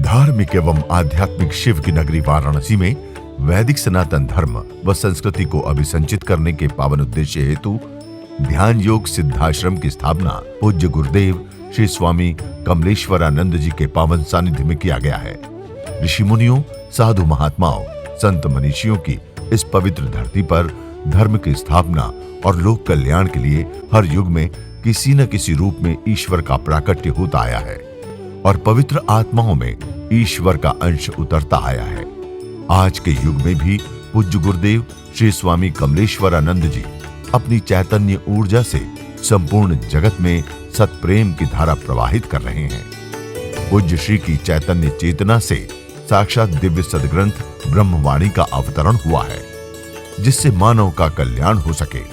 धार्मिक एवं आध्यात्मिक शिव की नगरी वाराणसी में वैदिक सनातन धर्म व संस्कृति को अभिसंचित करने के पावन उद्देश्य हेतु ध्यान योग सिद्धाश्रम की स्थापना पूज्य गुरुदेव श्री स्वामी कमलेश्वरानंद जी के पावन सानिध्य में किया गया है। ऋषि मुनियों, साधु महात्माओं, संत मनीषियों की इस पवित्र धरती पर धर्म की स्थापना और लोक कल्याण के लिए हर युग में किसी न किसी रूप में ईश्वर का प्राकट्य होता आया है और पवित्र आत्माओं में ईश्वर का अंश उतरता आया है। आज के युग में भी पूज्य गुरुदेव श्री स्वामी कमलेश्वरानंद जी अपनी चैतन्य ऊर्जा से संपूर्ण जगत में सत्प्रेम की धारा प्रवाहित कर रहे हैं। पूज्य श्री की चैतन्य चेतना से साक्षात दिव्य सदग्रंथ ब्रह्मवाणी का अवतरण हुआ है, जिससे मानव का कल्याण हो सके।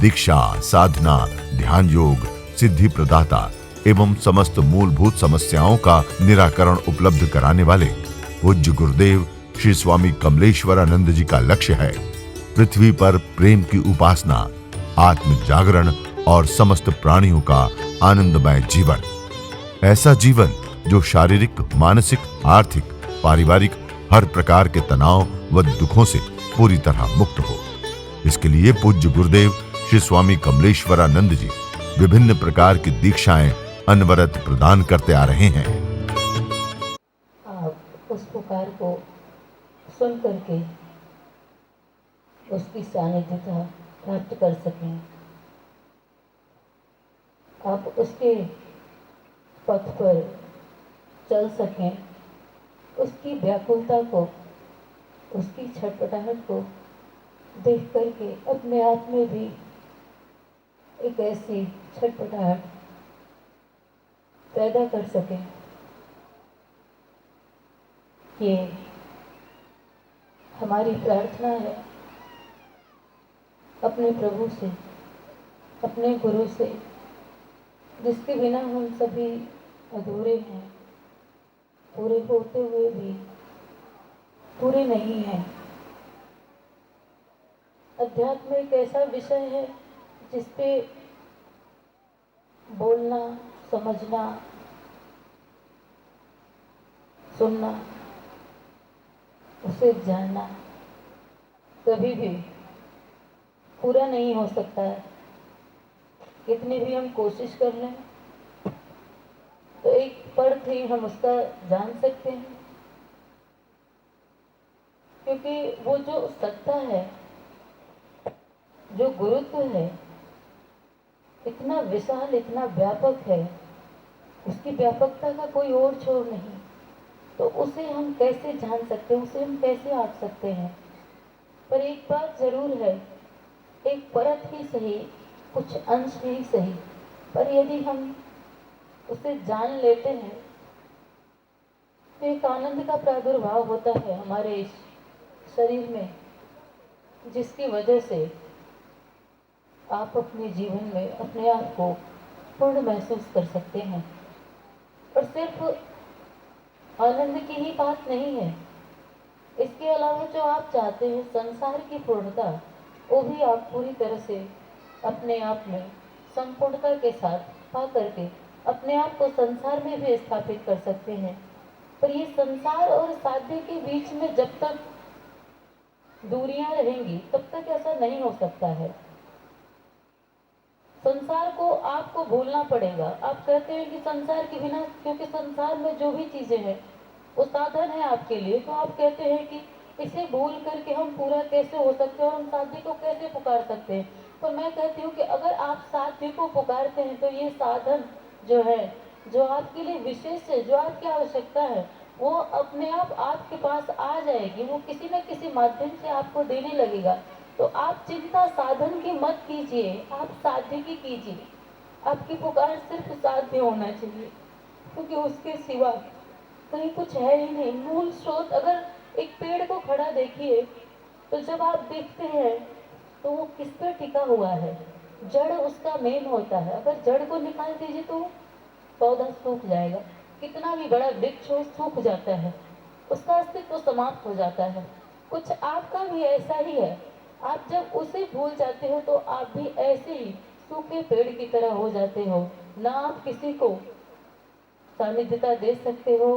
दीक्षा, साधना, ध्यान योग, सिद्धि प्रदाता एवं समस्त मूलभूत समस्याओं का निराकरण उपलब्ध कराने वाले पूज्य गुरुदेव श्री स्वामी कमलेश्वरानंद जी का लक्ष्य है पृथ्वी पर प्रेम की उपासना, आत्म जागरण और समस्त प्राणियों का आनंदमय जीवन। ऐसा जीवन जो शारीरिक, मानसिक, आर्थिक, पारिवारिक हर प्रकार के तनाव व दुखों से पूरी तरह मुक्त हो। इसके लिए पूज्य गुरुदेव श्री स्वामी कमलेश्वरानंद जी विभिन्न प्रकार की दीक्षाएं अनवरत प्रदान करते आ रहे हैं। आप उस पुकार को सुन करके उसकी सानिध्यता प्राप्त कर सकें, आप उसके पथ पर चल सकें, उसकी व्याकुलता को, उसकी छटपटाहट को देख करके अपने आप में भी एक ऐसी छटपटाहट पैदा कर सकें। ये हमारी प्रार्थना है अपने प्रभु से, अपने गुरु से, जिसके बिना हम सभी अधूरे हैं, पूरे होते हुए भी पूरे नहीं हैं। अध्यात्म एक ऐसा विषय है जिस पे बोलना, समझना, सुनना, उसे जानना कभी भी पूरा नहीं हो सकता है। कितनी भी हम कोशिश कर लें तो एक परत ही हम उसका जान सकते हैं, क्योंकि वो जो सत्ता है, जो गुरुत्व है, इतना विशाल, इतना व्यापक है, उसकी व्यापकता का कोई और छोर नहीं। तो उसे हम कैसे जान सकते हैं, उसे हम कैसे आंक सकते हैं। पर एक बात जरूर है, एक परत ही सही, कुछ अंश ही सही, पर यदि हम उसे जान लेते हैं तो एक आनंद का प्रादुर्भाव होता है हमारे इस शरीर में, जिसकी वजह से आप अपने जीवन में अपने आप को पूर्ण महसूस कर सकते हैं। और सिर्फ आनंद की ही बात नहीं है, इसके अलावा जो आप चाहते हैं संसार की पूर्णता, वो भी आप पूरी तरह से अपने आप में संपूर्णता के साथ पा करके अपने आप को संसार में भी स्थापित कर सकते हैं। पर ये संसार और साध्य के बीच में जब तक दूरियां रहेंगी तब तक ऐसा नहीं हो सकता है। संसार को आपको भूलना पड़ेगा। आप कहते हैं कि संसार के बिना, क्योंकि संसार में जो भी चीजें हैं वो साधन है आपके लिए, तो आप कहते हैं कि इसे भूल करके हम पूरा कैसे हो सकते हैं और हम साध्य को कैसे पुकार सकते हैं। तो मैं कहती हूँ कि अगर आप साध्य को पुकारते हैं तो ये साधन जो है, जो आपके लिए विशेष है, जो आपकी आवश्यकता है, वो अपने आप आपके पास आ जाएगी, वो किसी न किसी माध्यम से आपको देने लगेगा। तो आप चिंता साधन की मत कीजिए, आप साध्य की कीजिए। आपकी पुकार सिर्फ साध्य होना चाहिए, क्योंकि उसके सिवा कहीं कुछ है ही नहीं। मूल स्रोत, अगर एक पेड़ को खड़ा देखिए तो जब आप देखते हैं तो वो किस पर टिका हुआ है, जड़ उसका मेन होता है। अगर जड़ को निकाल दीजिए तो पौधा सूख जाएगा, कितना भी बड़ा वृक्ष हो सूख जाता है, उसका अस्तित्व समाप्त हो जाता है। कुछ आपका भी ऐसा ही है, आप जब उसे भूल जाते हो तो आप भी ऐसे ही सूखे पेड़ की तरह हो जाते हो। ना आप किसी को सानिध्यता दे सकते हो,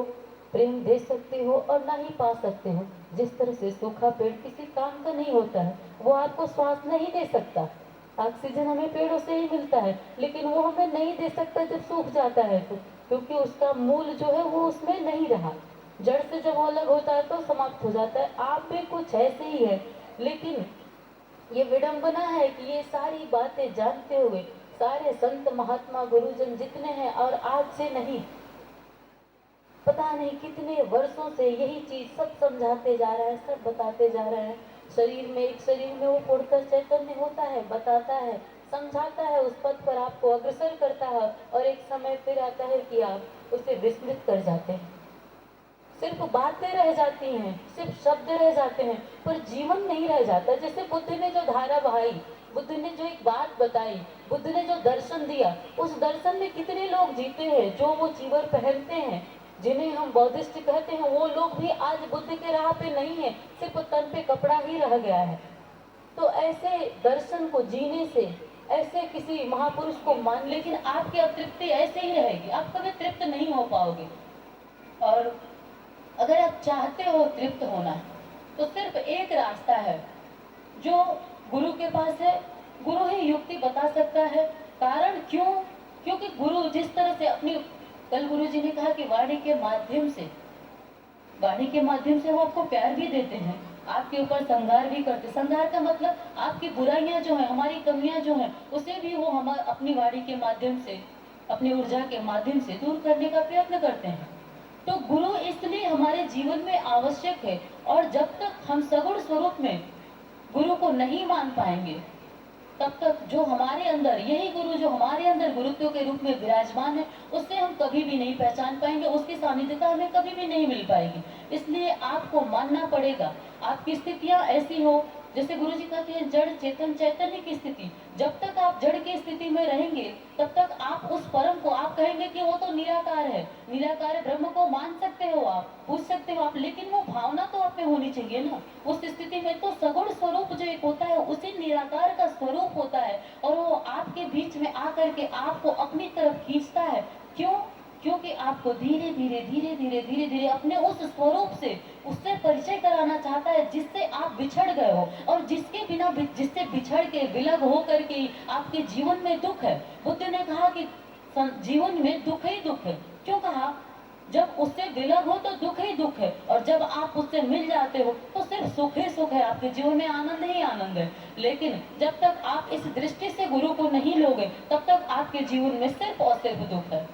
प्रेम दे सकते हो और ना ही पा सकते हो। जिस तरह से सूखा पेड़ किसी काम का नहीं होता है, वो आपको श्वास नहीं दे सकता। ऑक्सीजन हमें पेड़ों से ही मिलता है, लेकिन वो हमें नहीं दे सकता जब सूख जाता है तो, क्योंकि उसका मूल जो है वो उसमें नहीं रहा। जड़ से जब वो अलग होता है तो समाप्त हो जाता है। आप भी कुछ ऐसे ही है, लेकिन ये विडंबना है कि ये सारी बातें जानते हुए सारे संत महात्मा गुरुजन जितने हैं, और आज से नहीं, पता नहीं कितने वर्षों से यही चीज सब समझाते जा रहा है, सब बताते जा रहे हैं। एक शरीर में वो पूर्णतः चैतन्य होता है, बताता है, समझाता है, उस पथ पर आपको अग्रसर करता है, और एक समय फिर आता है कि आप उसे विस्मृत कर जाते हैं। सिर्फ बातें रह जाती हैं, सिर्फ शब्द रह जाते हैं, पर जीवन नहीं रह जाता। जैसे बुद्ध ने जो धारा बहाई, बुद्ध ने जो एक बात बताई, बुद्ध ने जो दर्शन दिया, उस दर्शन में कितने लोग जीते हैं जो वो चीवर पहनते हैं, जिन्हें हम बौद्धिस्ट कहते हैं, वो लोग भी आज बुद्ध के राह पे नहीं है, सिर्फ तन पे कपड़ा ही रह गया है। तो ऐसे दर्शन को जीने से, ऐसे किसी महापुरुष को मान, लेकिन आपकी अतृप्ति ऐसे ही रहेगी, आप कभी तृप्त नहीं हो पाओगे। और अगर आप चाहते हो तृप्त होना, तो सिर्फ एक रास्ता है जो गुरु के पास है। गुरु ही युक्ति बता सकता है। कारण क्यों? क्योंकि गुरु जिस तरह से अपनी, कल गुरु जी ने कहा कि वाणी के माध्यम से वो आपको प्यार भी देते हैं, आपके ऊपर संगार भी करते। संगार का मतलब आपकी बुराइयां जो है, हमारी कमियां जो हैं, उसे भी वो हम अपनी वाणी के माध्यम से, अपनी ऊर्जा के माध्यम से दूर करने का प्रयत्न करते हैं। तो गुरु इसलिए हमारे जीवन में आवश्यक है। और जब तक हम सगुण स्वरूप में गुरु को नहीं मान पाएंगे, तब तक जो हमारे अंदर, यही गुरु जो हमारे अंदर गुरुत्व के रूप में विराजमान है, उससे हम कभी भी नहीं पहचान पाएंगे, उसकी सानिध्यता हमें कभी भी नहीं मिल पाएगी। इसलिए आपको मानना पड़ेगा। आपकी स्थितियां ऐसी हो, जैसे गुरु जी कहते हैं, जड़ चेतन चैतन्य की स्थिति। जब तक आप जड़ की स्थिति में रहेंगे, तब तक आप उस परम को, आप कहेंगे कि वो तो निराकार है, निराकार ब्रह्म को मान सकते हो, आप पूछ सकते हो आप, लेकिन वो भावना तो आप में होनी चाहिए ना। उस स्थिति में तो सगुण स्वरूप जो एक होता है, उसी निराकार का स्वरूप होता है, और वो आपके बीच में आकर के आपको अपनी तरफ खींचता है। क्यों? क्योंकि आपको धीरे धीरे अपने उस स्वरूप से, उससे परिचय कराना चाहता है जिससे आप बिछड़ गए हो, और जिसके बिना, जिससे बिछड़ के, विलग हो करके आपके जीवन में दुख है। बुद्ध ने कहा कि जीवन में दुख ही दुख है। क्यों कहा? जब उससे विलग हो तो दुख ही दुख है, और जब आप उससे मिल जाते हो तो सिर्फ सुख ही सुख है, आपके जीवन में आनंद ही आनंद है। लेकिन जब तक आप इस दृष्टि से गुरु को नहीं लोगे, तब तक आपके जीवन में सिर्फ और सिर्फ दुख है।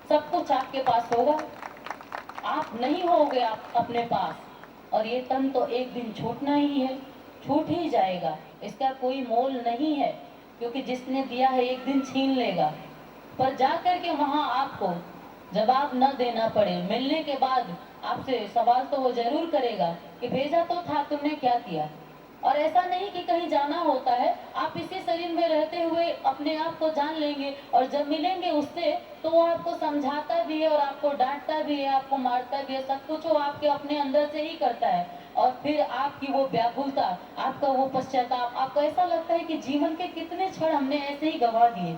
सब कुछ आपके पास होगा, आप नहीं होगे आप अपने पास, और ये तन तो एक दिन छूटना ही है, छूट ही जाएगा, इसका कोई मोल नहीं है, क्योंकि जिसने दिया है एक दिन छीन लेगा। पर जा करके वहां आपको जवाब न देना पड़े, मिलने के बाद आपसे सवाल तो वो जरूर करेगा कि भेजा तो था, तुमने क्या किया। और ऐसा नहीं कि कहीं जाना होता है, आप इसी शरीर में रहते हुए अपने आप को जान लेंगे, और जब मिलेंगे उससे तो वो आपको समझाता भी है, और आपको डांटता भी है, आपको मारता भी है, सब कुछ वो आपके अपने अंदर से ही करता है। और फिर आपकी वो व्याकुलता, आपका वो पश्चाताप, आपको ऐसा लगता है कि जीवन के कितने क्षण हमने ऐसे ही गंवा दिए।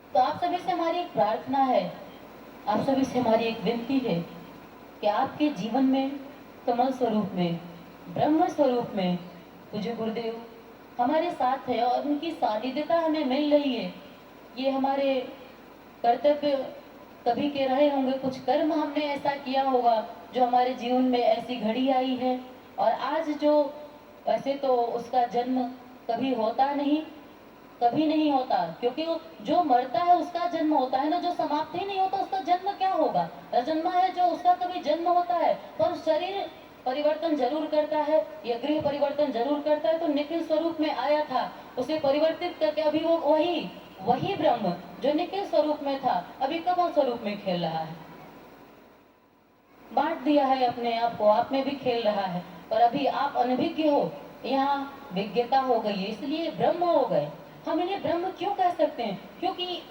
तो आप सभी से हमारी एक प्रार्थना है, आप सभी से हमारी एक विनती है कि आपके जीवन में, कमल स्वरूप में, ब्रह्म स्वरूप में पूज्य गुरुदेव हमारे साथ है, और उनकी सानिध्यता हमें मिल रही है। ये हमारे कर्तव्य कभी के रहे होंगे, कुछ कर्म हमने ऐसा किया होगा जो हमारे जीवन में ऐसी घड़ी आई है, और आज जो, वैसे तो उसका जन्म कभी होता नहीं, कभी नहीं होता, क्योंकि जो मरता है उसका जन्म होता है ना, जो समाप्त ही नहीं होता उसका जन्म क्या होगा। अजन्मा है जो, उसका कभी जन्म होता है, पर शरीर परिवर्तन जरूर करता है, यह गृह परिवर्तन जरूर करता है। तो निखिल स्वरूप में आया था, उसे परिवर्तित करके अभी वो वही ब्रह्म जो निखिल स्वरूप में था, अभी कमल स्वरूप में खेल रहा है, बांट दिया है अपने आप को, आप में भी खेल रहा है। पर अभी आप अनभिज्ञ हो, यहाँ विज्ञता हो गई है, इसलिए ब्रह्म हो गए। हम इन्हें ब्रह्म क्यों कह सकते हैं? क्योंकि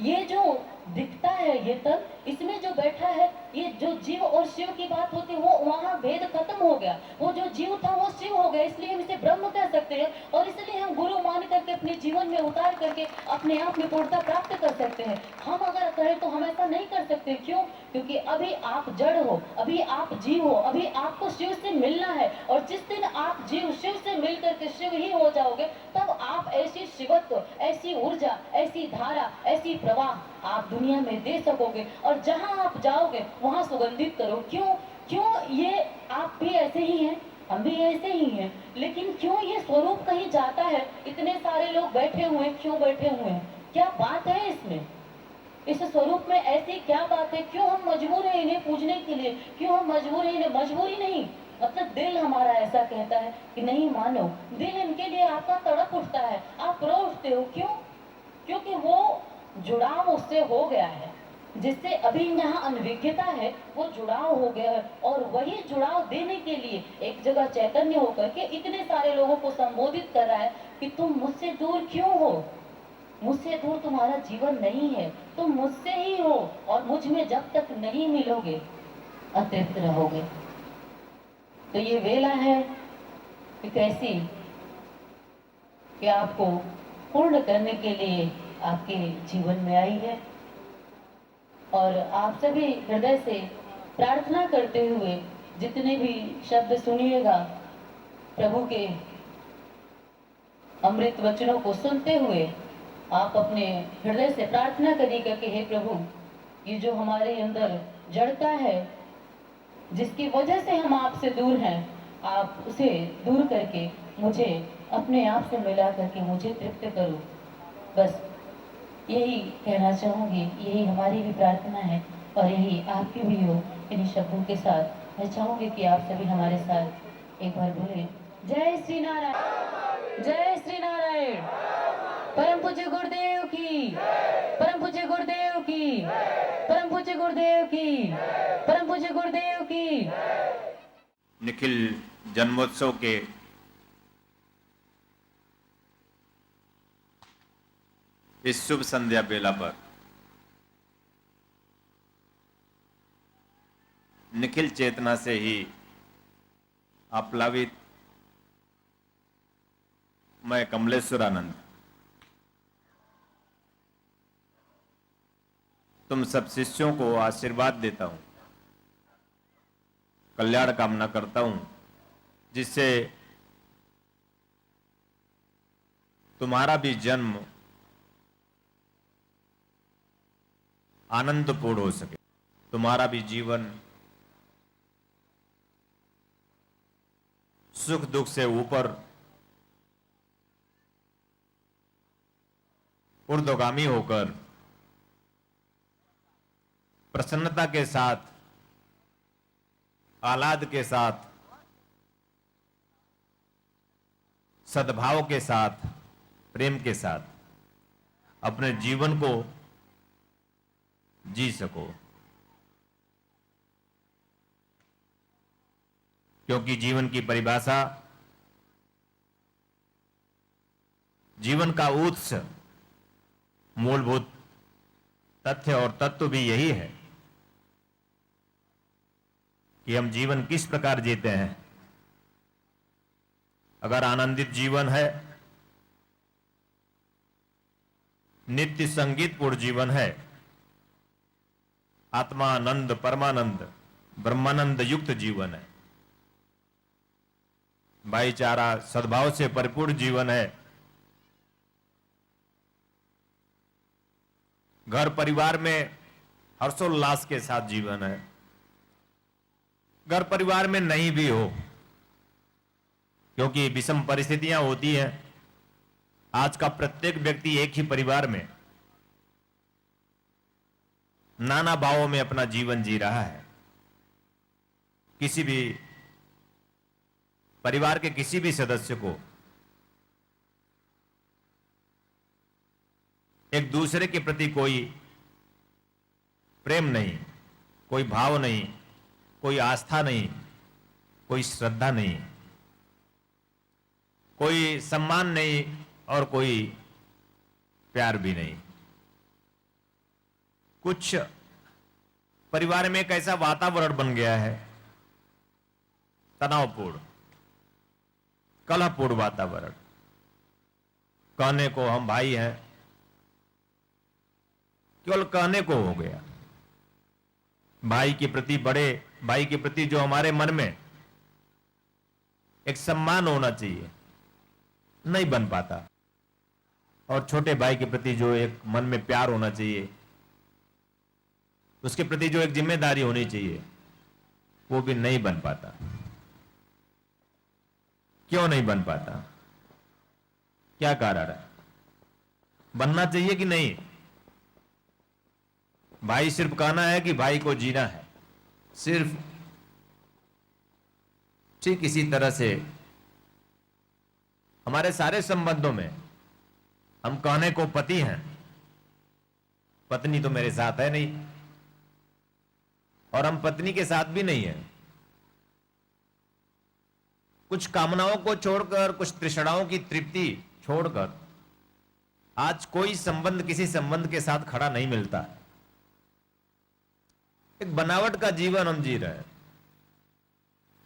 ये जो दिखता है, ये तन, इसमें जो बैठा है, ये जो जीव और शिव की बात होती है, वो वहाँ भेद खत्म हो गया। वो जो जीव था वो शिव हो गया, इसलिए हम इसे ब्रह्म कह सकते हैं। और इसलिए हम गुरु मान करके अपने जीवन में उतार करके अपने आप में पूर्णता प्राप्त कर सकते हैं। हम अगर कहें तो हम ऐसा नहीं कर सकते। क्यों? क्योंकि अभी आप जड़ हो, अभी आप जीव हो, अभी आपको शिव से मिलना है। और जिस दिन आप जीव शिव से मिल करके शिव ही हो जाओगे, तब आप ऐसी शिवत्व, ऐसी ऊर्जा, ऐसी धारा, ऐसी प्रवाह आप दुनिया में दे सकोगे। और जहां आप जाओगे वहां सुगंधित करो। क्यों? क्यों ये आप भी ऐसे ही हैं, हम भी ऐसे ही हैं, लेकिन क्यों ये स्वरूप कहीं जाता है? इतने सारे लोग बैठे हुए, क्यों बैठे हुए हैं? क्या बात है इसमें? इस स्वरूप में ऐसी क्या बात है? क्यों हम मजबूर हैं इन्हें पूजने के लिए? क्यों हम मजबूर हैं इन्हें? मजबूरी नहीं, मतलब दिल हमारा ऐसा कहता है कि नहीं मानो। दिल इनके लिए आपका तड़प उठता है, आप रो उठते हो। क्यों? क्योंकि वो जुड़ाव उससे हो गया है, जिससे अभी यहाँ अनभिज्ञता है, वो जुड़ाव हो गया है। और वही जुड़ाव देने के लिए एक जगह चैतन्य होकर के इतने सारे लोगों को संबोधित कर रहा है कि तुम मुझसे दूर क्यों हो? मुझसे दूर तुम्हारा जीवन नहीं है, तुम मुझसे ही हो। और मुझ में जब तक नहीं मिलोगे, अतृप्त रहोगे। तो ये वेला है कि कैसी कि आपको पूर्ण करने के लिए आपके जीवन में आई है। और आप सभी हृदय से प्रार्थना करते हुए जितने भी शब्द सुनिएगा, प्रभु के अमृत वचनों को सुनते हुए आप अपने हृदय से प्रार्थना करिएगा कि हे प्रभु, ये जो हमारे अंदर जड़ता है, जिसकी वजह से हम आपसे दूर हैं, आप उसे दूर करके मुझे अपने आप से मिला करके मुझे तृप्त करो। बस यही कहना चाहूँगी, यही हमारी भी प्रार्थना है और यही आपकी भी हो। इन शब्दों के साथ मैं चाहूँगी कि आप सभी हमारे साथ एक बार बोले, जय श्री नारायण, जय श्री नारायण। परम पूज्य गुरुदेव की, परम पूज्य गुरुदेव की, परम पूज्य गुरुदेव की, परम पूज्य गुरुदेव की। निखिल जन्मोत्सव के इस शुभ संध्या बेला पर निखिल चेतना से ही आप्लावित मैं कमलेश्वरानंद तुम सब शिष्यों को आशीर्वाद देता हूं, कल्याण कामना करता हूं, जिससे तुम्हारा भी जन्म आनंदपूर्ण हो सके, तुम्हारा भी जीवन सुख दुख से ऊपर ऊर्ध्वगामी होकर प्रसन्नता के साथ, आह्लाद के साथ, सद्भाव के साथ, प्रेम के साथ अपने जीवन को जी सको। क्योंकि जीवन की परिभाषा, जीवन का उत्स, मूलभूत तथ्य और तत्व भी यही है कि हम जीवन किस प्रकार जीते हैं। अगर आनंदित जीवन है, नित्य संगीतपूर्ण जीवन है, आत्मानंद, परमानंद, ब्रह्मानंद युक्त जीवन है, भाईचारा सद्भाव से परिपूर्ण जीवन है, घर परिवार में हर्षोल्लास के साथ जीवन है, घर परिवार में नहीं भी हो, क्योंकि विषम परिस्थितियां होती हैं। आज का प्रत्येक व्यक्ति एक ही परिवार में नाना भावों में अपना जीवन जी रहा है। किसी भी परिवार के किसी भी सदस्य को एक दूसरे के प्रति कोई प्रेम नहीं, कोई भाव नहीं, कोई आस्था नहीं, कोई श्रद्धा नहीं, कोई सम्मान नहीं और कोई प्यार भी नहीं। कुछ परिवार में एक ऐसा वातावरण बन गया है, तनावपूर्ण, कलहपूर्ण वातावरण। कहने को हम भाई हैं, केवल कहने को हो गया। भाई के प्रति, बड़े भाई के प्रति जो हमारे मन में एक सम्मान होना चाहिए, नहीं बन पाता। और छोटे भाई के प्रति जो एक मन में प्यार होना चाहिए, उसके प्रति जो एक जिम्मेदारी होनी चाहिए, वो भी नहीं बन पाता। क्यों नहीं बन पाता? क्या कारण है? बनना चाहिए कि नहीं? भाई सिर्फ कहना है कि भाई को जीना है, सिर्फ। ठीक इसी तरह से हमारे सारे संबंधों में हम कहने को पति हैं, पत्नी तो मेरे साथ है नहीं, और हम पत्नी के साथ भी नहीं है। कुछ कामनाओं को छोड़कर, कुछ तृष्णाओं की तृप्ति छोड़कर आज कोई संबंध किसी संबंध के साथ खड़ा नहीं मिलता है। एक बनावट का जीवन हम जी रहे हैं।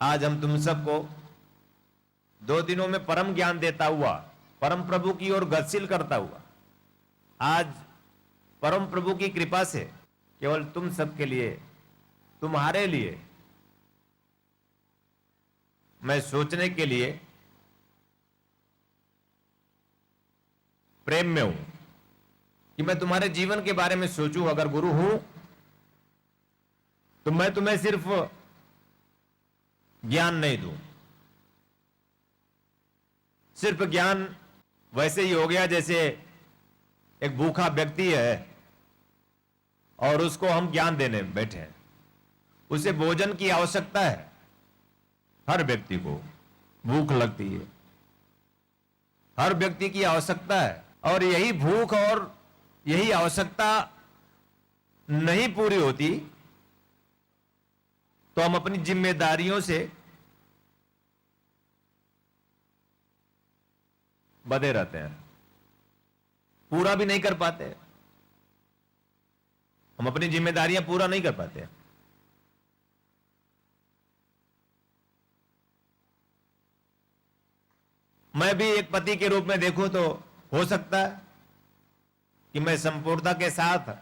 आज हम तुम सबको 2 दिनों में परम ज्ञान देता हुआ, परम प्रभु की ओर गतिशील करता हुआ, आज परम प्रभु की कृपा से केवल तुम सबके लिए, तुम्हारे लिए मैं सोचने के लिए प्रेम में हूं कि मैं तुम्हारे जीवन के बारे में सोचूं। अगर गुरु हूं तो मैं तुम्हें सिर्फ ज्ञान नहीं दूं। सिर्फ ज्ञान वैसे ही हो गया जैसे एक भूखा व्यक्ति है और उसको हम ज्ञान देने बैठे हैं। उसे भोजन की आवश्यकता है। हर व्यक्ति को भूख लगती है, हर व्यक्ति की आवश्यकता है। और यही भूख और यही आवश्यकता नहीं पूरी होती तो हम अपनी जिम्मेदारियों से बंधे रहते हैं, पूरा भी नहीं कर पाते। हम अपनी जिम्मेदारियां पूरा नहीं कर पाते। मैं भी एक पति के रूप में देखूं तो हो सकता है कि मैं संपूर्णता के साथ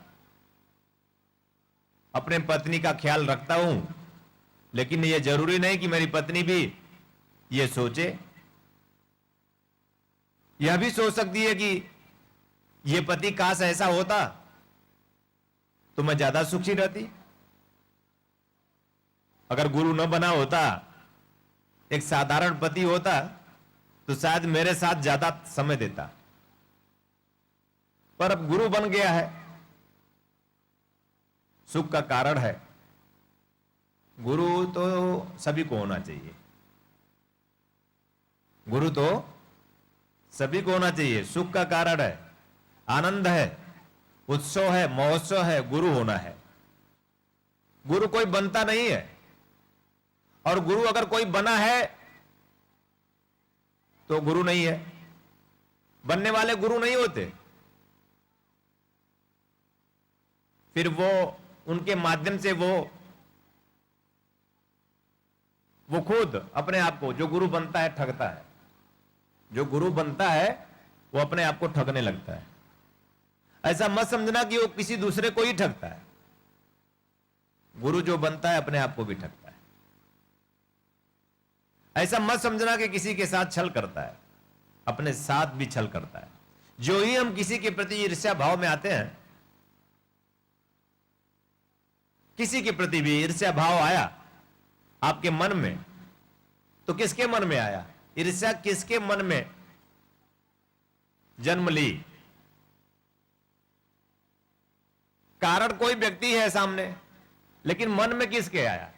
अपने पत्नी का ख्याल रखता हूं, लेकिन यह जरूरी नहीं कि मेरी पत्नी भी यह सोचे। यह भी सोच सकती है कि यह पति काश ऐसा होता तो मैं ज्यादा सुखी रहती। अगर गुरु न बना होता, एक साधारण पति होता, तो शायद मेरे साथ ज्यादा समय देता। पर अब गुरु बन गया है, सुख का कारण है। गुरु तो सभी को होना चाहिए, गुरु तो सभी को होना चाहिए। सुख का कारण है, आनंद है, उत्सव है, महोत्सव है, गुरु होना है। गुरु कोई बनता नहीं है, और गुरु अगर कोई बना है तो गुरु नहीं है। बनने वाले गुरु नहीं होते। फिर वो उनके माध्यम से वो खुद अपने आप को, जो गुरु बनता है, ठगता है। जो गुरु बनता है वो अपने आप को ठगने लगता है। ऐसा मत समझना कि वो किसी दूसरे को ही ठगता है। गुरु जो बनता है अपने आप को भी ठगता है। ऐसा मत समझना कि किसी के साथ छल करता है, अपने साथ भी छल करता है। जो ही हम किसी के प्रति ईर्ष्या भाव में आते हैं, किसी के प्रति भी ईर्ष्या भाव आया आपके मन में, तो किसके मन में आया? ईर्ष्या किसके मन में जन्म ली? कारण कोई व्यक्ति है सामने, लेकिन मन में किसके आया?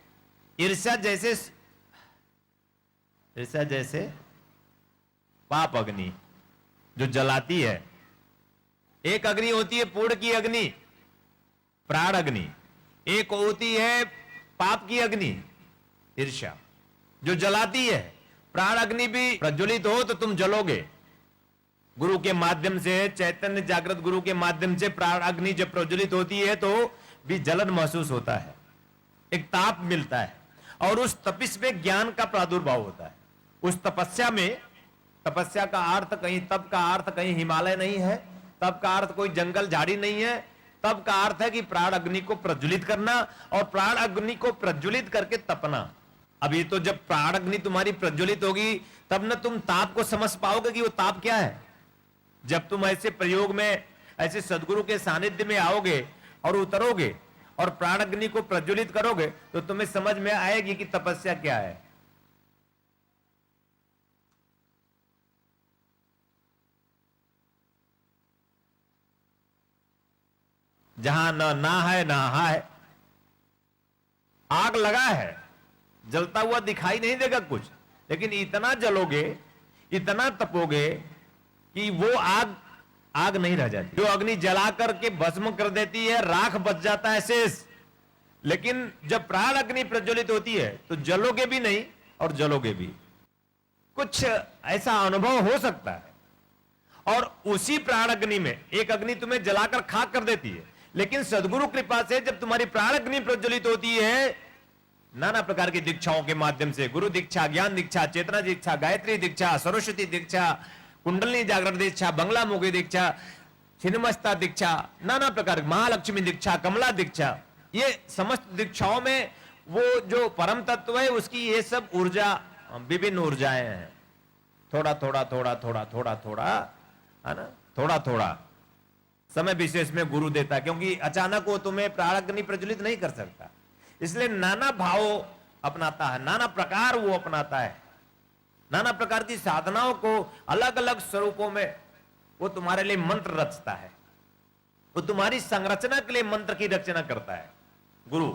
ईर्ष्या जैसे पाप अग्नि जो जलाती है। एक अग्नि होती है पूर्ण की अग्नि, प्राण अग्नि। एक होती है पाप की अग्नि, ईर्ष्या, जो जलाती है। प्राण अग्नि भी प्रज्वलित हो तो तुम जलोगे। गुरु के माध्यम से, चैतन्य जागृत गुरु के माध्यम से प्राण अग्नि जब प्रज्वलित होती है तो भी जलन महसूस होता है, एक ताप मिलता है, और उस तपिश में ज्ञान का प्रादुर्भाव होता है। उस तपस्या में, तपस्या का अर्थ कहीं, तप का अर्थ कहीं हिमालय नहीं है, तप का अर्थ कोई जंगल झाड़ी नहीं है, तप का अर्थ है कि प्राण अग्नि को प्रज्वलित करना, और प्राण अग्नि को प्रज्वलित करके तपना। अभी तो जब प्राण अग्नि तुम्हारी प्रज्वलित होगी तब न तुम ताप को समझ पाओगे कि वो ताप क्या है। जब तुम ऐसे प्रयोग में, ऐसे सदगुरु के सानिध्य में आओगे और उतरोगे और प्राण अग्नि को प्रज्वलित करोगे तो तुम्हें समझ में आएगी कि तपस्या क्या है। जहां न ना है ना हा है, आग लगा है, जलता हुआ दिखाई नहीं देगा कुछ, लेकिन इतना जलोगे, इतना तपोगे कि वो आग आग नहीं रह जाती। जो अग्नि जला करके भस्म कर देती है, राख बच जाता है शेष। लेकिन जब प्राण अग्नि प्रज्वलित होती है तो जलोगे भी नहीं और जलोगे भी। कुछ ऐसा अनुभव हो सकता है, और उसी प्राण अग्नि में एक अग्नि तुम्हें जलाकर खाक कर देती है, लेकिन सदगुरु कृपा से जब तुम्हारी प्राण अग्नि प्रज्वलित होती है, नाना प्रकार की दीक्षाओं के माध्यम से, गुरु दीक्षा, ज्ञान दीक्षा, चेतना दीक्षा, गायत्री दीक्षा, सरस्वती दीक्षा, कुंडलिनी जागरण दीक्षा, बंगला मुखी दीक्षा, छिन्नमस्ता दीक्षा, नाना प्रकार, महालक्ष्मी दीक्षा, कमला दीक्षा, ये समस्त दीक्षाओं में वो जो परम तत्व है उसकी ये सब ऊर्जा, विभिन्न ऊर्जाएं हैं। थोड़ा थोड़ा थोड़ा थोड़ा थोड़ा थोड़ा, है ना, थोड़ा थोड़ा समय विशेष में गुरु देता है, क्योंकि अचानक वो तुम्हें प्राण अग्नि प्रज्वलित नहीं कर सकता। इसलिए नाना भाव अपनाता है, नाना प्रकार वो अपनाता है, नाना प्रकार की साधनाओं को अलग अलग स्वरूपों में वो तुम्हारे लिए मंत्र रचता है। वो तुम्हारी संरचना के लिए मंत्र की रचना करता है गुरु।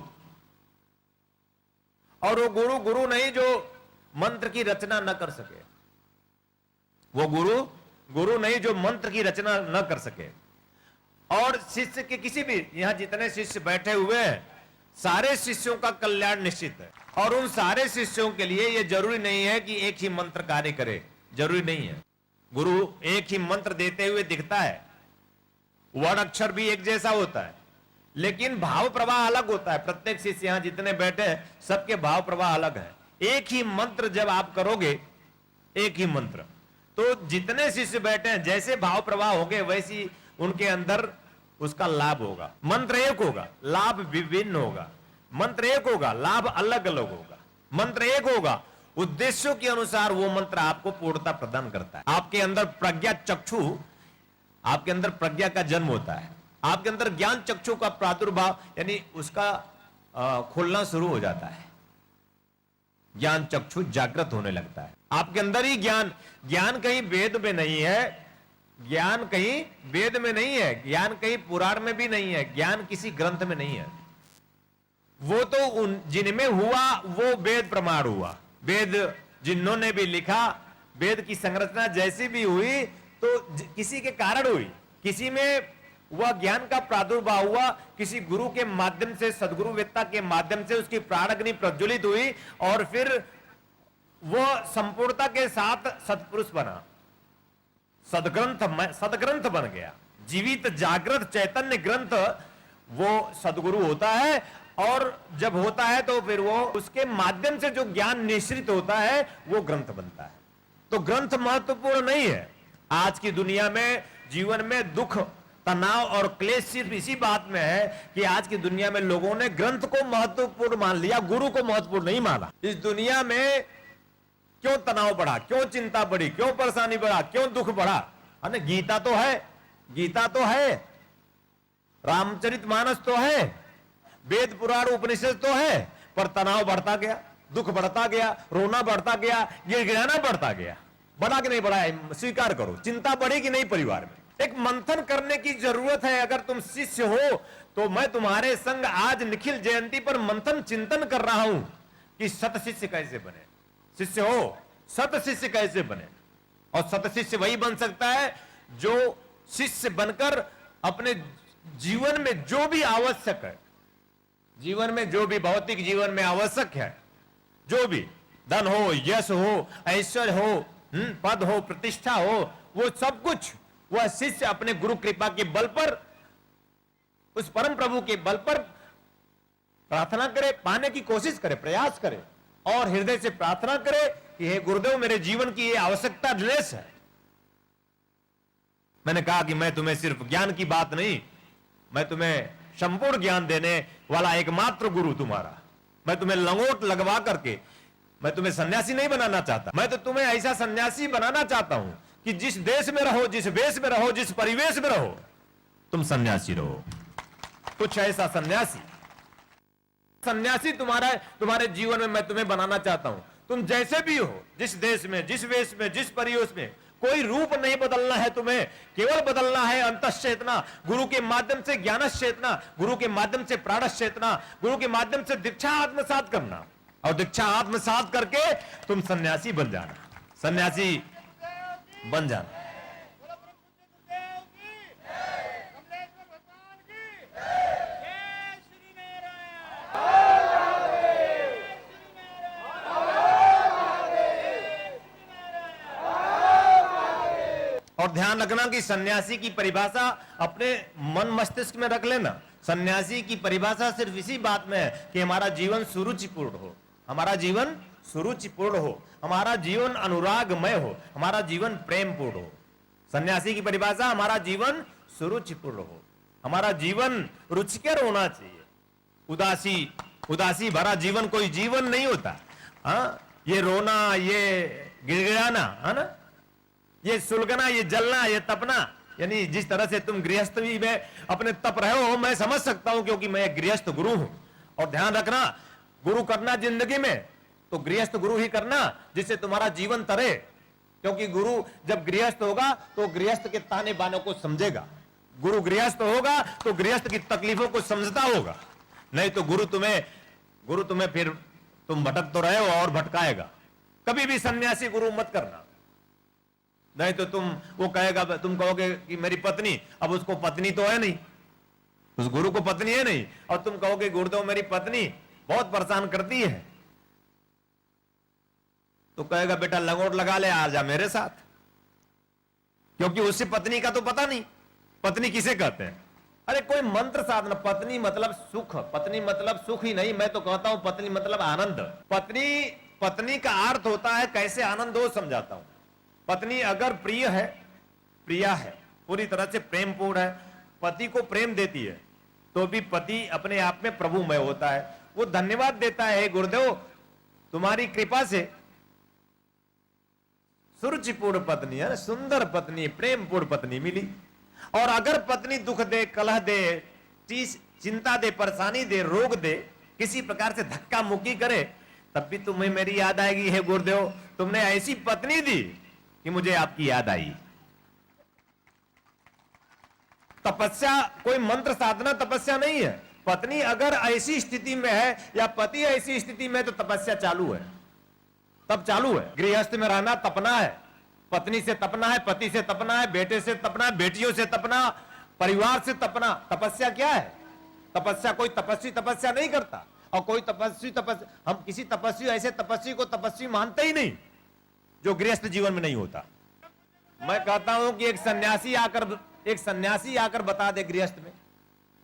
और वो गुरु गुरु नहीं जो मंत्र की रचना न कर सके, वो गुरु गुरु नहीं जो मंत्र की रचना न कर सके। और शिष्य के किसी भी, यहां जितने शिष्य बैठे हुए हैं, सारे शिष्यों का कल्याण निश्चित है। और उन सारे शिष्यों के लिए यह जरूरी नहीं है कि एक ही मंत्र कार्य करे, जरूरी नहीं है। गुरु एक ही मंत्र देते हुए दिखता है, वर्ण अक्षर भी एक जैसा होता है, लेकिन भाव प्रवाह अलग होता है। प्रत्येक शिष्य यहां जितने बैठे हैं सबके भाव प्रवाह अलग है। एक ही मंत्र जब आप करोगे, एक ही मंत्र, तो जितने शिष्य बैठे हैं जैसे भाव प्रवाह होंगे वैसी उनके अंदर उसका लाभ होगा। मंत्र एक होगा, लाभ विभिन्न होगा। मंत्र एक होगा, लाभ अलग अलग होगा। मंत्र एक होगा, उद्देश्यों के अनुसार वो मंत्र आपको पूर्णता प्रदान करता है। आपके अंदर प्रज्ञा चक्षु, आपके अंदर प्रज्ञा का जन्म होता है, आपके अंदर ज्ञान चक्षु का प्रादुर्भाव यानी उसका खुलना शुरू हो जाता है। ज्ञान चक्षु जागृत होने लगता है आपके अंदर ही। ज्ञान, ज्ञान कहीं वेद में नहीं है, ज्ञान कहीं वेद में नहीं है, ज्ञान कहीं पुराण में भी नहीं है, ज्ञान किसी ग्रंथ में नहीं है। वो तो उन जिनमें हुआ वो वेद प्रमाण हुआ। वेद जिन्होंने भी लिखा, वेद की संरचना जैसी भी हुई तो किसी के कारण हुई, किसी में वह ज्ञान का प्रादुर्भाव हुआ, किसी गुरु के माध्यम से, सदगुरु वेत्ता के माध्यम से उसकी प्राण अग्नि प्रज्वलित हुई और फिर वह संपूर्णता के साथ सत्पुरुष बना, सदग्रंथ बन गया। जीवित जागृत चैतन्य ग्रंथ वो सदगुरु होता है। और जब होता है तो फिर वो उसके माध्यम से जो ज्ञान निश्रित होता है वो ग्रंथ बनता है। तो ग्रंथ महत्वपूर्ण नहीं है। आज की दुनिया में, जीवन में दुख, तनाव और क्लेश सिर्फ इसी बात में है कि आज की दुनिया में लोगों ने ग्रंथ को महत्वपूर्ण मान लिया, गुरु को महत्वपूर्ण नहीं माना। इस दुनिया में क्यों तनाव बढ़ा, क्यों चिंता बढ़ी, क्यों परेशानी बढ़ा, क्यों दुख बढ़ा? अरे गीता तो है, गीता तो है, रामचरितमानस तो है, वेद पुराण उपनिषद तो है, पर तनाव बढ़ता गया, दुख बढ़ता गया, रोना बढ़ता गया, गिड़गिड़ाना बढ़ता गया। बढ़ा कि नहीं बढ़ा है? स्वीकार करो। चिंता बढ़ी कि नहीं परिवार में? एक मंथन करने की जरूरत है। अगर तुम शिष्य हो तो मैं तुम्हारे संग आज निखिल जयंती पर मंथन चिंतन कर रहा हूं कि सत शिष्य कैसे बने। शिष्य हो, सत शिष्य कैसे बने? और सत शिष्य वही बन सकता है जो शिष्य बनकर अपने जीवन में जो भी आवश्यक है, जीवन में जो भी भौतिक जीवन में आवश्यक है, जो भी धन हो, यश हो, ऐश्वर्य हो, पद हो, प्रतिष्ठा हो, वो सब कुछ वह शिष्य अपने गुरु कृपा के बल पर, उस परम प्रभु के बल पर प्रार्थना करे, पाने की कोशिश करे, प्रयास करे और हृदय से प्रार्थना करे कि हे गुरुदेव, मेरे जीवन की ये आवश्यकता ड्रेस है। मैंने कहा कि मैं तुम्हें सिर्फ ज्ञान की बात नहीं, मैं तुम्हें संपूर्ण ज्ञान देने वाला एकमात्र गुरु तुम्हारा। मैं तुम्हें लंगोट लगवा करके मैं तुम्हें सन्यासी नहीं बनाना चाहता, मैं तो तुम्हें ऐसा सन्यासी बनाना चाहता हूं कि जिस देश में रहो, जिस वेश में रहो, जिस परिवेश में रहो, तुम सन्यासी रहो। कुछ ऐसा सन्यासी तुम्हारे जीवन में मैं तुम्हें बनाना चाहता हूं। तुम जैसे भी हो, जिस देश में, जिस वेश में, जिस परिवेश में, कोई रूप नहीं बदलना है तुम्हें, केवल बदलना है अंतश्चेतना। गुरु के माध्यम से ज्ञानश्चेतना, गुरु के माध्यम से प्राणश्चेतना, गुरु के माध्यम से दीक्षा आत्मसात करना, और दीक्षा आत्मसात करके तुम सन्यासी बन जाना, सन्यासी बन जाना। और ध्यान रखना कि सन्यासी की परिभाषा अपने मन मस्तिष्क में रख लेना। सन्यासी की परिभाषा सिर्फ इसी बात में है कि हमारा जीवन सुरुचिपूर्ण हो, हमारा जीवन सुरुचिपूर्ण हो, हमारा जीवन अनुरागमय हो, हमारा जीवन प्रेमपूर्ण हो। सन्यासी की परिभाषा हमारा जीवन सुरुचिपूर्ण हो, हमारा जीवन रुचिकर होना चाहिए। उदासी भरा जीवन कोई जीवन नहीं होता। हाँ, ये रोना, ये गिड़गिड़ाना, है ना, ये सुलगना, ये जलना, ये तपना, यानी जिस तरह से तुम गृहस्थी में अपने तप रहे हो, मैं समझ सकता हूं, क्योंकि मैं एक गृहस्थ गुरु हूं। और ध्यान रखना, गुरु करना जिंदगी में तो गृहस्थ गुरु ही करना, जिससे तुम्हारा जीवन तरे। क्योंकि गुरु जब गृहस्थ होगा तो गृहस्थ के ताने बाने को समझेगा। गुरु गृहस्थ होगा तो गृहस्थ की तकलीफों को समझता होगा। नहीं तो गुरु तुम्हें फिर तुम भटक तो रहे हो और भटकाएगा। कभी भी सन्यासी गुरु मत करना, नहीं तो वो कहेगा, तुम कहोगे कि मेरी पत्नी, अब उसको पत्नी तो है नहीं, उस गुरु को पत्नी है नहीं, और तुम कहोगे गुरुदेव मेरी पत्नी बहुत परेशान करती है, तो कहेगा बेटा लंगोट लगा ले, आ जा मेरे साथ। क्योंकि उससे पत्नी का तो पता नहीं, पत्नी किसे कहते हैं। अरे कोई मंत्र साधना, पत्नी मतलब सुख, पत्नी मतलब सुख ही नहीं, मैं तो कहता हूं पत्नी मतलब आनंद। पत्नी का अर्थ होता है कैसे आनंद हो, समझाता हूं। पत्नी अगर प्रिया है, पूरी तरह से प्रेमपूर्ण है, पति को प्रेम देती है, तो भी पति अपने आप में प्रभुमय होता है। वो धन्यवाद देता है, गुरुदेव तुम्हारी कृपा से सुरुचिपूर्ण पत्नी है, सुंदर पत्नी, प्रेमपूर्ण पत्नी मिली। और अगर पत्नी दुख दे, कलह दे, चिंता दे, परेशानी दे, रोग दे, किसी प्रकार से धक्का मुक्की करे, तब भी तुम्हें मेरी याद आएगी, हे गुरुदेव तुमने ऐसी पत्नी दी कि मुझे आपकी याद आई। तपस्या कोई मंत्र साधना तपस्या नहीं है। पत्नी अगर ऐसी स्थिति में है या पति ऐसी स्थिति में, तो तपस्या चालू है, तब चालू है। गृहस्थ में रहना तपना है, पत्नी से तपना है, पति से तपना है, बेटे से तपना है, बेटियों से तपना, परिवार से तपना। तपस्या क्या है? तपस्या कोई तपस्वी तपस्या नहीं करता, और कोई हम किसी तपस्वी, ऐसे तपस्वी को तपस्वी मानते ही नहीं जो गृहस्थ जीवन में नहीं होता। मैं कहता हूं कि एक सन्यासी आकर बता दे गृहस्थ में,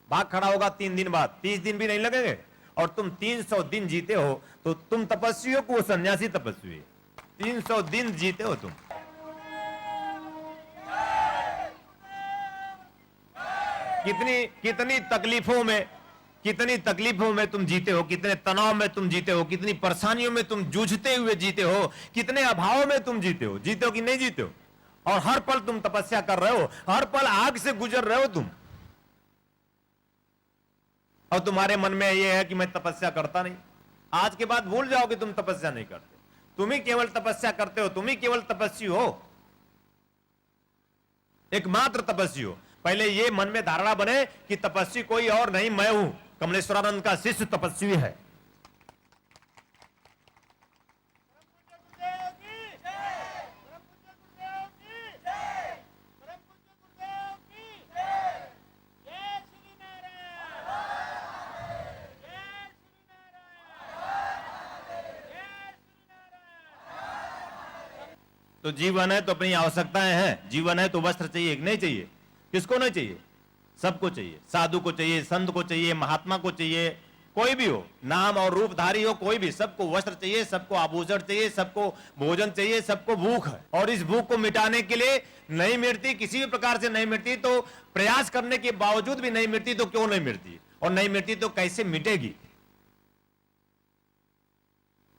भाग खड़ा होगा 3 दिन बाद, 30 दिन भी नहीं लगेंगे, और तुम 300 दिन जीते हो, तो तुम तपस्वी हो, वो सन्यासी तपस्वी है। 300 दिन जीते हो तुम। कितनी तकलीफों में तुम जीते हो, कितने तनाव में तुम जीते हो, कितनी परेशानियों में तुम जूझते हुए जीते हो, कितने अभाव में तुम जीते हो कि नहीं जीते हो। और हर पल तुम तपस्या कर रहे हो, हर पल आग से गुजर रहे हो तुम। और तुम्हारे मन में यह है कि मैं तपस्या करता नहीं। आज के बाद भूल जाओ कि तुम तपस्या नहीं करते, तुम ही केवल तपस्या करते हो, तुम ही केवल तपस्वी हो, एकमात्र तपस्वी हो। पहले ये मन में धारणा बने कि तपस्वी कोई और नहीं, मैं हूं। कमलेश्वरानंद का शिष्य तपस्वी है। तो जीवन है तो अपनी आवश्यकताएं हैं, जीवन है तो वस्त्र चाहिए कि नहीं चाहिए? किसको नहीं चाहिए? सबको चाहिए। साधु को चाहिए, संत को चाहिए, महात्मा को चाहिए, कोई भी हो, नाम और रूपधारी हो, कोई भी, सबको वस्त्र चाहिए, सबको आभूषण चाहिए, सबको भोजन चाहिए, सबको भूख है। और इस भूख को मिटाने के लिए नहीं मिटती, किसी भी प्रकार से नहीं मिटती, तो प्रयास करने के बावजूद भी नहीं मिटती, तो क्यों नहीं मिटती? और नहीं मिटती तो कैसे मिटेगी?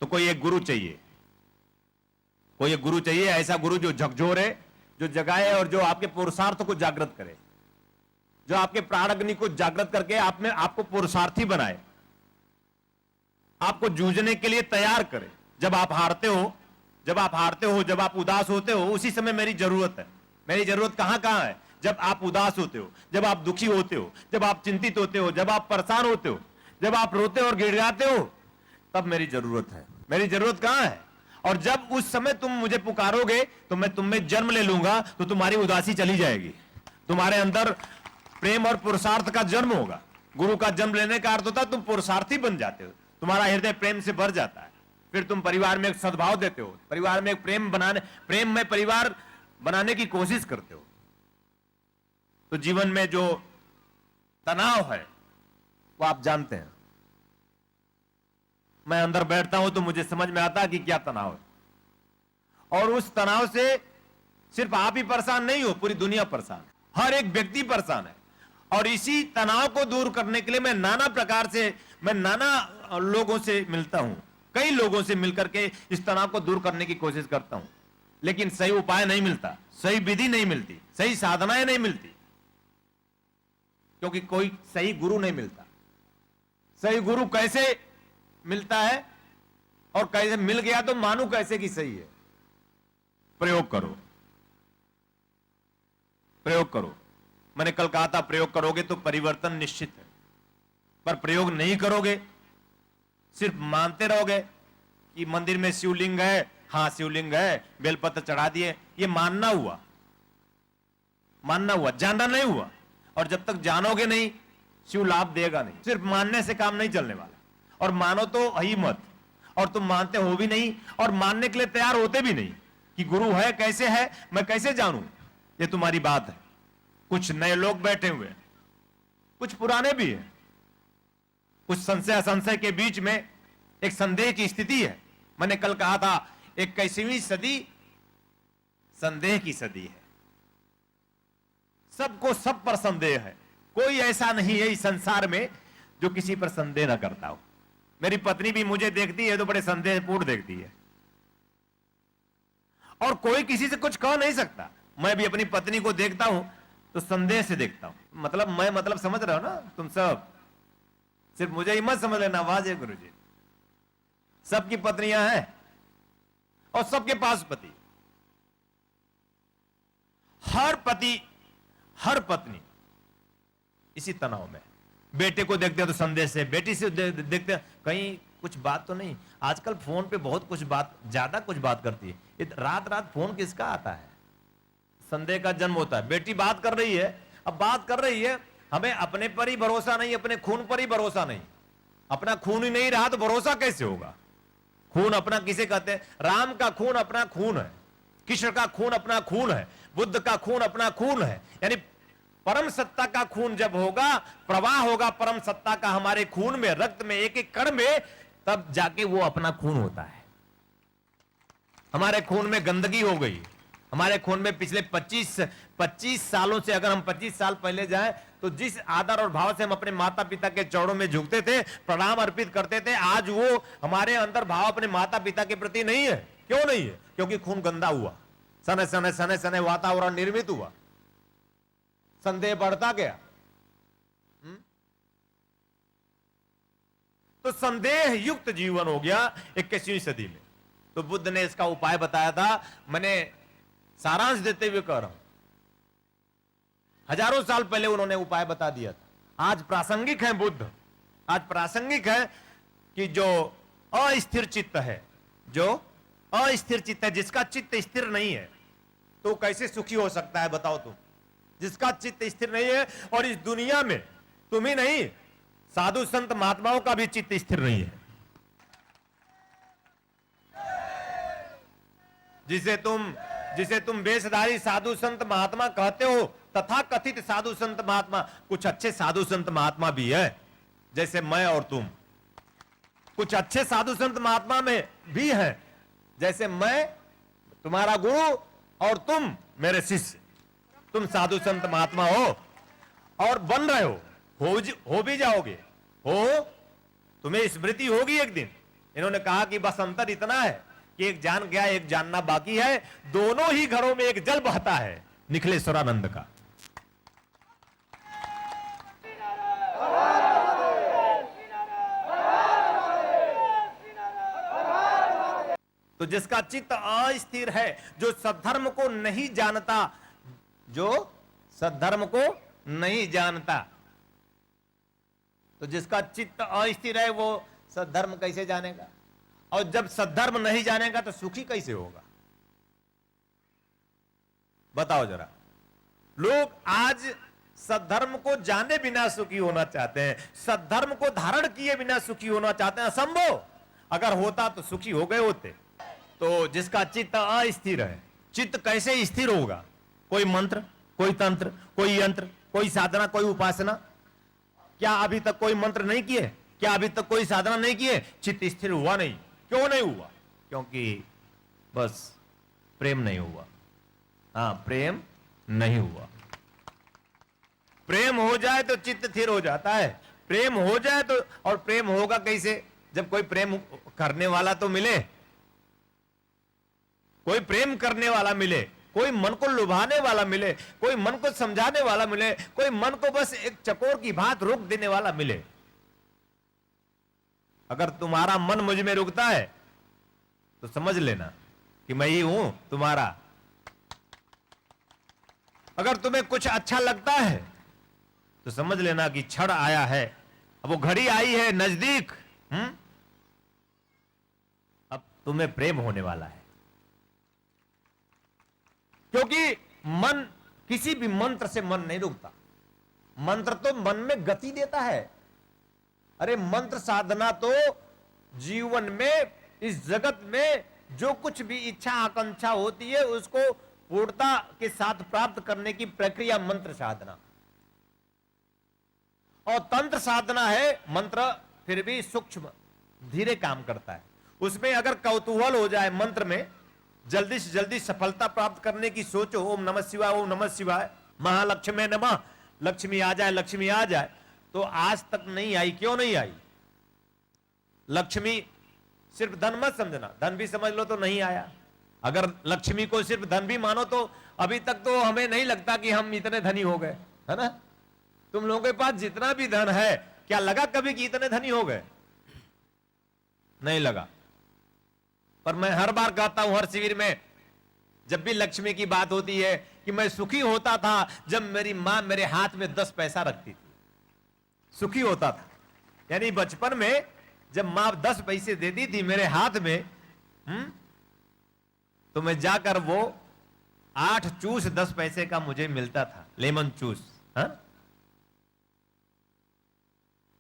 तो कोई एक गुरु चाहिए, कोई एक गुरु चाहिए, ऐसा गुरु जो झकझोरे, जो जगाए और जो आपके पुरुषार्थ को जागृत करे, जो आपके प्राण अग्नि को जागृत करके आप में आपको पुरुषार्थी बनाए, आपको जूझने के लिए तैयार करे। जब आप हारते हो, जब आप हारते हो, जब आप उदास होते हो, उसी समय मेरी जरूरत है। मेरी जरूरत कहां कहां है? जब आप उदास होते हो, जब आप दुखी होते हो, जब आप चिंतित होते हो, जब आप परेशान होते हो, जब आप रोते और गिड़गिड़ाते हो, तब मेरी जरूरत है। मेरी जरूरत कहां है? और जब उस समय तुम मुझे पुकारोगे तो मैं तुम में जन्म ले लूंगा, तो तुम्हारी उदासी चली जाएगी, तुम्हारे अंदर प्रेम और पुरुषार्थ का जन्म होगा। गुरु का जन्म लेने का अर्थ होता है तुम पुरुषार्थी बन जाते हो, तुम्हारा हृदय प्रेम से भर जाता है। फिर तुम परिवार में एक सद्भाव देते हो, परिवार में एक प्रेम में परिवार बनाने की कोशिश करते हो। तो जीवन में जो तनाव है वो आप जानते हैं। मैं अंदर बैठता हूं तो मुझे समझ में आता है कि क्या तनाव है। और उस तनाव से सिर्फ आप ही परेशान नहीं हो, पूरी दुनिया परेशान है, हर एक व्यक्ति परेशान है। और इसी तनाव को दूर करने के लिए मैं नाना लोगों से मिलता हूं, कई लोगों से मिलकर के इस तनाव को दूर करने की कोशिश करता हूं। लेकिन सही उपाय नहीं मिलता, सही विधि नहीं मिलती, सही साधनाएं नहीं मिलती, क्योंकि कोई सही गुरु नहीं मिलता। सही गुरु कैसे मिलता है और कैसे मिल गया तो मानू कैसे कि सही है? प्रयोग करो, प्रयोग करो। मैंने कल कहा था प्रयोग करोगे तो परिवर्तन निश्चित है, पर प्रयोग नहीं करोगे, सिर्फ मानते रहोगे कि मंदिर में शिवलिंग है, हाँ शिवलिंग है, बेलपत्र चढ़ा दिए, ये मानना हुआ, जानना नहीं हुआ। और जब तक जानोगे नहीं, शिव लाभ देगा नहीं। सिर्फ मानने से काम नहीं चलने वाला। और मानो तो ही मत, और तुम मानते हो भी नहीं और मानने के लिए तैयार होते भी नहीं कि गुरु है, कैसे है, मैं कैसे जानूं? ये तुम्हारी बात है। कुछ नए लोग बैठे हुए हैं, कुछ पुराने भी हैं, कुछ संशय के बीच में एक संदेह की स्थिति है। मैंने कल कहा था 21वीं सदी संदेह की सदी है। सबको सब पर संदेह है, कोई ऐसा नहीं है इस संसार में जो किसी पर संदेह ना करता हो। मेरी पत्नी भी मुझे देखती है तो बड़े संदेहपूर्ण देखती है, और कोई किसी से कुछ कह नहीं सकता। मैं भी अपनी पत्नी को देखता हूं तो संदेह से देखता हूं। मतलब समझ रहे हो ना तुम सब? सिर्फ मुझे ही मत समझ लेना, वाजे गुरु जी, सबकी पत्नियां हैं और सबके पास पति। हर पत्नी इसी तनाव में। बेटे को देखते हैं तो संदेह से, बेटी से देखते हैं कहीं कुछ बात तो नहीं। आजकल फोन पे बहुत कुछ बात, ज्यादा कुछ बात करती है। रात फोन किसका आता है? संदेह का जन्म होता है। बेटी बात कर रही है, अब बात कर रही है, हमें अपने पर ही भरोसा नहीं, अपने खून पर ही भरोसा नहीं। अपना खून ही नहीं रहा तो भरोसा कैसे होगा? खून अपना किसे कहते हैं? राम का खून अपना खून है, कृष्ण का खून अपना खून है, बुद्ध का खून अपना खून है। यानी परम सत्ता का खून जब होगा, प्रवाह होगा परम सत्ता का हमारे खून में, रक्त में, एक एक कण में, तब जाके वो अपना खून होता है। हमारे खून में गंदगी हो गई, हमारे खून में पिछले 25 सालों से, अगर हम 25 साल पहले जाएं तो जिस आदर और भाव से हम अपने माता पिता के चरणों में झुकते थे, प्रणाम अर्पित करते थे, आज वो हमारे अंदर भाव अपने माता पिता के प्रति नहीं है। क्यों नहीं है? क्योंकि खून गंदा हुआ, सने सने वातावरण निर्मित हुआ, संदेह बढ़ता गया। तो संदेह युक्त जीवन हो गया 21वीं सदी में। तो बुद्ध ने इसका उपाय बताया था। मैंने सारांश देते हुए कह रहा हूं, हजारों साल पहले उन्होंने उपाय बता दिया था। आज प्रासंगिक है बुद्ध, आज प्रासंगिक है कि जो अस्थिर चित्त है, जो अस्थिर चित्त है, जिसका चित्त स्थिर नहीं है, तो कैसे सुखी हो सकता है बताओ तुम? जिसका चित्त स्थिर नहीं है, और इस दुनिया में तुम ही नहीं, साधु संत महात्माओं का भी चित्त स्थिर नहीं है। जिसे तुम वेशधारी साधु संत महात्मा कहते हो, तथा कथित साधु संत महात्मा, कुछ अच्छे साधु संत महात्मा भी है, जैसे मैं और तुम, कुछ अच्छे साधु संत महात्मा में भी हैं, जैसे मैं तुम्हारा गुरु और तुम मेरे शिष्य, तुम साधु संत महात्मा हो और बन रहे हो भी जाओगे, तुम्हें स्मृति होगी एक दिन। इन्होंने कहा कि बस अंतर इतना है कि एक जान गया, एक जानना बाकी है, दोनों ही घरों में एक जल बहता है, निखिलेश्वरानंद का। तो जिसका चित्त अस्थिर है, जो सद्धर्म को नहीं जानता, जो सद्धर्म को नहीं जानता, तो जिसका चित्त अस्थिर है वो सद्धर्म कैसे जानेगा? और जब सद्धर्म नहीं जानेगा तो सुखी कैसे होगा? बताओ जरा। लोग आज सद्धर्म को जाने बिना सुखी होना चाहते हैं, सद्धर्म को धारण किए बिना सुखी होना चाहते हैं। असंभव। अगर होता तो सुखी हो गए होते। तो जिसका चित्त अस्थिर है, चित्त कैसे स्थिर होगा? कोई मंत्र, कोई तंत्र, कोई यंत्र, कोई साधना, कोई उपासना? क्या अभी तक कोई मंत्र नहीं किए? क्या अभी तक कोई साधना नहीं किए? चित्त स्थिर हुआ नहीं। क्यों नहीं हुआ? क्योंकि बस प्रेम नहीं हुआ। हाँ, प्रेम नहीं हुआ। प्रेम हो जाए तो चित्त स्थिर हो जाता है। प्रेम हो जाए तो, और प्रेम होगा कैसे? जब कोई प्रेम करने वाला तो मिले, कोई प्रेम करने वाला मिले, कोई मन को लुभाने वाला मिले, कोई मन को समझाने वाला मिले, कोई मन को बस एक चकोर की बात रोक देने वाला मिले। अगर तुम्हारा मन मुझ में रुकता है तो समझ लेना कि मैं ही हूं तुम्हारा। अगर तुम्हें कुछ अच्छा लगता है तो समझ लेना कि क्षण आया है, अब वो घड़ी आई है नजदीक। अब तुम्हें प्रेम होने वाला है। क्योंकि मन, किसी भी मंत्र से मन नहीं रुकता। मंत्र तो मन में गति देता है। अरे मंत्र साधना तो जीवन में, इस जगत में जो कुछ भी इच्छा आकांक्षा होती है उसको पूर्णता के साथ प्राप्त करने की प्रक्रिया मंत्र साधना। और तंत्र साधना है, मंत्र फिर भी सूक्ष्म धीरे काम करता है। उसमें अगर कौतूहल हो जाए, मंत्र में जल्दी से जल्दी सफलता प्राप्त करने की सोचो, ओम नमः शिवाय, ओम नमः शिवाय, महालक्ष्मी नमः, लक्ष्मी आ जाए, लक्ष्मी आ जाए, तो आज तक नहीं आई। क्यों नहीं आई? लक्ष्मी सिर्फ धन मत समझना, धन भी समझ लो तो नहीं आया। अगर लक्ष्मी को सिर्फ धन भी मानो तो अभी तक तो हमें नहीं लगता कि हम इतने धनी हो गए, है ना? तुम लोगों के पास जितना भी धन है, क्या लगा कभी कि इतने धनी हो गए? नहीं लगा। पर मैं हर बार कहता हूं, हर शिविर में जब भी लक्ष्मी की बात होती है, कि मैं सुखी होता था जब मेरी मां मेरे हाथ में 10 पैसा रखती थी। सुखी होता था, यानी बचपन में जब मां 10 पैसे देती थी मेरे हाथ में, तो मैं जाकर वो 8 जूस 10 पैसे का मुझे मिलता था, लेमन जूस।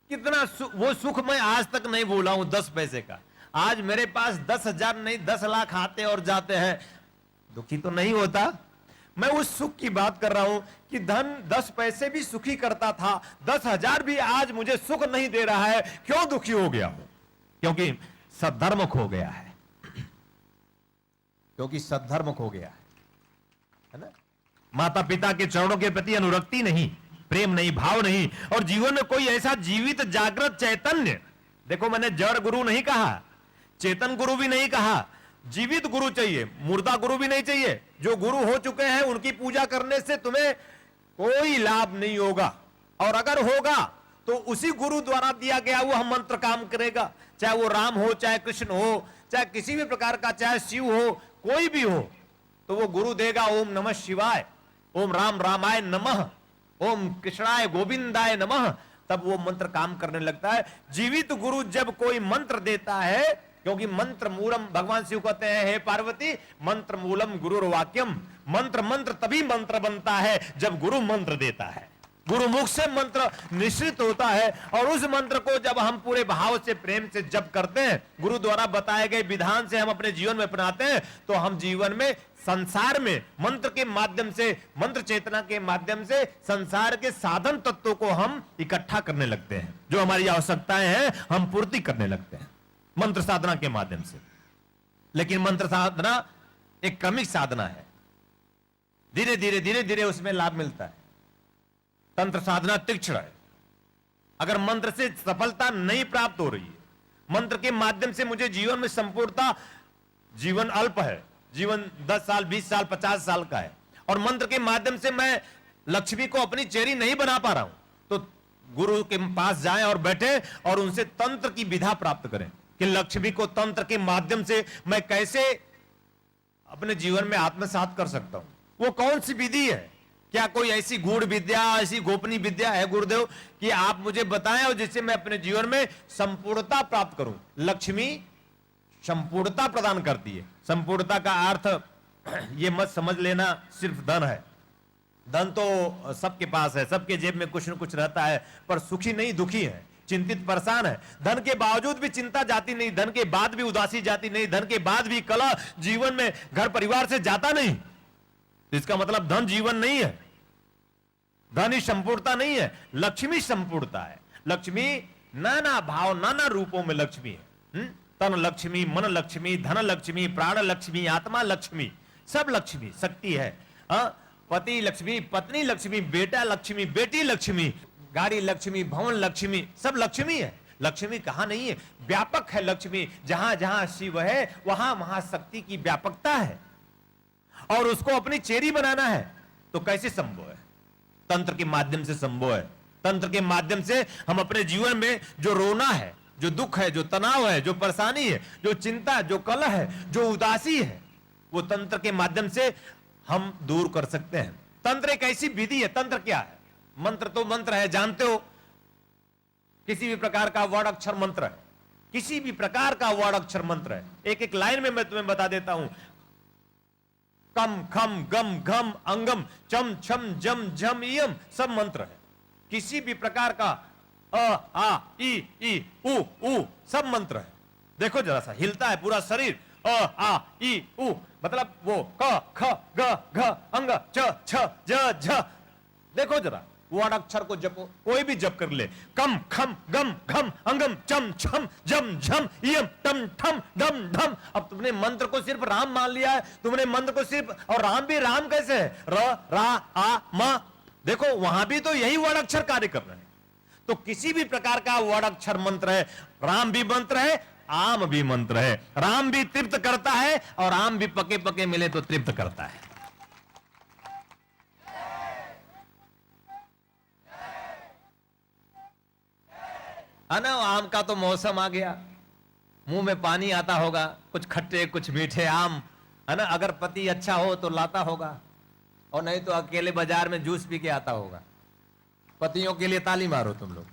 कितना वो सुख मैं आज तक नहीं भूला हूं 10 पैसे का। आज मेरे पास 10,000 नहीं 10 लाख आते और जाते हैं, दुखी तो नहीं होता। मैं उस सुख की बात कर रहा हूं कि धन 10 पैसे भी सुखी करता था, 10,000 भी आज मुझे सुख नहीं दे रहा है। क्यों दुखी हो गया हूं? क्योंकि सद्धर्म खो गया है। क्योंकि सद्धर्म खो गया है ना? माता पिता के चरणों के प्रति अनुरक्ति नहीं, प्रेम नहीं, भाव नहीं, और जीवन में कोई ऐसा जीवित जागृत चैतन्य। देखो, मैंने जड़ गुरु नहीं कहा, चेतन गुरु भी नहीं कहा, जीवित गुरु चाहिए, मुर्दा गुरु भी नहीं चाहिए। जो गुरु हो चुके हैं उनकी पूजा करने से तुम्हें कोई लाभ नहीं होगा, और अगर होगा तो उसी गुरु द्वारा दिया गया वह मंत्र काम करेगा। चाहे वो राम हो, चाहे कृष्ण हो, चाहे किसी भी प्रकार का, चाहे शिव हो, कोई भी हो, तो वो गुरु देगा ओम नमः शिवाय, ओम राम रामाय नमः, ओम कृष्णाय गोविंदाय नमः। तब वो मंत्र काम करने लगता है। जीवित गुरु जब कोई मंत्र देता है, क्योंकि मंत्र मूलम, भगवान शिव कहते हैं, हे पार्वती, मंत्र मूलम गुरुर वाक्यम। मंत्र तभी मंत्र बनता है जब गुरु मंत्र देता है। गुरु मुख से मंत्र निश्चित होता है, और उस मंत्र को जब हम पूरे भाव से, प्रेम से जप करते हैं, गुरु द्वारा बताए गए विधान से हम अपने जीवन में अपनाते हैं, तो हम जीवन में, संसार में मंत्र के माध्यम से, मंत्र चेतना के माध्यम से संसार के साधन तत्वों को हम इकट्ठा करने लगते हैं। जो हमारी आवश्यकताएं हैं हम पूर्ति करने लगते हैं। मंत्र साधना के माध्यम से। लेकिन मंत्र साधना एक क्रमिक साधना है, धीरे धीरे धीरे धीरे उसमें लाभ मिलता है। तंत्र साधना तीक्ष्ण है। अगर मंत्र से सफलता नहीं प्राप्त हो रही है, मंत्र के माध्यम से मुझे जीवन में संपूर्णता, जीवन अल्प है, जीवन 10 साल 20 साल 50 साल का है, और मंत्र के माध्यम से मैं लक्ष्मी को अपनी चेरी नहीं बना पा रहा हूं, तो गुरु के पास जाएं और बैठे और उनसे तंत्र की विधा प्राप्त करें कि लक्ष्मी को तंत्र के माध्यम से मैं कैसे अपने जीवन में आत्मसात कर सकता हूं। वो कौन सी विधि है? क्या कोई ऐसी गूढ़ विद्या, ऐसी गोपनीय विद्या है गुरुदेव कि आप मुझे बताएं और जिससे मैं अपने जीवन में संपूर्णता प्राप्त करूं? लक्ष्मी संपूर्णता प्रदान करती है। संपूर्णता का अर्थ ये मत समझ लेना सिर्फ धन है। धन तो सबके पास है, सबके जेब में कुछ न कुछ रहता है, पर सुखी नहीं, दुखी है, चिंतित परेशान है। धन के बावजूद भी चिंता जाती नहीं, धन के बाद भी उदासी जाती नहीं, धन के बाद भी कलह जीवन में घर परिवार से जाता नहीं। तो इसका मतलब धन जीवन नहीं है, धन ही संपूर्णता नहीं है, लक्ष्मी संपूर्णता है। लक्ष्मी नाना भाव नाना रूपों में लक्ष्मी है। तन लक्ष्मी, मन लक्ष्मी, धन लक्ष्मी, प्राण लक्ष्मी, आत्मा लक्ष्मी, सब लक्ष्मी शक्ति है। पति लक्ष्मी, पत्नी लक्ष्मी, बेटा लक्ष्मी, बेटी लक्ष्मी, गाड़ी लक्ष्मी, भवन लक्ष्मी, सब लक्ष्मी है। लक्ष्मी कहां नहीं है, व्यापक है लक्ष्मी। जहां जहां शिव है वहां वहां शक्ति की व्यापकता है, और उसको अपनी चेरी बनाना है। तो कैसे संभव है? तंत्र के माध्यम से संभव है। तंत्र के माध्यम से हम अपने जीवन में जो रोना है, जो दुख है, जो तनाव है, जो परेशानी है, जो चिंता, जो कलह है, जो उदासी है, वो तंत्र के माध्यम से हम दूर कर सकते हैं। तंत्र एक ऐसी विधि है। तंत्र क्या है? मंत्र तो मंत्र है, जानते हो, किसी भी प्रकार का वर्ड अक्षर मंत्र है, किसी भी प्रकार का वर्ड अक्षर मंत्र है। एक एक लाइन में मैं तुम्हें बता देता हूं। कम खम गम घम अंगम चम छम जम झम यम, सब मंत्र है। किसी भी प्रकार का अ आ ई उ उ, सब मंत्र है। देखो जरा सा, हिलता है पूरा शरीर। अ आ ई उ मतलब वो क ख ग घ अंग च छ ज झ। देखो जरा, वर्ड अक्षर को जपो, कोई भी जप कर ले। कम खम गम घम अंगम चम छम जम झम यम टम ठम डम ढम। अब तुमने मंत्र को सिर्फ राम मान लिया है, तुमने मंत्र को सिर्फ, और राम भी राम कैसे है? र रा आ म। देखो वहां भी तो यही वर्ड अक्षर कार्य कर रहे हैं। तो किसी भी प्रकार का वर्ड अक्षर मंत्र है। राम भी मंत्र है, आम भी मंत्र है। राम भी तृप्त करता है, और आम भी पके पके मिले तो तृप्त करता है। ना, आम का तो मौसम आ गया, मुंह में पानी आता होगा, कुछ खट्टे कुछ मीठे आम, है ना। अगर पति अच्छा हो तो लाता होगा, और नहीं तो अकेले बाजार में जूस पी के आता होगा। पतियों के लिए ताली मारो तुम लोग।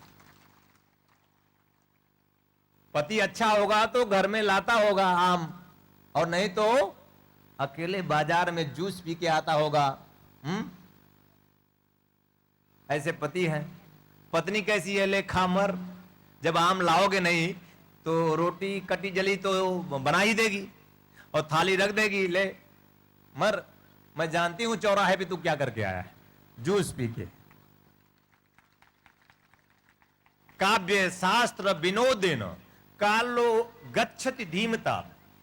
पति अच्छा होगा तो घर में लाता होगा आम, और नहीं तो अकेले बाजार में जूस पी के आता होगा। ऐसे पति हैं। पत्नी कैसी है? ले खा मर। जब आम लाओगे नहीं तो रोटी कटी जली तो बना ही देगी, और थाली रख देगी, ले मर। मैं जानती हूं चौराहे पे तू क्या करके आया है, जूस पी के। काव्य शास्त्र विनोदेन कालो गच्छति धीमता।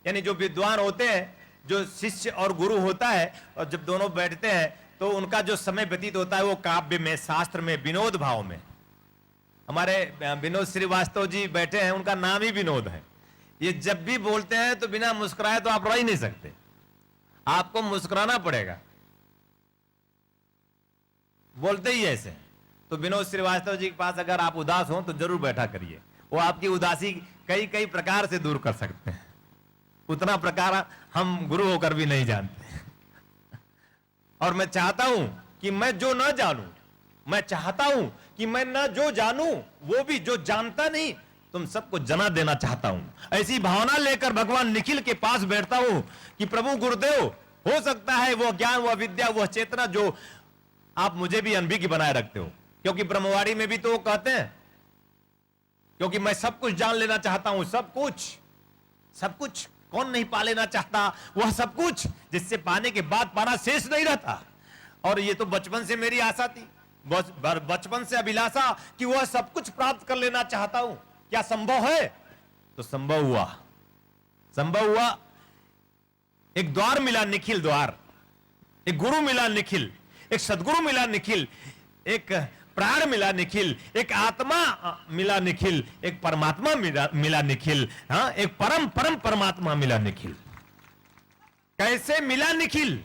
यानी जो विद्वान होते हैं, जो शिष्य और गुरु होता है, और जब दोनों बैठते हैं तो उनका जो समय व्यतीत होता है वो काव्य में, शास्त्र में, विनोद भाव में। हमारे विनोद श्रीवास्तव जी बैठे हैं, उनका नाम ही विनोद है। ये जब भी बोलते हैं तो बिना मुस्कुराए तो आप रह ही नहीं सकते, आपको मुस्कुराना पड़ेगा, बोलते ही ऐसे। तो विनोद श्रीवास्तव जी के पास अगर आप उदास हो तो जरूर बैठा करिए, वो आपकी उदासी कई कई प्रकार से दूर कर सकते हैं। उतना प्रकार हम गुरु होकर भी नहीं जानते। और मैं चाहता हूं कि मैं जो न जानूं, मैं चाहता हूं कि मैं न जो जानूं वो भी जो जानता नहीं तुम सबको जना देना चाहता हूं। ऐसी भावना लेकर भगवान निखिल के पास बैठता हूं कि प्रभु गुरुदेव, हो सकता है वो ज्ञान, वह विद्या, वह चेतना जो आप मुझे भी अनभिज्ञ बनाए रखते हो। क्योंकि ब्रह्मवाणी में भी तो वो कहते हैं, क्योंकि मैं सब कुछ जान लेना चाहता हूं, सब कुछ। सब कुछ कौन नहीं पा लेना चाहता? वह सब कुछ जिससे पाने के बाद पाना शेष नहीं रहता। और ये तो बचपन से मेरी आशा थी, बचपन से अभिलाषा कि वह सब कुछ प्राप्त कर लेना चाहता हूं। क्या संभव है? तो संभव हुआ, संभव हुआ। एक द्वार मिला, निखिल द्वार, एक गुरु मिला निखिल, एक सदगुरु मिला निखिल, एक प्राण मिला निखिल, एक आत्मा मिला निखिल, एक परमात्मा मिला निखिल, हाँ, एक परम परम परमात्मा मिला निखिल। कैसे मिला निखिल?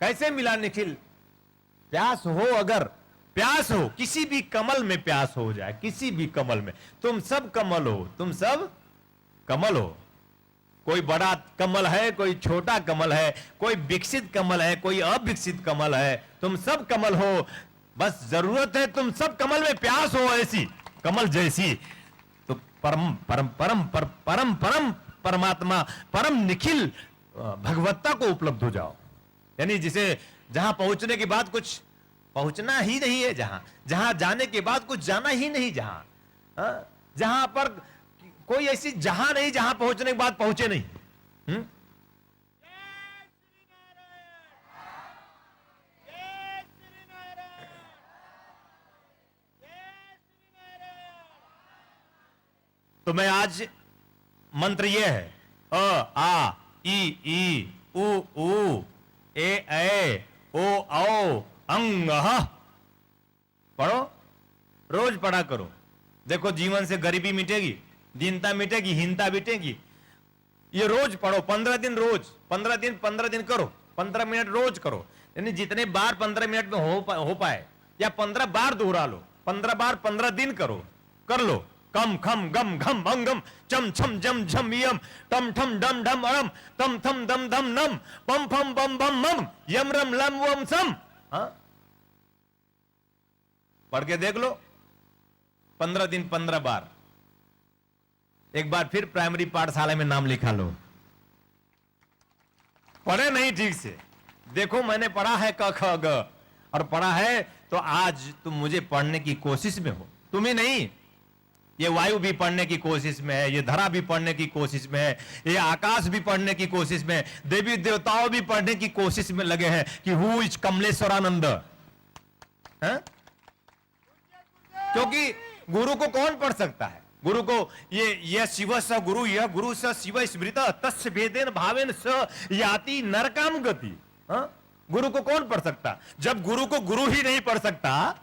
कैसे मिला निखिल? प्यास हो, अगर प्यास हो, किसी भी कमल में प्यास हो जाए, किसी भी कमल में, तुम सब कमल हो, तुम सब कमल हो। कोई बड़ा कमल है, कोई छोटा कमल है, कोई विकसित कमल है, कोई अविकसित कमल है, तुम सब कमल हो। बस जरूरत है तुम सब कमल में प्यास हो, ऐसी कमल जैसी। तो परम परम परम परम परम परम परमात्मा, परम निखिल भगवत्ता को उपलब्ध हो जाओ। यानी जिसे जहां पहुंचने के बाद कुछ पहुंचना ही नहीं है, जहां जाने के बाद कुछ जाना ही नहीं, जहां पर कोई ऐसी जहां नहीं जहां पहुंचने के बाद पहुंचे नहीं। तो मैं आज मंत्र यह है, अ आ ई उ ऊ ए ओ औ अंग पढ़ो, रोज पढ़ा करो। देखो जीवन से गरीबी मिटेगी, दीनता मिटेगी, हीनता मिटेगी। ये रोज पढ़ो, 15 दिन रोज, 15 दिन करो, 15 मिनट रोज करो। यानी जितने बार 15 मिनट में हो पाए, या 15 बार दोहरा लो, 15 बार 15 दिन करो, कर लो। कम खम गम घम अंगम चम छम जम झम यम टम ठम डम ढम अरम तम थम दम धम नम पम फम बम बम मम यम रम लम वम सम। पढ़ के देख लो, 15 दिन 15 बार। एक बार फिर प्राइमरी पाठशाला में नाम लिखा लो। पढ़े नहीं ठीक से, देखो मैंने पढ़ा है क ख ग, और पढ़ा है तो आज तुम मुझे पढ़ने की कोशिश में हो। तुम्हें नहीं, ये वायु भी पढ़ने की कोशिश में है, ये धरा भी पढ़ने की कोशिश में है, ये आकाश भी पढ़ने की कोशिश में है, देवी देवताओं भी पढ़ने की कोशिश में लगे हैं कि हु इज कमलेश्वरानंद। क्योंकि गुरु को कौन पढ़ सकता है? गुरु को ये शिव स गुरु, यह गुरु स शिव स्मृत तस्य भेदेन भावेन स याति नरकाम गति। गुरु को कौन पढ़ सकता? जब गुरु को गुरु ही नहीं पढ़ सकता,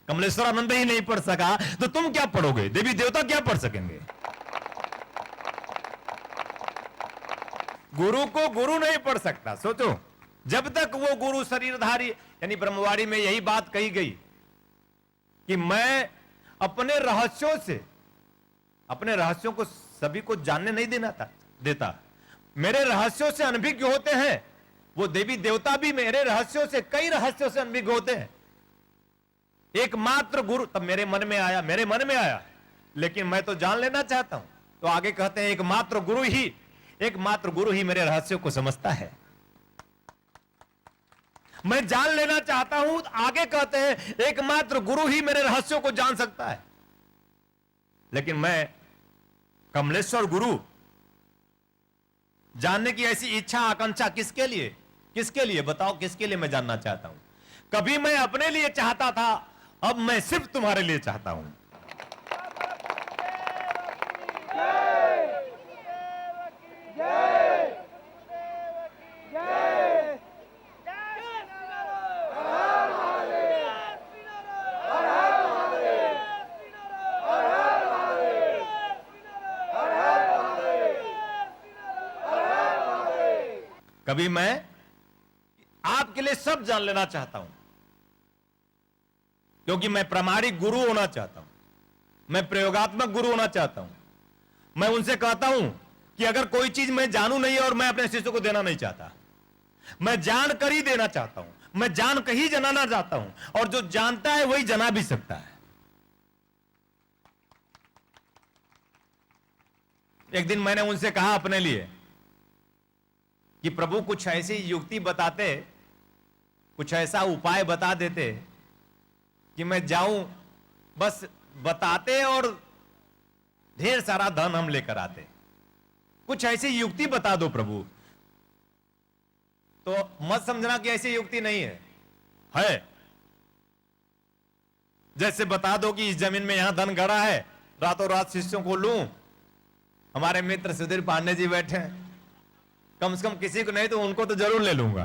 कमलेश्वरानंद ही नहीं पढ़ सका, तो तुम क्या पढ़ोगे? देवी देवता क्या पढ़ सकेंगे? गुरु को गुरु नहीं पढ़ सकता। सोचो, जब तक वो गुरु शरीरधारी, यानी ब्रह्मवाणी में यही बात कही गई कि मैं अपने रहस्यों को सभी को जानने नहीं देता। मेरे रहस्यों से अनभिज्ञ होते हैं वो देवी देवता भी, मेरे रहस्यों से, कई रहस्यों से अनभिज्ञ होते हैं। एकमात्र गुरु, तब मेरे मन में आया, लेकिन मैं तो जान लेना चाहता हूं। तो आगे कहते हैं एकमात्र गुरु ही मेरे रहस्यों को समझता है। मैं जान लेना चाहता हूं, आगे कहते हैं एकमात्र गुरु ही मेरे रहस्यों को जान सकता है। लेकिन मैं कमलेश्वर गुरु जानने की ऐसी इच्छा आकांक्षा किसके लिए बताओ, किसके लिए मैं जानना चाहता हूं? कभी मैं अपने लिए चाहता था, अब मैं सिर्फ तुम्हारे लिए चाहता हूं। कभी मैं आपके लिए सब जान लेना चाहता हूं, क्योंकि मैं प्रामाणिक गुरु होना चाहता हूं, मैं प्रयोगात्मक गुरु होना चाहता हूं। मैं उनसे कहता हूं कि अगर कोई चीज मैं जानू नहीं और मैं अपने शिष्य को देना नहीं चाहता, मैं जान कर ही देना चाहता हूं, मैं जान कर ही जनाना चाहता हूं, और जो जानता है वही जना भी सकता है। एक दिन मैंने उनसे कहा अपने लिए कि प्रभु कुछ ऐसी युक्ति बताते, कुछ ऐसा उपाय बता देते कि मैं जाऊं, बस बताते और ढेर सारा धन हम लेकर आते। कुछ ऐसी युक्ति बता दो प्रभु। तो मत समझना कि ऐसी युक्ति नहीं है। जैसे बता दो कि इस जमीन में यहां धन गड़ा है, रातों रात शिष्यों को लूं, हमारे मित्र सुधीर पांडे जी बैठे हैं, कम से कम किसी को नहीं तो उनको तो जरूर ले लूंगा,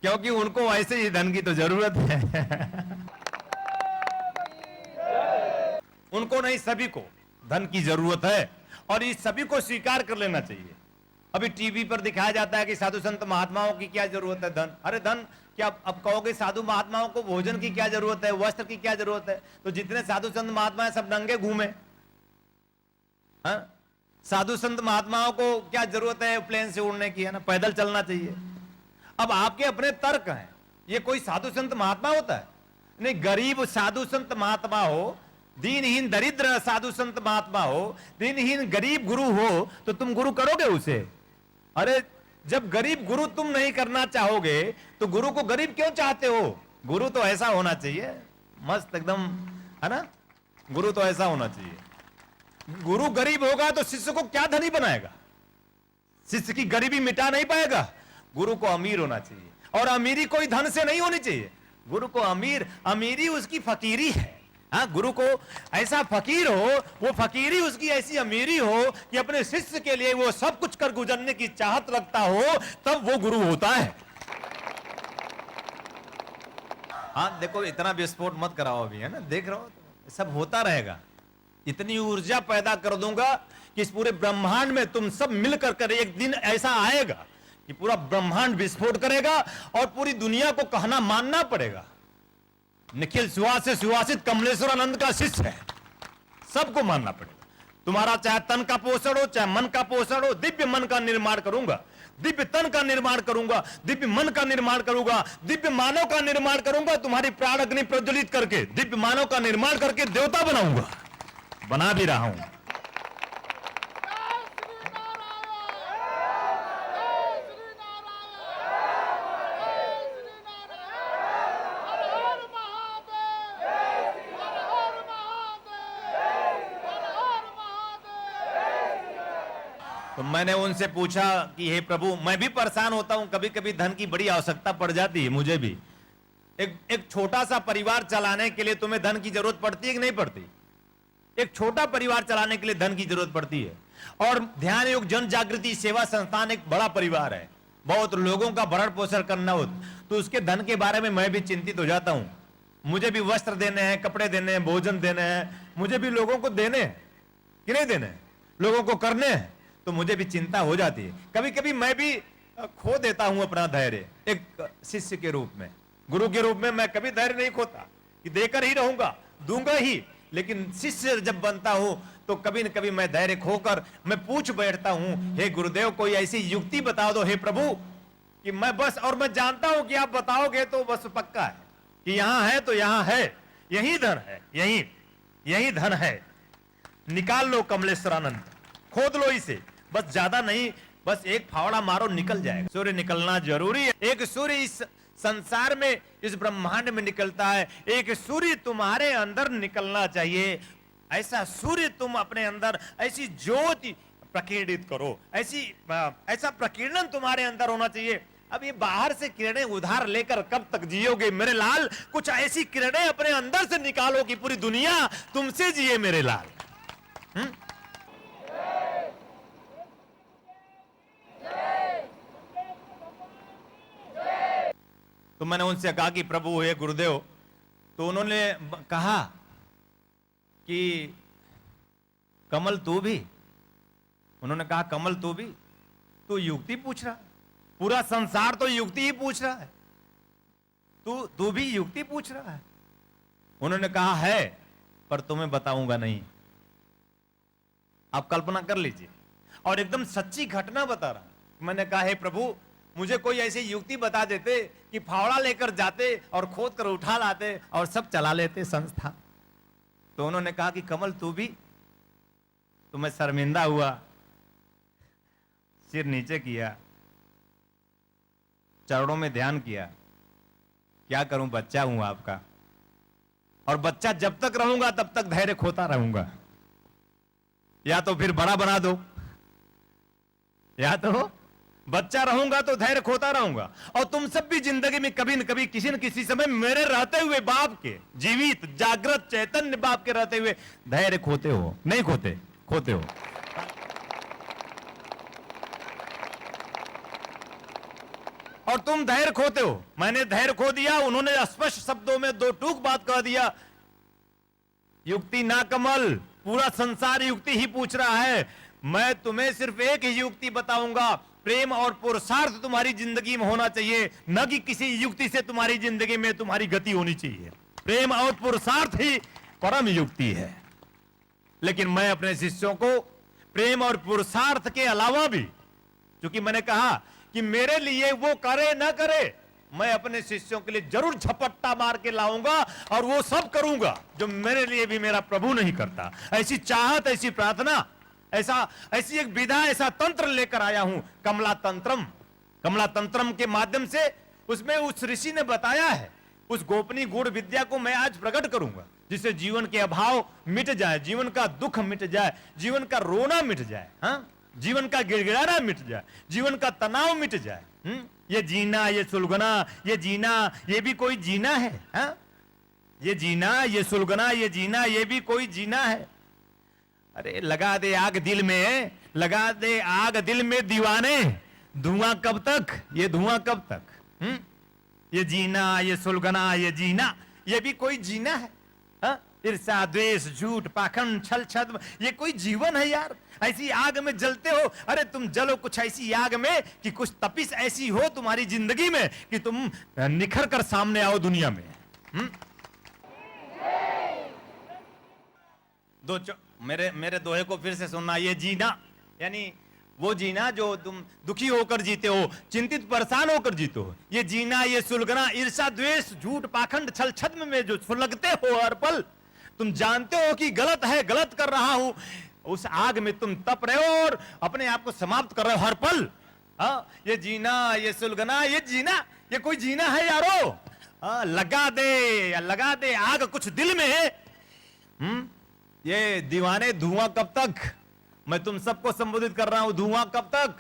क्योंकि उनको वैसे ही धन की तो जरूरत है। उनको नहीं, सभी को धन की जरूरत है और इस सभी को स्वीकार कर लेना चाहिए। अभी टीवी पर दिखाया जाता है कि साधु संत महात्माओं की क्या जरूरत है धन। अरे धन क्या, अब कहोगे साधु महात्माओं को भोजन की क्या जरूरत है, वस्त्र की क्या जरूरत है? तो जितने साधु संत महात्मा है सब नंगे घूमे। हाँ? साधु संत महात्माओं को क्या जरूरत है प्लेन से उड़ने की, है ना, पैदल चलना चाहिए। अब आपके अपने तर्क हैं, ये कोई साधु संत महात्मा होता है? नहीं, गरीब साधु संत महात्मा हो, दीनहीन दरिद्र साधु संत महात्मा हो, दीनहीन गरीब गुरु हो, तो तुम गुरु करोगे उसे? अरे जब गरीब गुरु तुम नहीं करना चाहोगे तो गुरु को गरीब क्यों चाहते हो? गुरु तो ऐसा होना चाहिए मस्त एकदम, है ना, गुरु तो ऐसा होना चाहिए। गुरु गरीब होगा तो शिष्य को क्या धनी बनाएगा? शिष्य की गरीबी मिटा नहीं पाएगा। गुरु को अमीर होना चाहिए, और अमीरी कोई धन से नहीं होनी चाहिए। गुरु को अमीरी उसकी फकीरी है। हाँ, गुरु को ऐसा फकीर हो, वो फकीरी उसकी ऐसी अमीरी हो कि अपने शिष्य के लिए वो सब कुछ कर गुजरने की चाहत रखता हो, तब वो गुरु होता है। हाँ देखो, इतना विस्फोट मत कराओ अभी, है ना, देख रहा हो सब होता रहेगा। इतनी ऊर्जा पैदा कर दूंगा कि इस पूरे ब्रह्मांड में तुम सब मिलकर कर एक दिन ऐसा आएगा कि पूरा ब्रह्मांड विस्फोट करेगा और पूरी दुनिया को कहना मानना पड़ेगा निखिल सुहास से सुहासित कमलेश्वर आनंद का शिष्य है। सबको मानना पड़ेगा। तुम्हारा चाहे तन का पोषण हो, चाहे मन का पोषण हो, दिव्य मन का निर्माण करूंगा, दिव्य तन का निर्माण करूंगा, दिव्य मन का निर्माण करूंगा, दिव्य मानव का निर्माण करूंगा। तुम्हारी प्राण अग्नि प्रज्वलित करके दिव्य मानव का निर्माण करके देवता बनाऊंगा, बना भी रहा हूं। तो मैंने उनसे पूछा कि हे प्रभु, मैं भी परेशान होता हूं, कभी कभी धन की बड़ी आवश्यकता पड़ जाती है मुझे भी। एक छोटा सा परिवार चलाने के लिए तुम्हें धन की जरूरत पड़ती है कि नहीं पड़ती? एक छोटा परिवार चलाने के लिए धन की जरूरत पड़ती है। और ध्यान योग जन जागृति सेवा संस्थान एक बड़ा परिवार है, बहुत लोगों का भरण पोषण करना हो, तो उसके धन के बारे में मैं भी चिंतित हो जाता हूं। मुझे भी वस्त्र देने हैं, कपड़े देने हैं, भोजन देने हैं, मुझे भी लोगों को देने हैं कि नहीं देने, लोगों को करने हैं, तो मुझे भी चिंता हो जाती है। कभी कभी मैं भी खो देता हूं अपना धैर्य। एक शिष्य के रूप में, गुरु के रूप में मैं कभी धैर्य नहीं खोता कि देकर ही रहूंगा, दूंगा ही। लेकिन शिष्य जब बनता हूं तो कभी न कभी मैं धैर्य खोकर मैं पूछ बैठता हूं, हे गुरुदेव कोई ऐसी युक्ति बता दो हे प्रभु कि मैं बस, और मैं जानता हूं कि आप बताओगे तो बस पक्का है कि यहां है तो यहां है, यही धन है, यही धन है। निकाल लो कमलेश्वरानंद, खोद लो इसे, बस ज्यादा नहीं, बस एक फावड़ा मारो निकल जाएगा। सूर्य निकलना जरूरी है। एक सूर्य इस संसार में, इस ब्रह्मांड में निकलता है, एक सूर्य तुम्हारे अंदर निकलना चाहिए। ऐसा सूर्य तुम अपने अंदर, ऐसी ज्योति प्रकीर्णित करो, ऐसा प्रकीर्णन तुम्हारे अंदर होना चाहिए। अब ये बाहर से किरणें उधार लेकर कब तक जियोगे मेरे लाल? कुछ ऐसी किरणें अपने अंदर से निकालो कि पूरी दुनिया तुमसे जिए मेरे लाल। तो मैंने उनसे कहा कि प्रभु हे गुरुदेव, तो उन्होंने कहा कि कमल तू भी, उन्होंने कहा कमल तू भी, तू युक्ति पूछ रहा है, पूरा संसार तो युक्ति ही पूछ रहा है, तू भी युक्ति पूछ रहा है। उन्होंने कहा है, पर तुम्हें बताऊंगा नहीं। आप कल्पना कर लीजिए, और एकदम सच्ची घटना बता रहा। मैंने कहा हे प्रभु, मुझे कोई ऐसी युक्ति बता देते कि फावड़ा लेकर जाते और खोद कर उठा लाते और सब चला लेते संस्था। तो उन्होंने कहा कि कमल तू भी। तो मैं शर्मिंदा हुआ, सिर नीचे किया, चरणों में ध्यान किया। क्या करूं, बच्चा हूं आपका, और बच्चा जब तक रहूंगा तब तक धैर्य खोता रहूंगा। या तो फिर बड़ा बना दो, या तो बच्चा रहूंगा तो धैर्य खोता रहूंगा। और तुम सब भी जिंदगी में कभी न कभी, किसी न किसी समय मेरे रहते हुए, बाप के, जीवित जागृत चैतन्य बाप के रहते हुए धैर्य खोते हो, नहीं खोते? खोते हो। और तुम धैर्य खोते हो। मैंने धैर्य खो दिया, उन्होंने स्पष्ट शब्दों में दो टूक बात कह दिया, युक्ति ना कमल, पूरा संसार युक्ति ही पूछ रहा है। मैं तुम्हें सिर्फ एक ही युक्ति बताऊंगा, प्रेम और पुरुषार्थ तुम्हारी जिंदगी में होना चाहिए, न कि किसी युक्ति से तुम्हारी जिंदगी में तुम्हारी गति होनी चाहिए। प्रेम और पुरुषार्थ ही परम युक्ति है। लेकिन मैं अपने शिष्यों को प्रेम और पुरुषार्थ के अलावा भी, क्योंकि मैंने कहा कि मेरे लिए वो करे ना करे, मैं अपने शिष्यों के लिए जरूर झपट्टा मार के लाऊंगा और वो सब करूंगा जो मेरे लिए भी मेरा प्रभु नहीं करता। ऐसी चाहत, ऐसी प्रार्थना, ऐसी एक विधा, ऐसा तंत्र लेकर आया हूं, कमला तंत्रम। कमला तंत्रम के माध्यम से उसमें उस ऋषि ने बताया है, उस गोपनीय गूढ़ विद्या को मैं आज प्रकट करूंगा, जिससे जीवन के अभाव मिट जाए, जीवन का दुख मिट जाए, जीवन का रोना मिट जाए, हाँ, जीवन का गिड़गिड़ाना मिट जाए, जीवन का तनाव मिट जाए। ये जीना, ये सुलगना, ये जीना, ये भी कोई जीना है, हाँ? ये जीना, ये सुलगना, ये जीना, ये भी कोई जीना है। अरे लगा दे आग दिल में, लगा दे आग दिल में दीवाने, धुआं कब तक, ये धुआं कब तक? ये जीना, ये सुलगना, ये जीना, ये भी कोई जीना है, हाँ? ईर्ष्या, द्वेष, झूठ, पाखंड, छल छद्म, ये कोई जीवन है यार? ऐसी आग में जलते हो। अरे तुम जलो कुछ ऐसी आग में कि कुछ तपिश ऐसी हो तुम्हारी जिंदगी में कि तुम निखर कर सामने आओ दुनिया में। मेरे दोहे को फिर से सुनना। ये जीना यानी वो जीना जो तुम दुखी होकर जीते हो, चिंतित परेशान होकर जीते हो। ये जीना, ये सुलगना, ईर्ष्या, द्वेष, झूठ, पाखंड, छल छद्म में जो सुलगते हो हर पल, तुम जानते हो कि गलत है, गलत कर रहा हूं, उस आग में तुम तप रहे हो और अपने आप को समाप्त कर रहे हो हर पल। हाँ, ये जीना, ये सुलगना, ये जीना, ये कोई जीना है यारो? लगा दे आग कुछ दिल में। ये दीवाने, धुआं कब तक? मैं तुम सबको संबोधित कर रहा हूं, धुआं कब तक?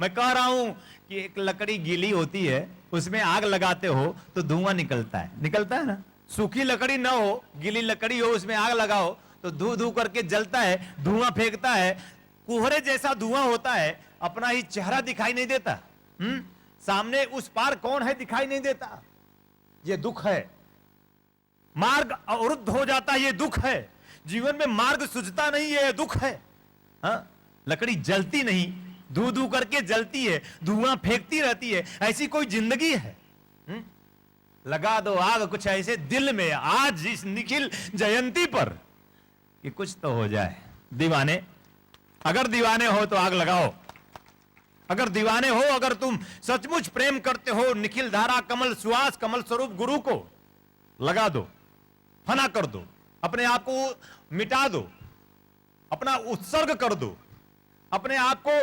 मैं कह रहा हूं कि एक लकड़ी गीली होती है, उसमें आग लगाते हो तो धुआं निकलता है ना? सूखी लकड़ी ना हो, गीली लकड़ी हो, उसमें आग लगाओ तो धू धू करके जलता है, धुआं फेंकता है, कोहरे जैसा धुआं होता है, अपना ही चेहरा दिखाई नहीं देता। सामने उस पार कौन है दिखाई नहीं देता। ये दुख है, मार्ग अवरुद्ध हो जाता है, ये दुख है। जीवन में मार्ग सूझता नहीं है, ये दुख है। हाँ? लकड़ी जलती नहीं, धू धू करके जलती है, धुआं फेंकती रहती है, ऐसी कोई जिंदगी है? लगा दो आग कुछ ऐसे दिल में आज इस निखिल जयंती पर कि कुछ तो हो जाए। दीवाने, अगर दीवाने हो तो आग लगाओ। अगर दीवाने हो, अगर तुम सचमुच प्रेम करते हो निखिल धारा कमल सुहास कमल स्वरूप गुरु को, लगा दो, फना कर दो, अपने आप को मिटा दो, अपना उत्सर्ग कर दो, अपने आप को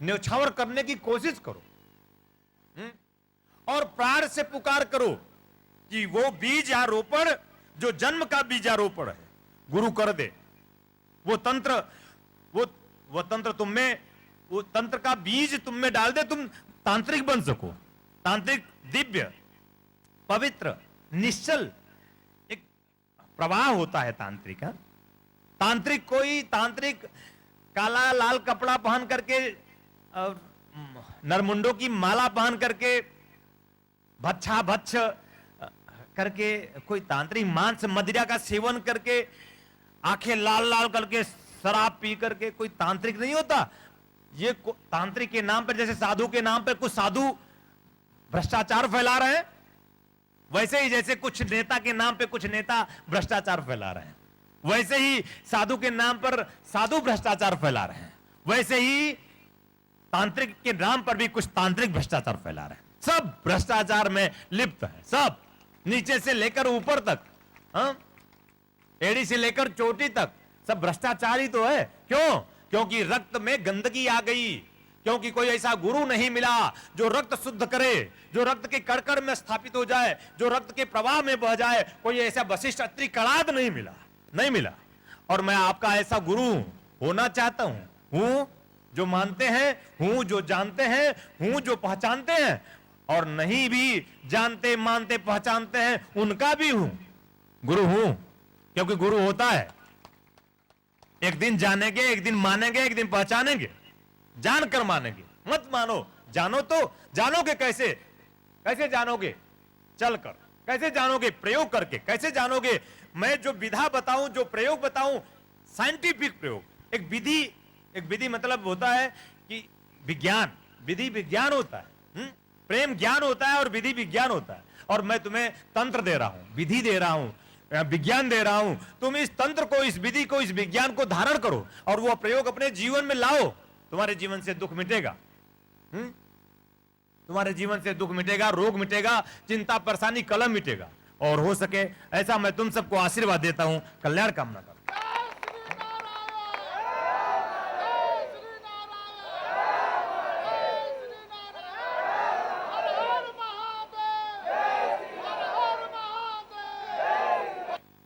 न्यौछावर करने की कोशिश करो और प्राण से पुकार करो कि वो बीजारोपण जो जन्म का बीजारोपण है गुरु कर दे। वो तंत्र तुम में, वो तंत्र का बीज तुम में डाल दे, तुम तांत्रिक बन सको। तांत्रिक दिव्य, पवित्र, निश्चल एक प्रवाह होता है तांत्रिक। तांत्रिक काला लाल कपड़ा पहन करके, नरमुंडों की माला पहन करके, भच्छा भच्छ करके, कोई तांत्रिक मांस मदिरा का सेवन करके, आंखें लाल लाल करके, शराब पी करके कोई तांत्रिक नहीं होता। ये तांत्रिक के नाम पर, जैसे साधु के नाम पर कुछ साधु भ्रष्टाचार फैला रहे हैं, वैसे ही जैसे कुछ नेता के नाम पे कुछ नेता भ्रष्टाचार फैला रहे हैं, वैसे ही साधु के नाम पर साधु भ्रष्टाचार फैला रहे हैं, वैसे ही तांत्रिक के नाम पर भी कुछ तांत्रिक भ्रष्टाचार फैला रहे हैं। सब भ्रष्टाचार में लिप्त है, सब नीचे से लेकर ऊपर तक, एड़ी से लेकर चोटी तक सब भ्रष्टाचार ही तो है। क्यों? क्योंकि रक्त में गंदगी आ गई, क्योंकि कोई ऐसा गुरु नहीं मिला जो रक्त शुद्ध करे, जो रक्त के कड़कड़ में स्थापित हो जाए, जो रक्त के प्रवाह में बह जाए। कोई ऐसा वशिष्ठ अत्रि कड़ाद नहीं मिला। और मैं आपका ऐसा गुरु होना चाहता हूं जो मानते हैं, हूं जो जानते हैं, हूं जो पहचानते हैं, और नहीं भी जानते मानते पहचानते हैं उनका भी हूं, गुरु हूं। क्योंकि गुरु होता है, एक दिन जानेंगे, एक दिन मानेंगे, एक दिन पहचानेंगे, जानकर मानेंगे। मत मानो, जानो तो जानोगे कैसे? कैसे जानोगे? चलकर। कैसे जानोगे? प्रयोग करके। कैसे जानोगे? मैं जो विधा बताऊं, जो प्रयोग बताऊं, साइंटिफिक प्रयोग। एक विधि मतलब होता है कि विज्ञान, विधि विज्ञान होता है। प्रेम ज्ञान होता है और विधि विज्ञान होता है। और मैं तुम्हें तंत्र दे रहा हूं, विधि दे रहा हूं, विज्ञान दे रहा हूं। तुम इस तंत्र को, इस विधि को, इस विज्ञान को धारण करो और वो प्रयोग अपने जीवन में लाओ। तुम्हारे जीवन से दुख मिटेगा। तुम्हारे जीवन से दुख मिटेगा, रोग मिटेगा, चिंता परेशानी कलम मिटेगा। और हो सके ऐसा मैं तुम सबको आशीर्वाद देता हूं, कल्याण कामना करता हूं।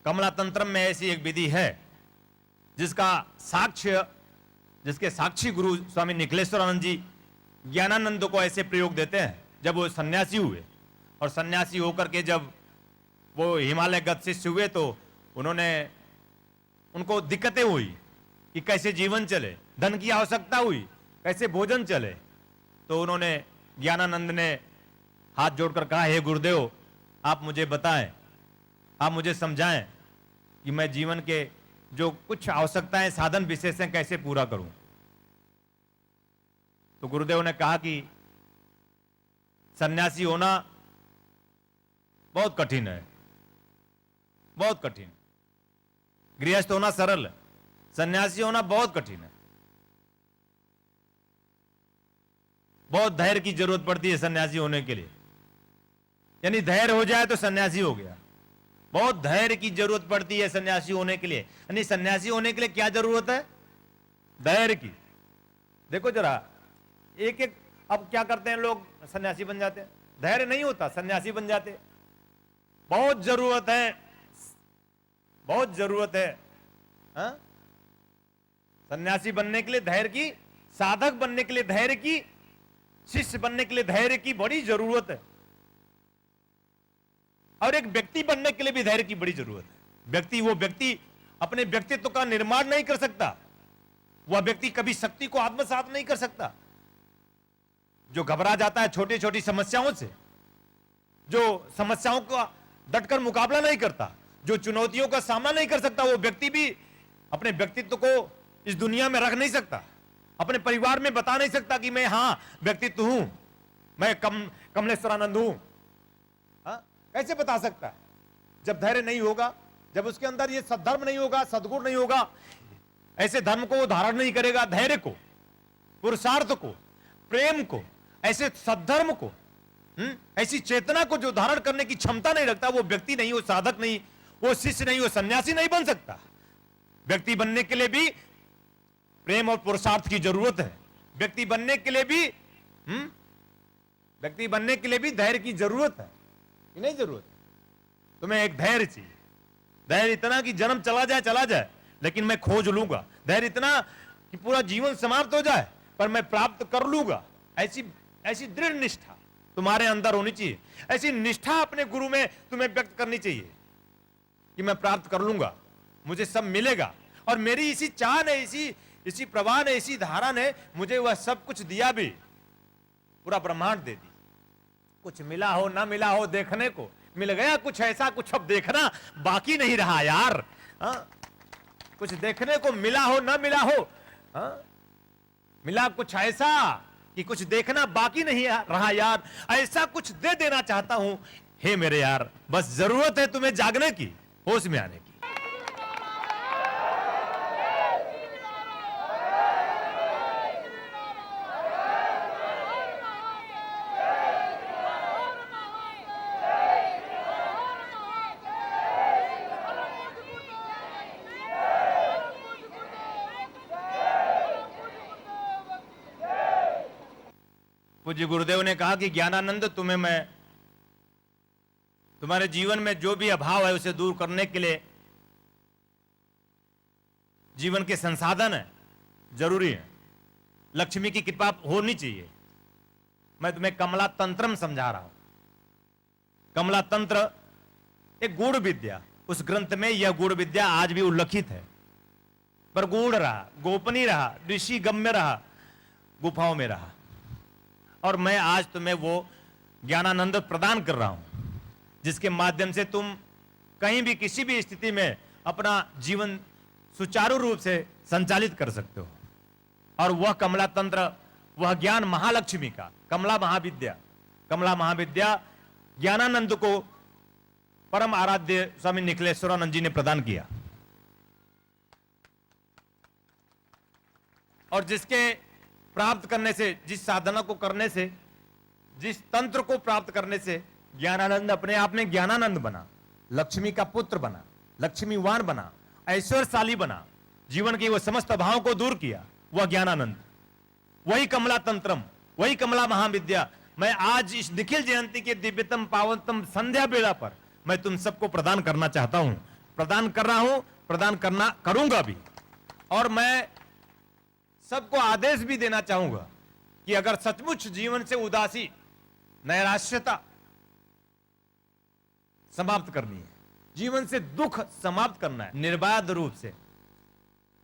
कमला तंत्र में ऐसी एक विधि है जिसके साक्षी गुरु स्वामी निखिलेश्वरानंद जी ज्ञानानंद को ऐसे प्रयोग देते हैं। जब वो सन्यासी हुए और सन्यासी होकर के जब वो हिमालय गत शिष्य हुए तो उनको दिक्कतें हुई कि कैसे जीवन चले, धन की आवश्यकता हुई, कैसे भोजन चले। तो उन्होंने, ज्ञानानंद ने हाथ जोड़कर कहा, हे गुरुदेव, आप मुझे बताएं, आप मुझे समझाएं कि मैं जीवन के जो कुछ आवश्यकताएं, साधन विशेष हैं, कैसे पूरा करूं। तो गुरुदेव ने कहा कि सन्यासी होना बहुत कठिन है, बहुत कठिन। गृहस्थ होना सरल है, सन्यासी होना बहुत कठिन है। बहुत धैर्य की जरूरत पड़ती है सन्यासी होने के लिए। यानी धैर्य हो जाए तो सन्यासी हो गया। बहुत धैर्य की जरूरत पड़ती है सन्यासी होने के लिए। यानी सन्यासी होने के लिए क्या जरूरत है? धैर्य की। देखो जरा, एक एक अब क्या करते हैं लोग, सन्यासी बन जाते हैं, धैर्य नहीं होता, सन्यासी बन जाते हैं। बहुत जरूरत है, बहुत जरूरत है सन्यासी बनने के लिए धैर्य की, साधक बनने के लिए धैर्य की, शिष्य बनने के लिए धैर्य की बड़ी जरूरत है। और एक व्यक्ति बनने के लिए भी धैर्य की बड़ी जरूरत है। वो व्यक्ति अपने व्यक्तित्व का निर्माण नहीं कर सकता, वह व्यक्ति कभी शक्ति को आत्मसात नहीं कर सकता। जो घबरा जाता है छोटी छोटी समस्याओं से, जो समस्याओं का डटकर मुकाबला नहीं करता, जो चुनौतियों का सामना नहीं कर सकता, वो व्यक्ति भी अपने व्यक्तित्व को इस दुनिया में रख नहीं सकता, अपने परिवार में बता नहीं सकता कि मैं व्यक्तित्व हूं, मैं कमलेश्वरानंद हूं। कैसे बता सकता है? जब धैर्य नहीं होगा, जब उसके अंदर ये सद्धर्म नहीं होगा, सद्गुण नहीं होगा, ऐसे धर्म को वो धारण नहीं करेगा, धैर्य को, पुरुषार्थ को, प्रेम को, ऐसे सद्धर्म को, ऐसी चेतना को जो धारण करने की क्षमता नहीं रखता, वो व्यक्ति नहीं, वो साधक नहीं, वो शिष्य नहीं, वो सन्यासी नहीं बन सकता। व्यक्ति बनने के लिए भी प्रेम और पुरुषार्थ की जरूरत है। व्यक्ति बनने के लिए भी धैर्य की जरूरत है। नहीं जरूरत, तुम्हें एक धैर्य चाहिए। धैर्य इतना कि जन्म चला जाए लेकिन मैं खोज लूंगा। धैर्य इतना कि पूरा जीवन समाप्त हो जाए पर मैं प्राप्त कर लूंगा। ऐसी दृढ़ निष्ठा तुम्हारे अंदर होनी चाहिए। ऐसी निष्ठा अपने गुरु में तुम्हें व्यक्त करनी चाहिए कि मैं प्राप्त कर लूंगा, मुझे सब मिलेगा। और मेरी इसी चाह ने, इसी प्रवाह ने, इसी धारा ने मुझे वह सब कुछ दिया भी, पूरा ब्रह्मांड दे दी। कुछ मिला हो ना मिला हो, देखने को मिल गया कुछ ऐसा, कुछ अब देखना बाकी नहीं रहा यार। कुछ देखने को मिला हो ना मिला हो, मिला कुछ ऐसा कि कुछ देखना बाकी नहीं रहा यार। ऐसा कुछ दे देना चाहता हूं हे मेरे यार, बस जरूरत है तुम्हें जागने की, होश में आने की। पूज्य गुरुदेव ने कहा कि ज्ञानानंद, तुम्हें मैं तुम्हारे जीवन में जो भी अभाव है उसे दूर करने के लिए जीवन के संसाधन है, जरूरी है, लक्ष्मी की कृपा होनी चाहिए। मैं तुम्हें कमला तंत्रम समझा रहा हूं। कमला तंत्र एक गूढ़ विद्या, उस ग्रंथ में यह गूढ़ विद्या आज भी उल्लिखित है, पर गूढ़ रहा, गोपनीय रहा, ऋषि गम्य रहा, गुफाओं में रहा। और मैं आज तुम्हें वो ज्ञानानंद प्रदान कर रहा हूं, जिसके माध्यम से तुम कहीं भी किसी भी स्थिति में अपना जीवन सुचारू रूप से संचालित कर सकते हो। और वह कमला तंत्र, वह ज्ञान महालक्ष्मी का कमला महाविद्या ज्ञानानंद को परम आराध्य स्वामी निखिलेश्वरानंद जी ने प्रदान किया, और जिसके प्राप्त करने से, जिस साधना को करने से, जिस तंत्र को प्राप्त करने से ज्ञानानंद अपने आप में ज्ञानानंद बना, लक्ष्मी का पुत्र बना, लक्ष्मीवान बना, ऐश्वर्यशाली बना, जीवन की वह समस्त भावों को दूर किया, वह ज्ञानानंद, वही कमला तंत्रम, वही कमला महाविद्या मैं आज इस निखिल जयंती के दिव्यतम पावनतम संध्या बेला पर मैं तुम सबको प्रदान करना चाहता हूं, प्रदान कर रहा हूं, प्रदान करना करूंगा भी। और मैं सबको आदेश भी देना चाहूंगा कि अगर सचमुच जीवन से उदासी, नैराश्यता समाप्त करनी है, जीवन से दुख समाप्त करना है, निर्बाध रूप से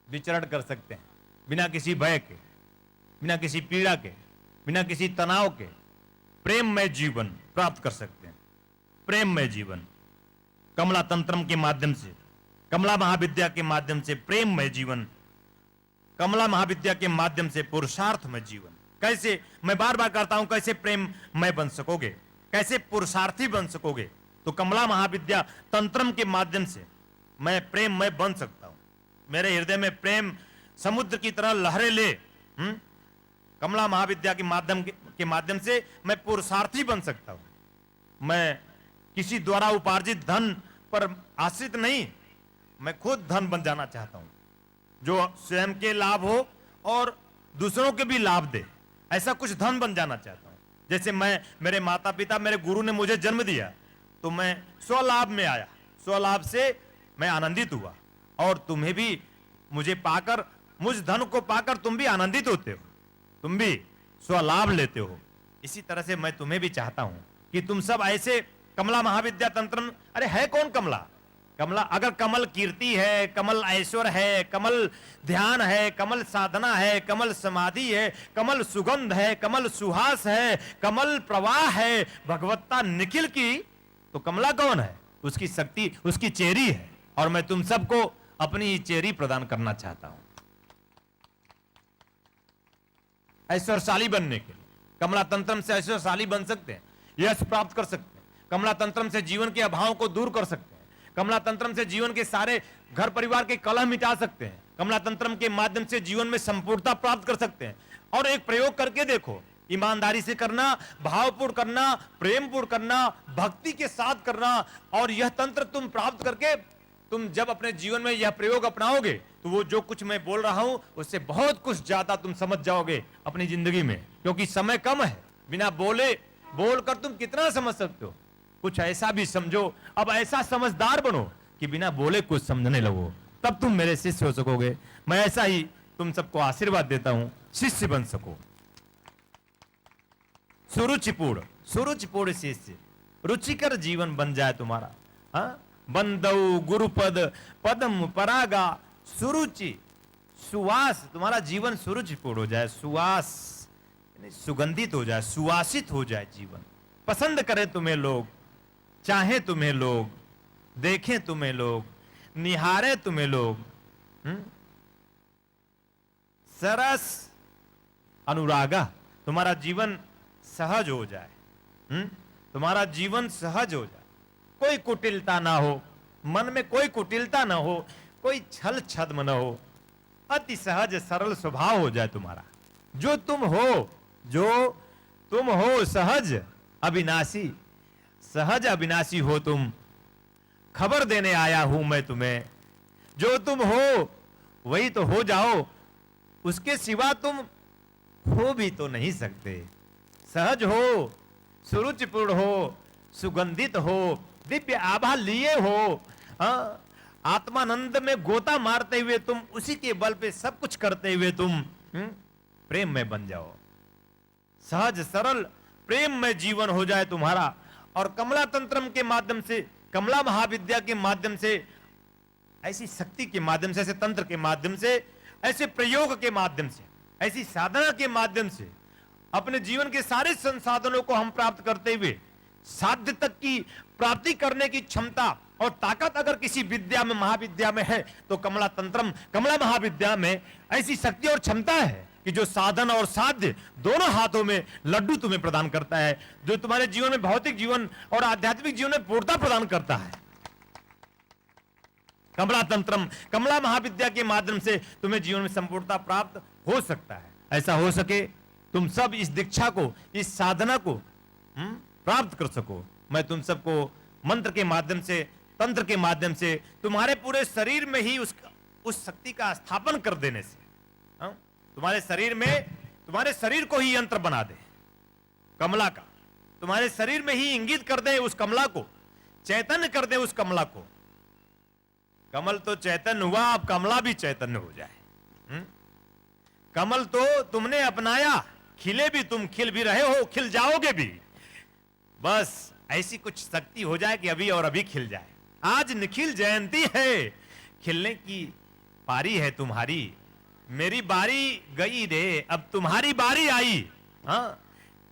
विचरण कर सकते हैं, बिना किसी भय के, बिना किसी पीड़ा के, बिना किसी तनाव के प्रेममय जीवन प्राप्त कर सकते हैं। प्रेममय जीवन कमला तंत्रम के माध्यम से, कमला महाविद्या के माध्यम से प्रेममय जीवन, कमला महाविद्या के माध्यम से पुरुषार्थमय जीवन। कैसे, मैं बार बार कहता हूं, कैसे प्रेममय बन सकोगे, कैसे पुरुषार्थी बन सकोगे? तो कमला महाविद्या तंत्रम के माध्यम से मैं प्रेममय बन सकता हूं। मेरे हृदय में प्रेम समुद्र की तरह लहरें ले। कमला महाविद्या के माध्यम से मैं पुरुषार्थी बन सकता हूं। मैं किसी द्वारा उपार्जित धन पर आश्रित नहीं, मैं खुद धन बन जाना चाहता हूं, जो स्वयं के लाभ हो और दूसरों के भी लाभ दे, ऐसा कुछ धन बन जाना चाहता हूं। जैसे मैं, मेरे माता पिता, मेरे गुरु ने मुझे जन्म दिया तो मैं स्वलाभ में आया, स्वलाभ से मैं आनंदित हुआ, और तुम्हें भी मुझे पाकर, मुझ धन को पाकर तुम भी आनंदित होते हो, तुम भी स्वलाभ लेते हो। इसी तरह से मैं तुम्हें भी चाहता हूं कि तुम सब ऐसे कमला महाविद्या तंत्र, अरे है कौन कमला? कमला, अगर कमल कीर्ति है, कमल ऐश्वर्य है, कमल ध्यान है, कमल साधना है, कमल समाधि है, कमल सुगंध है, कमल सुहास है, कमल प्रवाह है भगवत्ता निखिल की, तो कमला कौन है? उसकी शक्ति, उसकी चेरी है। और मैं तुम सबको अपनी चेरी प्रदान करना चाहता हूं ऐश्वर्यशाली बनने के लिए। कमला तंत्रम से ऐश्वर्यशाली बन सकते हैं, यश प्राप्त कर सकते हैं, कमला तंत्रम से जीवन के अभावों को दूर कर सकते हैं, कमला तंत्रम से जीवन के सारे घर परिवार के कलह मिटा सकते हैं, कमला तंत्रम के माध्यम से जीवन में संपूर्णता प्राप्त कर सकते हैं। और एक प्रयोग करके देखो, ईमानदारी से करना, भावपूर्ण करना, प्रेमपूर्ण करना, भक्ति के साथ करना, और यह तंत्र तुम प्राप्त करके तुम जब अपने जीवन में यह प्रयोग अपनाओगे तो वो जो कुछ मैं बोल रहा हूं उससे बहुत कुछ ज्यादा तुम समझ जाओगे अपनी जिंदगी में, क्योंकि समय कम है। बिना बोले बोलकर तुम कितना समझ सकते हो? कुछ ऐसा भी समझो, अब ऐसा समझदार बनो कि बिना बोले कुछ समझने लगो, तब तुम मेरे शिष्य हो सकोगे। मैं ऐसा ही तुम सबको आशीर्वाद देता हूं, शिष्य बन सको। सुरुचिपूर्ण शिष्य, रुचिकर जीवन बन जाए तुम्हारा। हाँ, बंदौ गुरुपद पदम परागा सुरुचि, सुवास, तुम्हारा जीवन सुरुचिपूर्ण हो जाए, सुवास यानी सुगंधित हो जाए, सुवासित हो जाए जीवन। पसंद करें तुम्हें लोग, चाहे तुम्हें लोग, देखें तुम्हें लोग, निहारे तुम्हें लोग। सरस अनुरागा, तुम्हारा जीवन सहज हो जाए। तुम्हारा जीवन सहज हो जाए, कोई कुटिलता ना हो, मन में कोई कुटिलता ना हो, कोई छल छद्म ना हो, अति सहज सरल स्वभाव हो जाए तुम्हारा। जो तुम हो सहज अविनाशी, सहज अविनाशी हो तुम। खबर देने आया हूं मैं तुम्हें, जो तुम हो वही तो हो जाओ, उसके सिवा तुम हो भी तो नहीं सकते। सहज हो, सुरुचिपूर्ण हो, सुगंधित हो, दिव्य आभा लिए हो, आत्मानंद में गोता मारते हुए तुम, उसी के बल पे सब कुछ करते हुए तुम प्रेम में बन जाओ। सहज सरल प्रेम में जीवन हो जाए तुम्हारा। और कमला तंत्रम के माध्यम से, कमला महाविद्या के माध्यम से, ऐसी शक्ति के माध्यम से, ऐसे तंत्र के माध्यम से, ऐसे प्रयोग के माध्यम से, ऐसी साधना के माध्यम से अपने जीवन के सारे संसाधनों को हम प्राप्त करते हुए साध्य तक की प्राप्ति करने की क्षमता और ताकत अगर किसी विद्या में, महाविद्या में है, तो कमला तंत्रम, कमला महाविद्या में ऐसी शक्ति और क्षमता है कि जो साधन और साध्य दोनों हाथों में लड्डू तुम्हें प्रदान करता है, जो तुम्हारे जीवन में भौतिक जीवन और आध्यात्मिक जीवन में पूर्णता प्रदान करता है। कमला तंत्रम, कमला महाविद्या के माध्यम से तुम्हें जीवन में संपूर्णता प्राप्त हो सकता है। ऐसा हो सके तुम सब इस दीक्षा को, इस साधना को प्राप्त कर सको। मैं तुम सबको मंत्र के माध्यम से, तंत्र के माध्यम से, तुम्हारे पूरे शरीर में ही उस शक्ति का स्थापन कर देने से, तुम्हारे शरीर में, तुम्हारे शरीर को ही यंत्र बना दे कमला का, तुम्हारे शरीर में ही इंगित कर दे उस कमला को, चैतन्य कर दे उस कमला को। कमल तो चैतन्य हुआ, अब कमला भी चैतन्य हो जाए। कमल तो तुमने अपनाया, खिले भी तुम, खिल भी रहे हो, खिल जाओगे भी। बस ऐसी कुछ शक्ति हो जाए कि अभी और अभी खिल जाए। आज निखिल जयंती है, खिलने की पारी है तुम्हारी। मेरी बारी गई रे, अब तुम्हारी बारी आई। हाँ,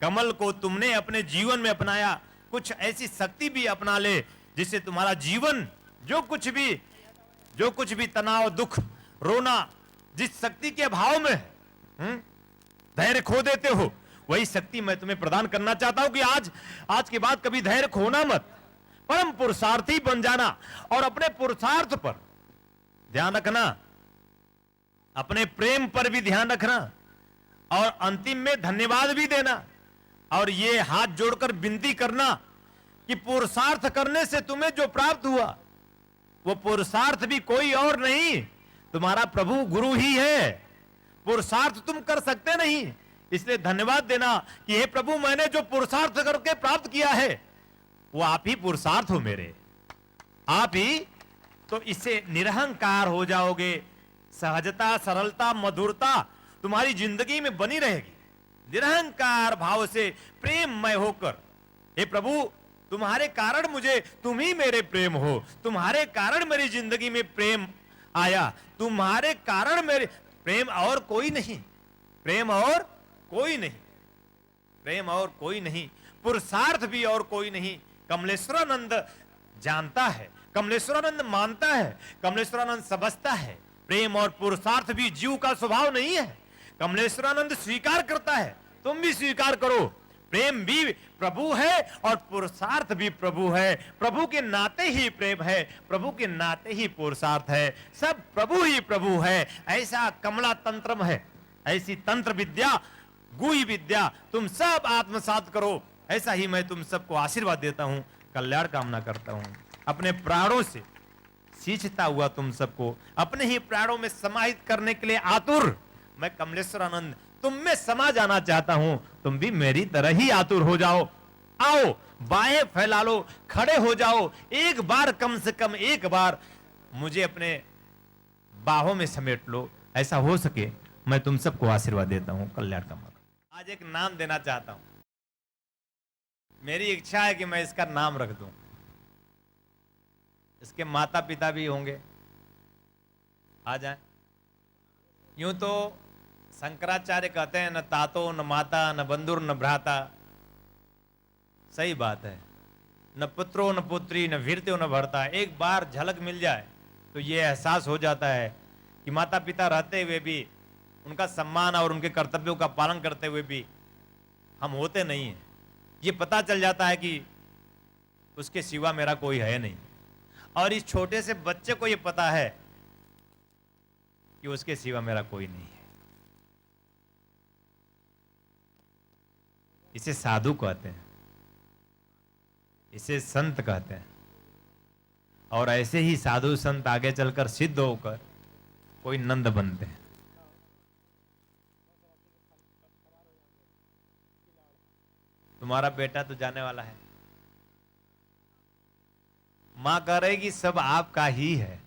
कमल को तुमने अपने जीवन में अपनाया, कुछ ऐसी शक्ति भी अपना ले जिससे तुम्हारा जीवन, जो कुछ भी तनाव, दुख, रोना, जिस शक्ति के अभाव में है, धैर्य खो देते हो, वही शक्ति मैं तुम्हें प्रदान करना चाहता हूं कि आज के बाद कभी धैर्य खोना मत, परम पुरुषार्थी बन जाना और अपने पुरुषार्थ पर ध्यान रखना, अपने प्रेम पर भी ध्यान रखना और अंतिम में धन्यवाद भी देना और ये हाथ जोड़कर विनती करना कि पुरुषार्थ करने से तुम्हें जो प्राप्त हुआ वो पुरुषार्थ भी कोई और नहीं, तुम्हारा प्रभु गुरु ही है। पुरुषार्थ तुम कर सकते नहीं, इसलिए धन्यवाद देना कि हे प्रभु, मैंने जो पुरुषार्थ करके प्राप्त किया है वो आप ही पुरुषार्थ हो मेरे, आप ही। तो इससे निरहंकार हो जाओगे, सहजता, सरलता, मधुरता तुम्हारी जिंदगी में बनी रहेगी। निरहंकार भाव से प्रेममय होकर, हे प्रभु तुम्हारे कारण मुझे, तुम ही मेरे प्रेम हो, तुम्हारे कारण मेरी जिंदगी में प्रेम आया, तुम्हारे कारण मेरे प्रेम और कोई नहीं, प्रेम और कोई नहीं, प्रेम और कोई नहीं, पुरुषार्थ भी और कोई नहीं। कमलेश्वरानंद जानता है, कमलेश्वरानंद मानता है, कमलेश्वरानंद समझता है, प्रेम और पुरुषार्थ भी जीव का स्वभाव नहीं है। कमलेश्वरानंद स्वीकार करता है, तुम भी स्वीकार करो, प्रेम भी प्रभु है और पुरुषार्थ भी प्रभु है। प्रभु के नाते ही प्रेम है, प्रभु के नाते ही पुरुषार्थ है, सब प्रभु ही प्रभु है। ऐसा कमला तंत्रम है, ऐसी तंत्र विद्या, गुही विद्या तुम सब आत्मसात करो। ऐसा ही मैं तुम सबको आशीर्वाद देता हूं, कल्याण कामना करता हूं। अपने प्राणों से सींचता हुआ तुम सबको अपने ही प्राणों में समाहित करने के लिए आतुर मैं कमलेश्वरानंद तुम में समा जाना चाहता हूं। तुम भी मेरी तरह ही आतुर हो जाओ, आओ बाहें फैला लो, खड़े हो जाओ, एक बार, कम से कम एक बार मुझे अपने बाहों में समेट लो। ऐसा हो सके मैं तुम सबको आशीर्वाद देता हूं, कल्याण कामना। आज एक नाम देना चाहता हूं, मेरी इच्छा है कि मैं इसका नाम रख दूं। इसके माता पिता भी होंगे, आ जाएं। यूं तो शंकराचार्य कहते हैं, न तातो न माता न बंधुर न भ्राता। सही बात है, न पुत्रो न पुत्री न भीरत्यो न भरता। एक बार झलक मिल जाए तो ये एहसास हो जाता है कि माता पिता रहते हुए भी, उनका सम्मान और उनके कर्तव्यों का पालन करते हुए भी हम होते नहीं हैं। ये पता चल जाता है कि उसके सिवा मेरा कोई है नहीं। और इस छोटे से बच्चे को ये पता है कि उसके सिवा मेरा कोई नहीं है। इसे साधु कहते हैं, इसे संत कहते हैं। और ऐसे ही साधु संत आगे चलकर सिद्ध होकर कोई नंद बनते हैं। तुम्हारा बेटा तो जाने वाला है, मां कह रही कि सब आपका ही है।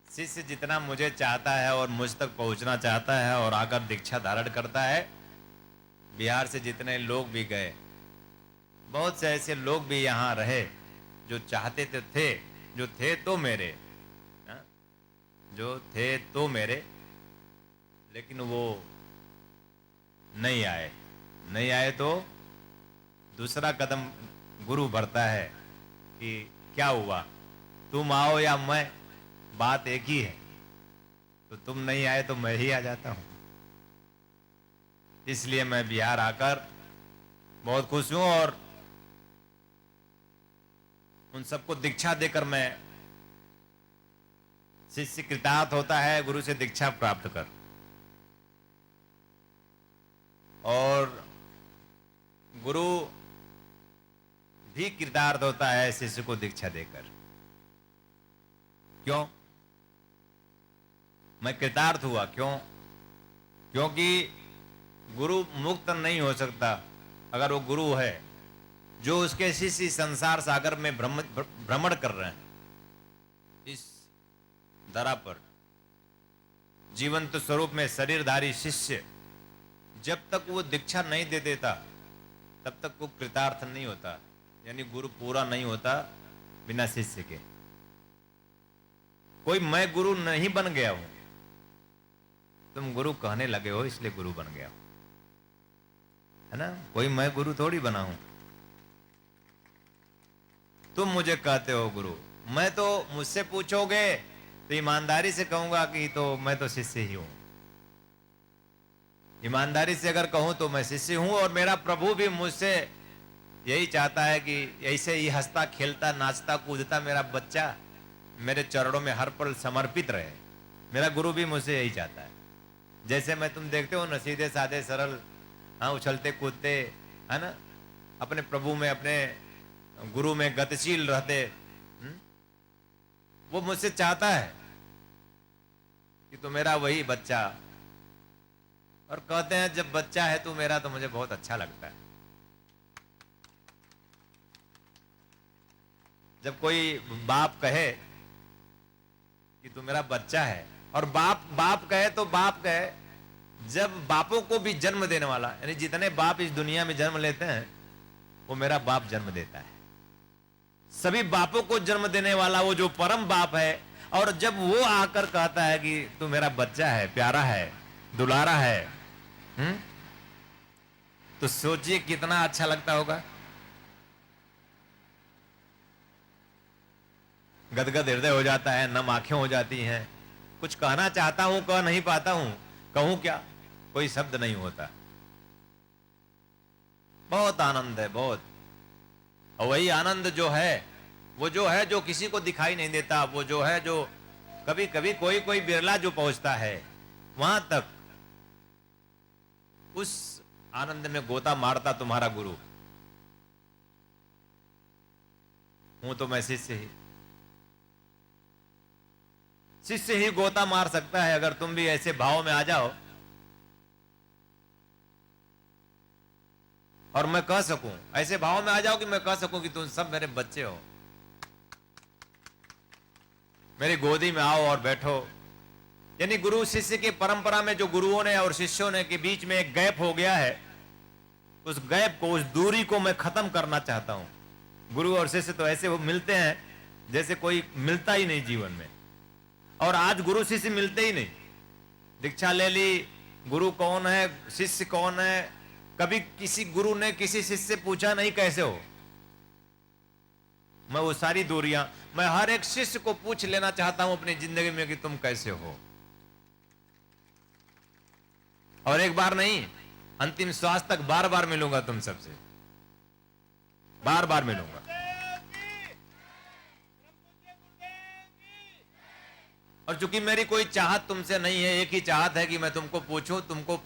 शिष्य जितना मुझे चाहता है और मुझ तक पहुंचना चाहता है और आकर दीक्षा धारण करता है, बिहार से जितने लोग भी गए, बहुत से ऐसे लोग भी यहाँ रहे जो चाहते थे, जो थे तो मेरे, जो थे तो मेरे, लेकिन वो नहीं आए, नहीं आए तो दूसरा कदम गुरु बढ़ता है कि क्या हुआ, तुम आओ या मैं, बात एक ही है। तो तुम नहीं आए तो मैं ही आ जाता हूं। इसलिए मैं बिहार आकर बहुत खुश हूं और उन सबको दीक्षा देकर मैं, शिष्य कृतार्थ होता है गुरु से दीक्षा प्राप्त कर, और गुरु भी कृतार्थ होता है शिष्य को दीक्षा देकर। क्यों मैं कृतार्थ हुआ? क्योंकि गुरु मुक्त नहीं हो सकता अगर वो गुरु है जो उसके शिष्य संसार सागर में भ्रमण कर रहे हैं। इस धरा पर जीवंत स्वरूप में शरीरधारी शिष्य जब तक वो दीक्षा नहीं दे देता तब तक वो कृतार्थ नहीं होता, यानी गुरु पूरा नहीं होता बिना शिष्य के। कोई मैं गुरु नहीं बन गया हूं, तुम गुरु कहने लगे हो इसलिए गुरु बन गया, है ना? कोई मैं गुरु थोड़ी बना हूं। तुम मुझे कहते हो गुरु, मैं तो मुझसे पूछोगे तो ईमानदारी से कहूंगा कि तो मैं तो शिष्य ही हूं। ईमानदारी से अगर कहूं तो मैं शिष्य हूं, और मेरा प्रभु भी मुझसे यही चाहता है कि ऐसे ही हंसता खेलता नाचता कूदता मेरा बच्चा मेरे चरणों में हर पल समर्पित रहे। मेरा गुरु भी मुझसे यही चाहता है। जैसे मैं, तुम देखते हो ना, सीधे साधे सरल, हाँ, उछलते कूदते, है ना, अपने प्रभु में अपने गुरु में गतिशील रहते, वो मुझसे चाहता है कि तू मेरा वही बच्चा। और कहते हैं जब बच्चा है तू मेरा, तो मुझे बहुत अच्छा लगता है। जब कोई बाप कहे कि तू मेरा बच्चा है, और बाप कहे तो बाप कहे, जब बापों को भी जन्म देने वाला, यानी जितने बाप इस दुनिया में जन्म लेते हैं वो मेरा बाप जन्म देता है। सभी बापों को जन्म देने वाला वो जो परम बाप है, और जब वो आकर कहता है कि तू मेरा बच्चा है, प्यारा है, दुलारा है, तो सोचिए कितना अच्छा लगता होगा। गदगद हृदय हो जाता है, नम आंखें हो जाती हैं। कुछ कहना चाहता हूं, कह नहीं पाता हूं, कहूं क्या, कोई शब्द नहीं होता। बहुत आनंद है, बहुत। और वही आनंद जो है, वो जो है जो किसी को दिखाई नहीं देता, वो जो है जो कभी कभी कोई बिरला जो पहुंचता है वहां तक, उस आनंद में गोता मारता तुम्हारा गुरु हूं। तो मैं शिष्य ही गोता मार सकता है। अगर तुम भी ऐसे भाव में आ जाओ और मैं कह सकूं, ऐसे भाव में आ जाओ कि मैं कह सकूं कि तुम सब मेरे बच्चे हो, मेरी गोदी में आओ और बैठो। यानी गुरु शिष्य की परंपरा में जो गुरुओं ने और शिष्यों ने के बीच में एक गैप हो गया है, उस गैप को, उस दूरी को मैं खत्म करना चाहता हूं। गुरु और शिष्य तो ऐसे वो मिलते हैं जैसे कोई मिलता ही नहीं जीवन में। और आज गुरु शिष्य मिलते ही नहीं। दीक्षा ले ली, गुरु कौन है, शिष्य कौन है, कभी किसी गुरु ने किसी शिष्य से पूछा नहीं कैसे हो। मैं वो सारी दूरियां, मैं हर एक शिष्य को पूछ लेना चाहता हूं अपनी जिंदगी में कि तुम कैसे हो। और एक बार नहीं, अंतिम श्वास तक बार बार मिलूंगा तुम सबसे, बार बार मिलूंगा। और चूंकि मेरी कोई चाहत तुमसे नहीं है, एक ही चाहत है कि मैं तुमको पूछूं, तुमको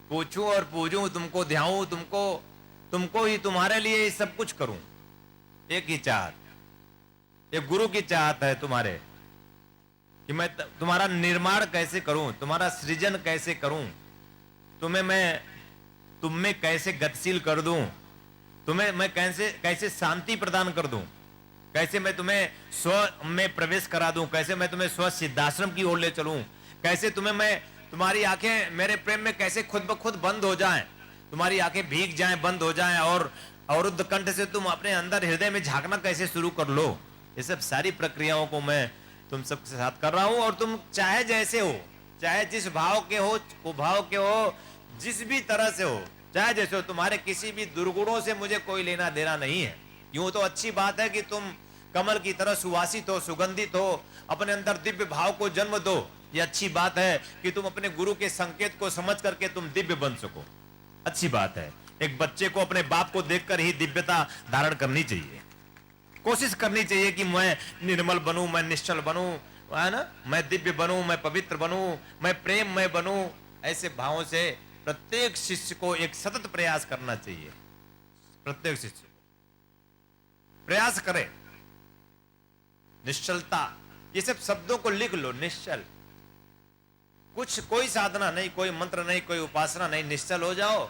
पूछूं और पूजूं, तुमको ध्याऊं, तुमको ही, तुम्हारे लिए सब कुछ करूं। एक ही चाहत, एक गुरु की चाहत है तुम्हारे, कि मैं तुम्हारा निर्माण कैसे करूं, तुम्हारा सृजन कैसे करूं, तुम में कैसे गतिशील कर दूं, तुम्हें मैं कैसे शांति प्रदान कर दूं, कैसे मैं तुम्हें स्व में प्रवेश करा दूं, कैसे मैं तुम्हें स्व सिद्धाश्रम की ओर ले चलूं, कैसे तुम्हारी आंखें मेरे प्रेम में कैसे खुद ब खुद बंद हो जाएं, तुम्हारी आंखें भीग जाएं, बंद हो जाएं, और अवरुद्ध कंठ से तुम अपने अंदर हृदय में झांकना कैसे शुरू कर लो। ये सब सारी प्रक्रियाओं को मैं तुम सबके साथ कर रहा हूं। और तुम चाहे जैसे हो, चाहे जिस भाव के हो, जिस भी तरह से हो, चाहे जैसे हो, तुम्हारे किसी भी दुर्गुणों से मुझे कोई लेना देना नहीं है। यूं तो अच्छी बात है कि तुम कमल की तरह सुवासित हो, सुगंधित हो, अपने अंदर दिव्य भाव को जन्म दो। ये अच्छी बात है कि तुम अपने गुरु के संकेत को समझ करके तुम दिव्य बन सको। अच्छी बात है। एक बच्चे को अपने बाप को देखकर ही दिव्यता धारण करनी चाहिए। कोशिश करनी चाहिए कि मैं निर्मल बनूं, मैं निश्चल बनूं, है ना, मैं दिव्य बनूं, मैं पवित्र बनूं, मैं प्रेममय बनूं। ऐसे भावों से प्रत्येक शिष्य को एक सतत प्रयास करना चाहिए। प्रत्येक शिष्य को प्रयास करे। निश्चलता, ये सब शब्दों को लिख लो। निश्चल, कुछ कोई साधना नहीं, कोई मंत्र नहीं, कोई उपासना नहीं। निश्चल हो जाओ,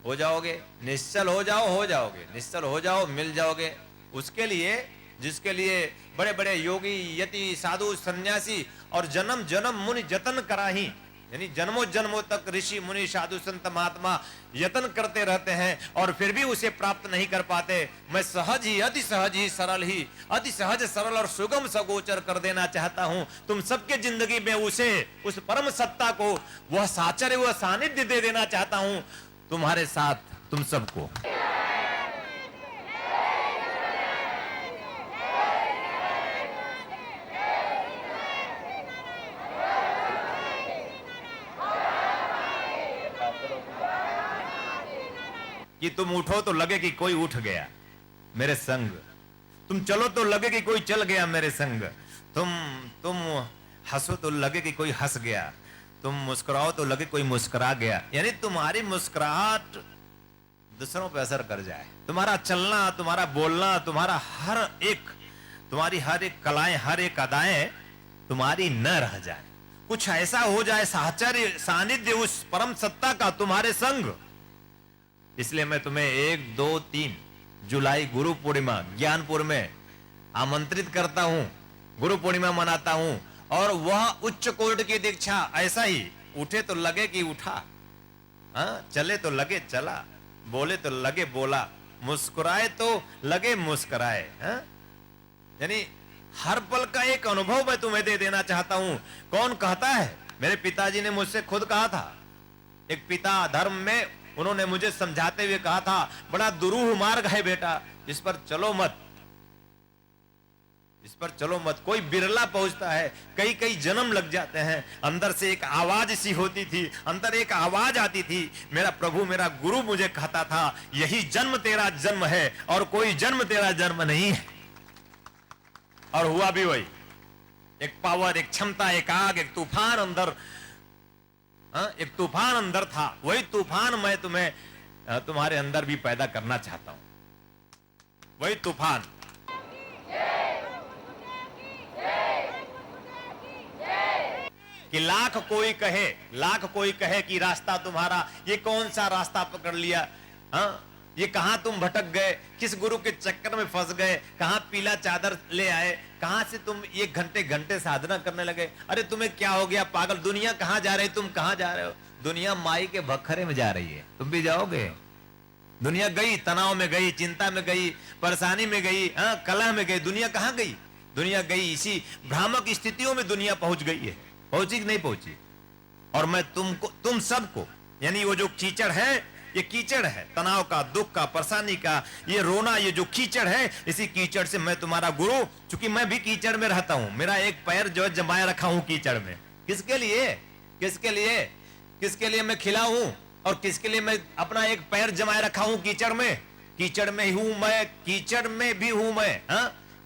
हो जाओगे। निश्चल हो जाओ, हो जाओगे। निश्चल हो जाओ, मिल जाओगे। उसके लिए, जिसके लिए बड़े बड़े योगी, यति, साधु, सन्यासी और जन्म जन्म मुनि जतन कराही, यानी जन्मों जन्मों तक ऋषि मुनि साधु संत महात्मा यत्न करते रहते हैं और फिर भी उसे प्राप्त नहीं कर पाते। मैं सहज ही, अति सहज ही, सरल ही, अति सहज सरल और सुगम सगोचर कर देना चाहता हूं तुम सबके जिंदगी में। उसे, उस परम सत्ता को, वह साचर्य, वह सानिध्य दे देना चाहता हूं तुम्हारे साथ, तुम सबको। कि तुम उठो तो लगे कि कोई उठ गया मेरे संग, तुम चलो तो लगे कि कोई चल गया मेरे संग, तुम हंसो तो लगे कि कोई हंस गया, तुम मुस्कुराओ तो लगे कोई मुस्कुरा गया। यानी तुम्हारी मुस्कुराहट दूसरों पर असर कर जाए। तुम्हारा चलना, तुम्हारा बोलना, तुम्हारी हर एक कलाएं, हर एक अदाएं तुम्हारी न रह जाए। कुछ ऐसा हो जाए, साहचर्य, सानिध्य उस परम सत्ता का तुम्हारे संग। इसलिए मैं तुम्हें 1, 2, 3 जुलाई गुरु पूर्णिमा ज्ञानपुर में आमंत्रित करता हूं। गुरु पूर्णिमा मनाता हूं और वह उच्च कोटि की दीक्षा। ऐसा ही उठे तो लगे कि उठा, चले तो लगे चला, बोले तो लगे बोला, मुस्कुराए तो लगे मुस्कुराए। यानी हर पल का एक अनुभव मैं तुम्हें दे देना चाहता हूं। कौन कहता है? मेरे पिताजी ने मुझसे खुद कहा था। एक पिता धर्म में उन्होंने मुझे समझाते हुए कहा था, बड़ा दुरूह मार्ग है बेटा, इस पर चलो मत, इस पर चलो मत। कोई बिरला पहुंचता है, कई कई जन्म लग जाते हैं। अंदर से एक आवाज सी होती थी, अंदर एक आवाज आती थी, मेरा प्रभु, मेरा गुरु मुझे कहता था, यही जन्म तेरा जन्म है और कोई जन्म तेरा जन्म नहीं है। और हुआ भी वही। एक पावर, एक क्षमता, एक आग, एक तूफान अंदर, एक तूफान अंदर था। वही तूफान मैं तुम्हारे अंदर भी पैदा करना चाहता हूं। वही तूफान। कि लाख कोई कहे कि रास्ता तुम्हारा, ये कौन सा रास्ता पकड़ लिया, ये कहां तुम भटक गए, किस गुरु के चक्कर में फंस गए, कहां पीला चादर ले आए, कहां से तुम ये घंटे घंटे साधना करने लगे। अरे तुम्हें क्या हो गया पागल? दुनिया कहां जा रही, तुम कहां जा रहे हो? दुनिया माई के भखरे में जा रही है, तुम भी जाओगे। दुनिया गई, तनाव में गई, चिंता में गई, परेशानी में गई, कलह में गई। दुनिया कहां गई? दुनिया गई इसी भ्रामक स्थितियों में दुनिया पहुंच गई है। पहुंची कि नहीं पहुंची? और मैं तुम सबको, यानी वो जो कीचड़ है, ये कीचड़ है तनाव का, दुख का, परेशानी का, ये रोना, ये जो कीचड़ है, इसी कीचड़ से मैं तुम्हारा गुरु, चूंकि मैं भी कीचड़ में रहता हूं, मेरा एक पैर जो जमाया रखा हूं कीचड़ में। किसके लिए? किसके लिए? किसके लिए मैं खिला हूं और किसके लिए मैं अपना एक पैर जमाया रखा हूं कीचड़ में? कीचड़ में हूं मैं, कीचड़ में भी हूं मैं।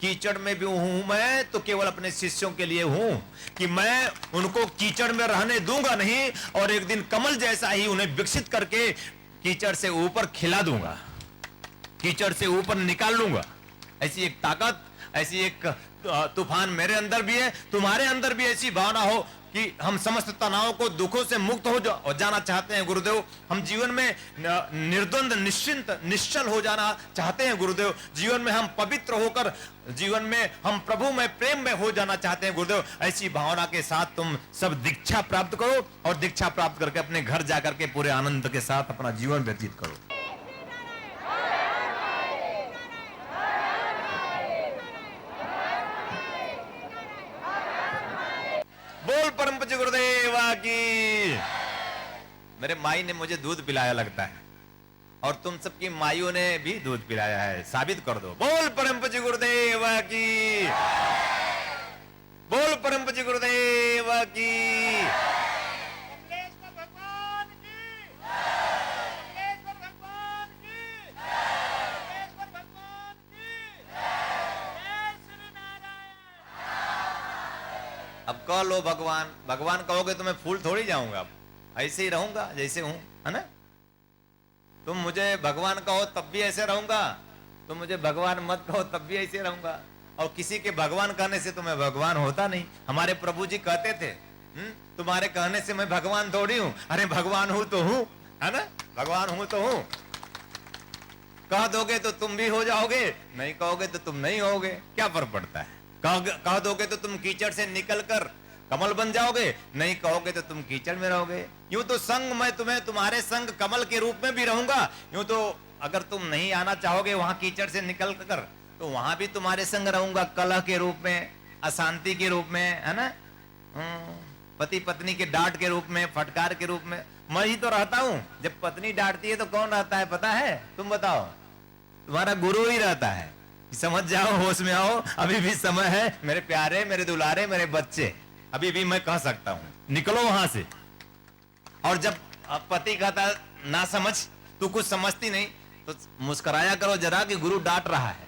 कीचड़ में भी हूं मैं तो केवल अपने शिष्यों के लिए हूं कि मैं उनको कीचड़ में रहने दूंगा नहीं, और एक दिन कमल जैसा ही उन्हें विकसित करके कीचड़ से ऊपर खिला दूंगा, कीचड़ से ऊपर निकाल लूंगा। ऐसी एक ताकत, ऐसी एक तूफान मेरे अंदर भी है, तुम्हारे अंदर भी ऐसी भावना हो कि हम समस्त तनावों को, दुखों से मुक्त हो जाना चाहते हैं गुरुदेव। हम जीवन में निर्द्वंद, निश्चिंत, निश्चल हो जाना चाहते हैं गुरुदेव। जीवन में हम पवित्र होकर, जीवन में हम प्रभु में, प्रेम में हो जाना चाहते हैं गुरुदेव। ऐसी भावना के साथ तुम सब दीक्षा प्राप्त करो और दीक्षा प्राप्त करके अपने घर जाकर के पूरे आनंद के साथ अपना जीवन व्यतीत करो। बोल परम पूज्य गुरुदेव की। मेरे माई ने मुझे दूध पिलाया लगता है। और तुम सबकी माइयों ने भी दूध पिलाया है। साबित कर दो। बोल परम पूज्य गुरुदेव की, बोल परम पूज्य गुरुदेव की। अब कह लो भगवान, भगवान कहोगे तो मैं फूल थोड़ी जाऊंगा, अब ऐसे ही रहूंगा जैसे हूं, है ना। तुम मुझे भगवान कहो तब भी ऐसे रहूंगा, तुम मुझे भगवान मत कहो तब भी ऐसे रहूंगा। और किसी के भगवान कहने से तो मैं भगवान होता नहीं। हमारे प्रभु जी कहते थे, तुम्हारे कहने से मैं भगवान थोड़ी हूं। अरे भगवान हूं तो हूं, है ना, भगवान हूं तो हूं। कह दोगे तो तुम भी हो जाओगे, नहीं कहोगे तो तुम नहीं होगे, क्या फर्क पड़ता है। कह दोगे तो तुम कीचड़ से निकलकर कमल बन जाओगे, नहीं कहोगे तो तुम कीचड़ में रहोगे। यूं तो संग मैं तुम्हें तुम्हारे संग कमल के रूप में भी रहूंगा। यूं तो अगर तुम नहीं आना चाहोगे वहां कीचड़ से निकल कर, तो वहां भी तुम्हारे संग रहूंगा, कलह के रूप में, अशांति के रूप में, है ना, पति पत्नी के डांट के रूप में, फटकार के रूप में। मैं ही तो रहता हूं। जब पत्नी डांटती है तो कौन रहता है पता है? तुम बताओ। तुम्हारा गुरु ही रहता है। समझ जाओ, होश में आओ, अभी भी समय है मेरे प्यारे, मेरे दुलारे, मेरे बच्चे, अभी भी मैं कह सकता हूं, निकलो वहां से। और जब पति कहता ना समझ, तू कुछ समझती नहीं, तो मुस्कुराया करो जरा कि गुरु डांट रहा है,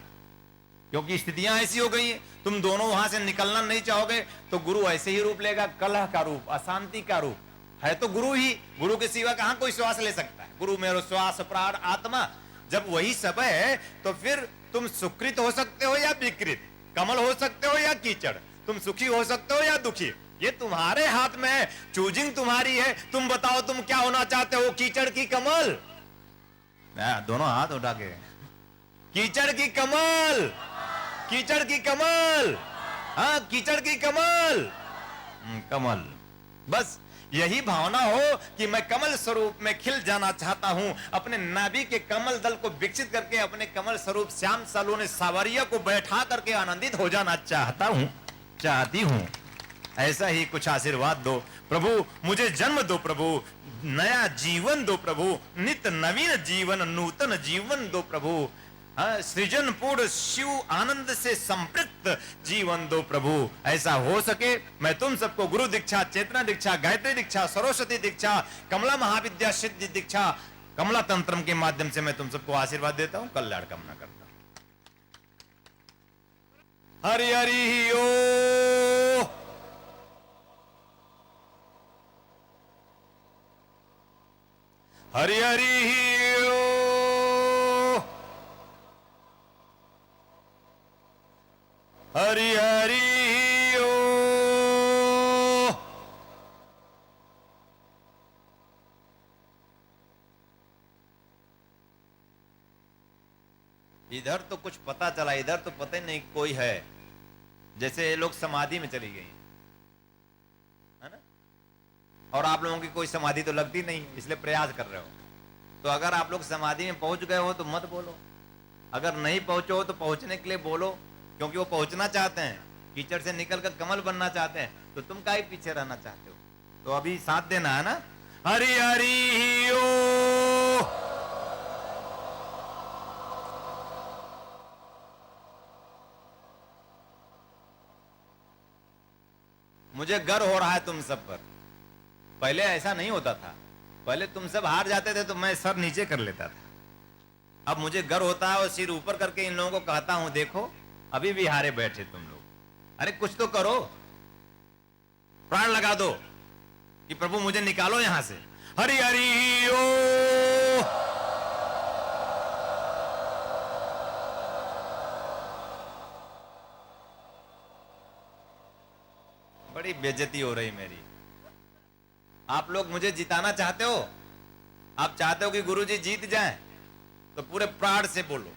क्योंकि स्थितियां ऐसी हो गई है। तुम दोनों वहां से निकलना नहीं चाहोगे तो गुरु ऐसे ही रूप लेगा, कलह का रूप, अशांति का रूप। है तो गुरु ही, गुरु के सिवा कहां कोई श्वास ले सकता है। गुरु मेरो श्वास प्राण आत्मा, जब वही सब है तो फिर तुम सुकृत हो सकते हो या विकृत, कमल हो सकते हो या कीचड़, तुम सुखी हो सकते हो या दुखी, ये तुम्हारे हाथ में है, चूजिंग तुम्हारी है। तुम बताओ तुम क्या होना चाहते हो, कीचड़ की कमल? दोनों हाथ उठा के, कीचड़ की कमल, कीचड़ की कमल, हाँ कीचड़ की कमल, कमल। बस यही भावना हो कि मैं कमल स्वरूप में खिल जाना चाहता हूं, अपने नाभि के कमल दल को विकसित करके अपने कमल स्वरूप श्याम सलोने सावरिया को बैठा करके आनंदित हो जाना चाहता हूं, चाहती हूं। ऐसा ही कुछ आशीर्वाद दो प्रभु, मुझे जन्म दो प्रभु, नया जीवन दो प्रभु, नित्य नवीन जीवन, नूतन जीवन दो प्रभु, सृजन पूर्ण शिव आनंद से संपृक्त जीवन दो प्रभु। ऐसा हो सके मैं तुम सबको गुरु दीक्षा, चेतना दीक्षा, गायत्री दीक्षा, सरस्वती दीक्षा, कमला महाविद्या सिद्धि दीक्षा, कमला तंत्रम के माध्यम से मैं तुम सबको आशीर्वाद देता हूं, कल्याण कामना करता हूं। हरि हरि ओ, हरि हरि ओ, हरि हरि ओ। इधर तो कुछ पता चला, इधर तो पता ही नहीं कोई है, जैसे ये लोग समाधि में चली गई, है ना। और आप लोगों की कोई समाधि तो लगती नहीं, इसलिए प्रयास कर रहे हो। तो अगर आप लोग समाधि में पहुंच गए हो तो मत बोलो, अगर नहीं पहुंचो हो तो पहुंचने के लिए बोलो, क्योंकि वो पहुंचना चाहते हैं, कीचड़ से निकलकर कमल बनना चाहते हैं, तो तुम काहे पीछे रहना चाहते हो? तो अभी साथ देना है ना। हरि हरि ओ, मुझे गर्व हो रहा है तुम सब पर। पहले ऐसा नहीं होता था, पहले तुम सब हार जाते थे तो मैं सर नीचे कर लेता था। अब मुझे गर्व होता है और सिर ऊपर करके इन लोगों को कहता हूं, देखो अभी भी हारे बैठे तुम लोग, अरे कुछ तो करो, प्राण लगा दो कि प्रभु मुझे निकालो यहां से। हरि हरि ओ, बड़ी बेइज्जती हो रही मेरी। आप लोग मुझे जिताना चाहते हो, आप चाहते हो कि गुरुजी जीत जाएं, तो पूरे प्राण से बोलो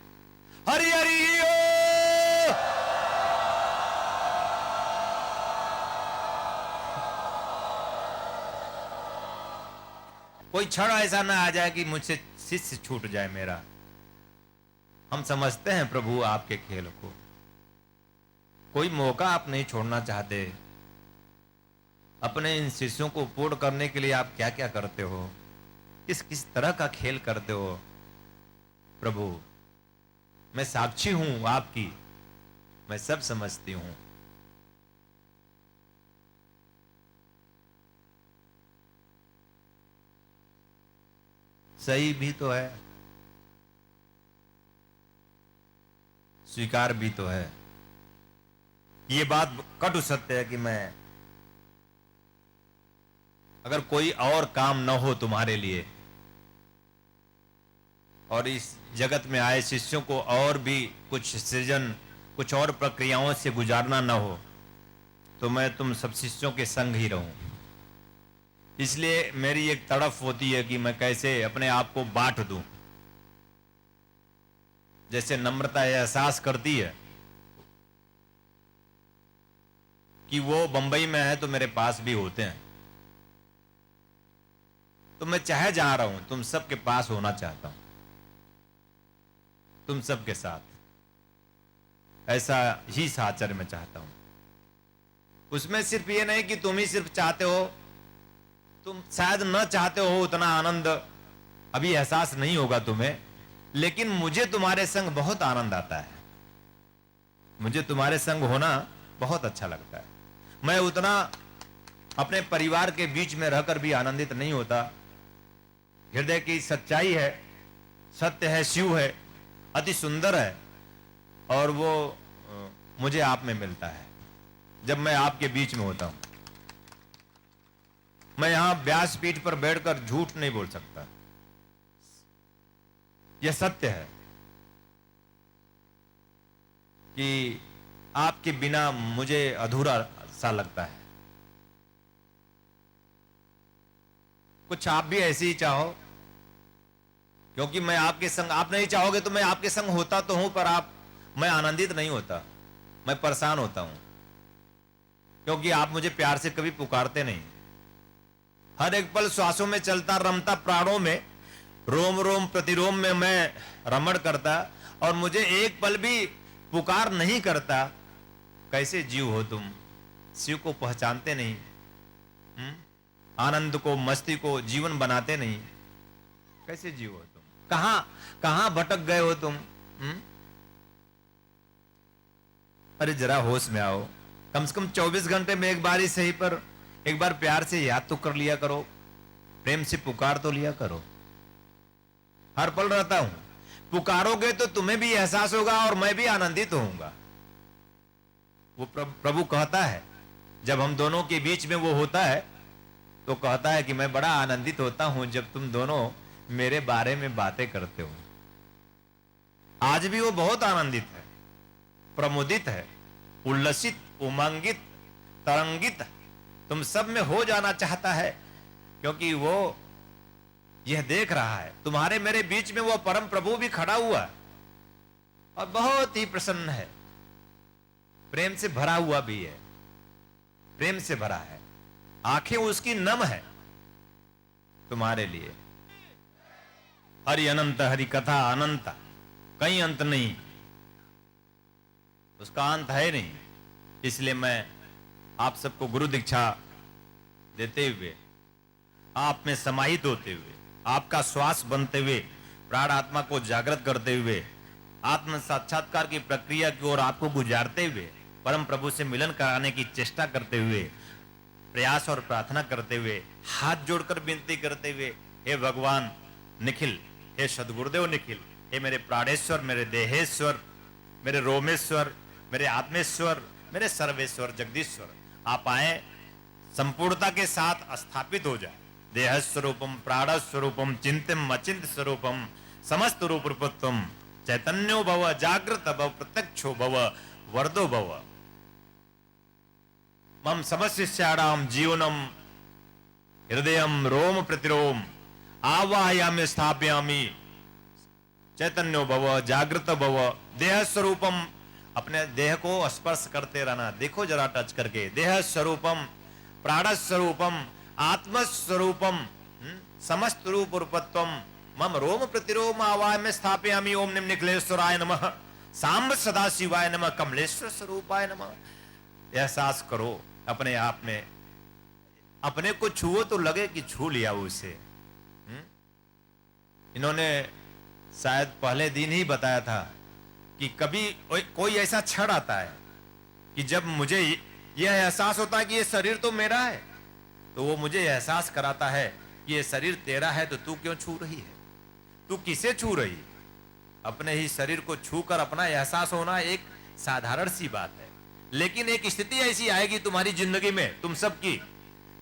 हरि हरि ओ। कोई क्षण ऐसा ना आ जाए कि मुझसे शिष्य छूट जाए मेरा। हम समझते हैं प्रभु आपके खेल को, कोई मौका आप नहीं छोड़ना चाहते। अपने इन शिष्यों को पूर्ण करने के लिए आप क्या क्या करते हो, किस किस तरह का खेल करते हो, प्रभु मैं साक्षी हूं आपकी, मैं सब समझती हूं। सही भी तो है, स्वीकार भी तो है। ये बात कटु सत्य है कि मैं अगर कोई और काम न हो तुम्हारे लिए और इस जगत में आए शिष्यों को और भी कुछ सृजन, कुछ और प्रक्रियाओं से गुजारना न हो, तो मैं तुम सब शिष्यों के संग ही रहूं। इसलिए मेरी एक तड़फ होती है कि मैं कैसे अपने आप को बांट दूं। जैसे नम्रता एहसास करती है कि वो बंबई में है तो मेरे पास भी होते हैं, तो मैं चाहे जा रहा हूं, तुम सबके पास होना चाहता हूं, तुम सबके साथ ऐसा ही साचर्य मैं चाहता हूं। उसमें सिर्फ ये नहीं कि तुम ही सिर्फ चाहते हो, तुम शायद न चाहते हो, उतना आनंद अभी एहसास नहीं होगा तुम्हें, लेकिन मुझे तुम्हारे संग बहुत आनंद आता है। मुझे तुम्हारे संग होना बहुत अच्छा लगता है। मैं उतना अपने परिवार के बीच में रहकर भी आनंदित नहीं होता। हृदय की सच्चाई है, सत्य है, शिव है, अति सुंदर है, और वो मुझे आप में मिलता है जब मैं आपके बीच में होता हूं। मैं यहां व्यासपीठ पर बैठकर झूठ नहीं बोल सकता, यह सत्य है कि आपके बिना मुझे अधूरा सा लगता है। कुछ आप भी ऐसे ही चाहो, क्योंकि मैं आपके संग, आप नहीं चाहोगे तो मैं आपके संग होता तो हूं, पर मैं आनंदित नहीं होता, मैं परेशान होता हूं, क्योंकि आप मुझे प्यार से कभी पुकारते नहीं। हर एक पल श्वासों में चलता रमता, प्राणों में रोम रोम प्रतिरोम में मैं रमण करता, और मुझे एक पल भी पुकार नहीं करता। कैसे जीव हो तुम? शिव को पहचानते नहीं, आनंद को, मस्ती को जीवन बनाते नहीं, कैसे जीव हो तुम? कहां भटक गए हो तुम? अरे जरा होश में आओ। कम से कम 24 घंटे में एक बार ही सही, पर एक बार प्यार से याद तो कर लिया करो, प्रेम से पुकार तो लिया करो। हर पल रहता हूं, पुकारोगे तो तुम्हें भी एहसास होगा और मैं भी आनंदित होऊंगा। वो प्रभु कहता है, जब हम दोनों के बीच में वो होता है तो कहता है कि मैं बड़ा आनंदित होता हूं जब तुम दोनों मेरे बारे में बातें करते हो। आज भी वो बहुत आनंदित है, प्रमुदित है, उल्लसित, उमंगित, तरंगित तुम सब में हो जाना चाहता है, क्योंकि वो यह देख रहा है तुम्हारे मेरे बीच में वो परम प्रभु भी खड़ा हुआ है और बहुत ही प्रसन्न है, प्रेम से भरा हुआ भी है, प्रेम से भरा है, आंखें उसकी नम है तुम्हारे लिए। हरि अनंत, हरि कथा अनंत, कहीं अंत नहीं, उसका अंत है नहीं। इसलिए मैं आप सबको गुरु दीक्षा देते हुए, आप में समाहित होते हुए, आपका श्वास बनते हुए, प्राण आत्मा को जागृत करते हुए, आत्म साक्षात्कार की प्रक्रिया की ओर आपको गुजारते हुए, परम प्रभु से मिलन कराने की चेष्टा करते हुए, प्रयास और प्रार्थना करते हुए, हाथ जोड़कर विनती करते हुए, हे भगवान निखिल, हे सदगुरुदेव निखिल, हे मेरे प्राणेश्वर, मेरे देहेश्वर, मेरे रोमेश्वर, मेरे आत्मेश्वर, मेरे सर्वेश्वर, जगदीश्वर, आप आए, संपूर्णता के साथ स्थापित हो जाए। देह स्वरूपम, प्राण स्वरूपम, चिंतम अचिंत स्वरूपम, समस्त रूप रूपत्वम, चैतन्यो भव, जागृत भव, प्रत्यक्षो भव, वरदो भव। मम समशिष्याणाम जीवनम हृदयम रोम प्रतिरोम आवाहयामि स्थापयामि, चैतन्यो भव, जागृत भव, देह स्वरूपम, अपने देह को स्पर्श करते रहना, देखो जरा टच करके, देह स्वरूपम, प्राण स्वरूपम, आत्म स्वरूपम, समस्त रूप रूपत्वम, मम रोम प्रतिरोम आवाहयामि स्थापयामि, ओम निम निखिलेश्वराय नमः, सांब सदाशिवाय नमः, कमलेश्वर स्वरूपाय नमः। एहसास करो अपने आप में, अपने को छुओ तो लगे कि छू लिया उसे। इन्होंने शायद पहले दिन ही बताया था कि कभी कोई ऐसा क्षण आता है कि जब मुझे यह एहसास होता है कि ये शरीर तो मेरा है, तो वो मुझे एहसास कराता है कि ये शरीर तेरा है, तो तू क्यों छू रही है? तू किसे छू रही है? अपने ही शरीर को छूकर अपना एहसास होना एक साधारण सी बात है, लेकिन एक स्थिति ऐसी आएगी तुम्हारी जिंदगी में, तुम सबकी,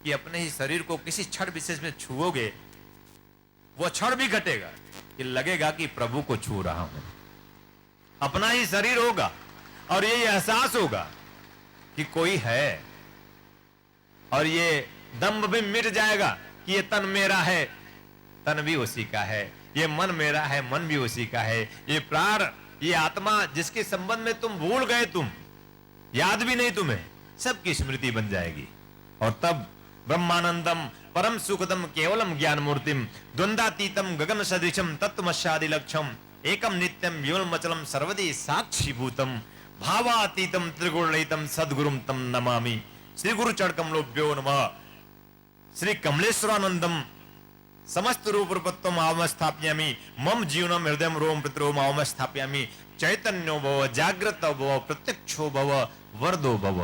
कि अपने ही शरीर को किसी क्षण विशेष में छुओगे, वो क्षण भी घटेगा कि लगेगा कि प्रभु को छू रहा हूं। अपना ही शरीर होगा और ये एहसास होगा कि कोई है, और ये दम्भ भी मिट जाएगा कि ये तन मेरा है, तन भी उसी का है, ये मन मेरा है, मन भी उसी का है, ये प्राण, ये आत्मा जिसके संबंध में तुम भूल गए, तुम याद भी नहीं तुम्हें, सबकी स्मृति बन जाएगी। और तब ब्रह्मानंदम परम सुखदम केवलम ज्ञान मूर्तिम द्वंद्वातीतम गगन सदृशम तत्वमस्यादि लक्ष्यम एकम नित्यम व्योमचलम सर्वदि साक्षीभूतम भावातीतम त्रिगुणरहितम सद्गुरुम तम नमामि। श्री गुरु चरणकमलोभ्यो नमः। श्री कमलेश्वरानंदम समस्त रूप रूपत्वम आवमस्थाप्यामि मम जीवनम हृदयम रोम पितरोम आवमस्थाप्यामि। चैतन्यो भव, जागृत भव, प्रत्यक्षो भव, वरदो भव।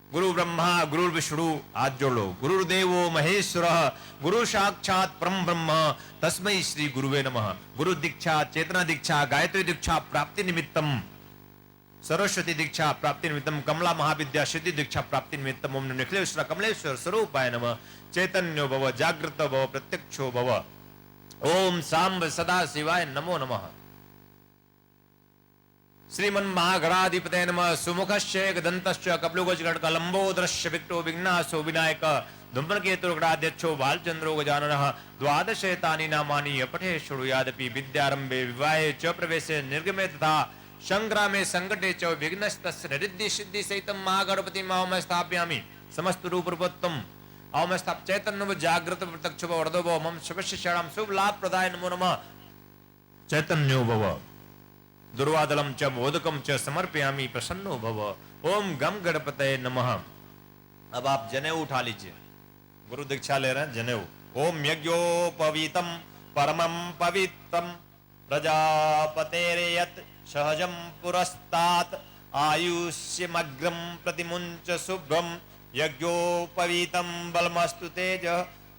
गुरु ब्रह्मा गुरु विष्णु, आज जोड़ो, गुरुदेवो महेश्वर गुरु साक्षात परम ब्रह्म तस्मै श्री गुरुवे नमः। गुरु दीक्षा, चेतना दीक्षा, गायत्री दीक्षा प्राप्ति निमित्तम, सरस्वती दीक्षा प्राप्ति निमित्तम, कमला महाविद्या सिद्धि दीक्षा प्राप्ति निमित्तम। ओम निखिलेश्वर कमलेश्वर स्वरूपाय नमः। चैतन्यो भव, जागृत भव, प्रत्यक्षो भव। ओम सांब सदा शिवाय नमो नमः। श्रीमन महागणाधिपते नमः। सुमुखस्य गदन्तस्य कपिलगोचर लंबोदरस्य विक्टो विघ्नासो विनायक धूम्रकेतुर्गणाध्यक्षो बालचंद्रो गजाननः। द्वादशेतानि नामानि अपठे शृणुयादपि विद्यारंभे विवाहे च प्रवेशे निर्गमे तथा संग्रामे संकटे च विघ्नस्तस्य रिद्धि सिद्धि सहितं महागणपतिं अहं स्थापयामि। समस्त रूप रूपत्वं अहं स्थाप चैतन्य जागृत प्रत्यक्ष वरदो भव मम शिवस्य शरणं शुभ लाभ प्रदाय नमो नमः। चैतन्यो भव दुर्वादलम च मोदकम च समर्पयामि प्रसन्नो भव। ओम गम गणपतये नमः। अब आप जनेऊ उठा लीजिए, गुरु दीक्षा ले रहे हैं, जनेऊ। ओम यज्ञोपवीतम परमं पवित्रम प्रजापतेर्यत् सहजं पुरस्तात् आयुष्यमग्रं प्रतिमुञ्च शुभ्रं यज्ञोपवीतं बलमस्तु तेज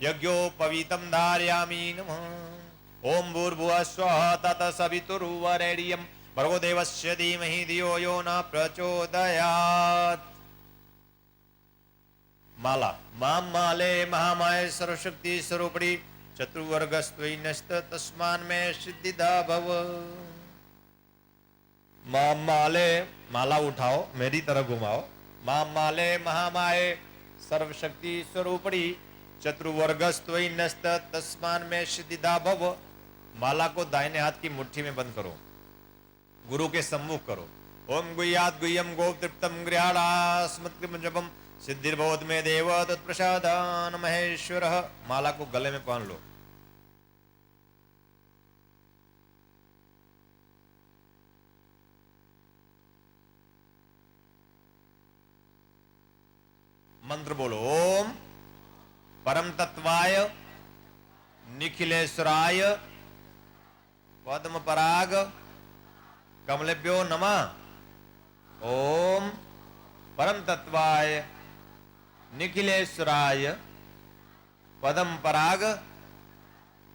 यज्ञोपवीतं धारयामि नमः। ओम भूर्भुवः स्वः तत्सवितुर्वरेण्यं भर्गो देवस्य धीमहि धियो यो न प्रचोदयात्। माला मां माले महामाये सर्वशक्ति स्वरूपिणी चतुर्वर्गस्त्वयि नस्त तस्मान् मे सिद्धिदा भव। मां माले, माला उठाओ, मेरी तरफ घुमाओ। मां माले महामाये सर्वशक्ति स्वरूपिणी चतुर्वर्गस्त्वयि नस्त तस्मान् मे सिद्धिदा भव। माला को दाहिने हाथ की मुट्ठी में बंद करो, गुरु के सम्मुख करो। ओम गुह्यात् गुह्यम गो तृप्तम गृहाणास्मत्कृतं जपम सिद्धिर्भवत् मे देव तत्प्रसादान् महेश्वरः। माला को गले में पहन लो। मंत्र बोलो। ओम परम तत्वाय निखिलेश्वराय पद्म पराग कमलेभ्यो नमः। ओम परम तत्वाय निखिलेश्वराय पद्म पराग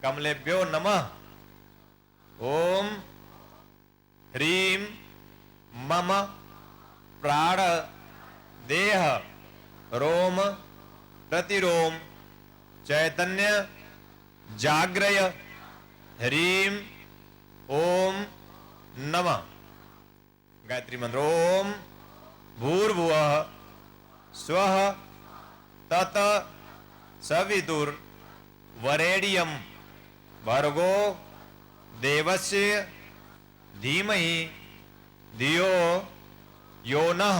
कमलेभ्यो नमः। ओम ह्रीं मम प्राण देह रोम प्रतिरोम चैतन्य जाग्रय ह्रीं ओम नमः। गायत्री मंत्र। ओम भूर्भुवः स्वः तत् सवितुर वरेण्यं भर्गो देवस्य धीमहि धियो यो नः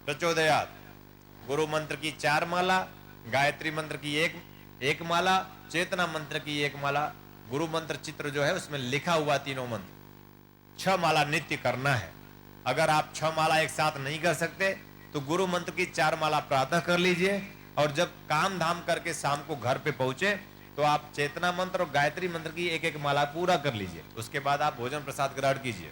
प्रचोदयात्। गुरु मंत्र की 4 माला, गायत्री मंत्र की एक माला, चेतना मंत्र की 1 माला। गुरु मंत्र चित्र जो है उसमें लिखा हुआ तीनों मंत्र, 6 माला नित्य करना है। अगर आप 6 माला एक साथ नहीं कर सकते तो गुरु मंत्र की 4 माला प्रातः कर लीजिए, और जब काम धाम करके शाम को घर पे पहुंचे तो आप चेतना मंत्र और गायत्री मंत्र की एक एक माला पूरा कर लीजिए, उसके बाद आप भोजन प्रसाद ग्रहण कीजिए।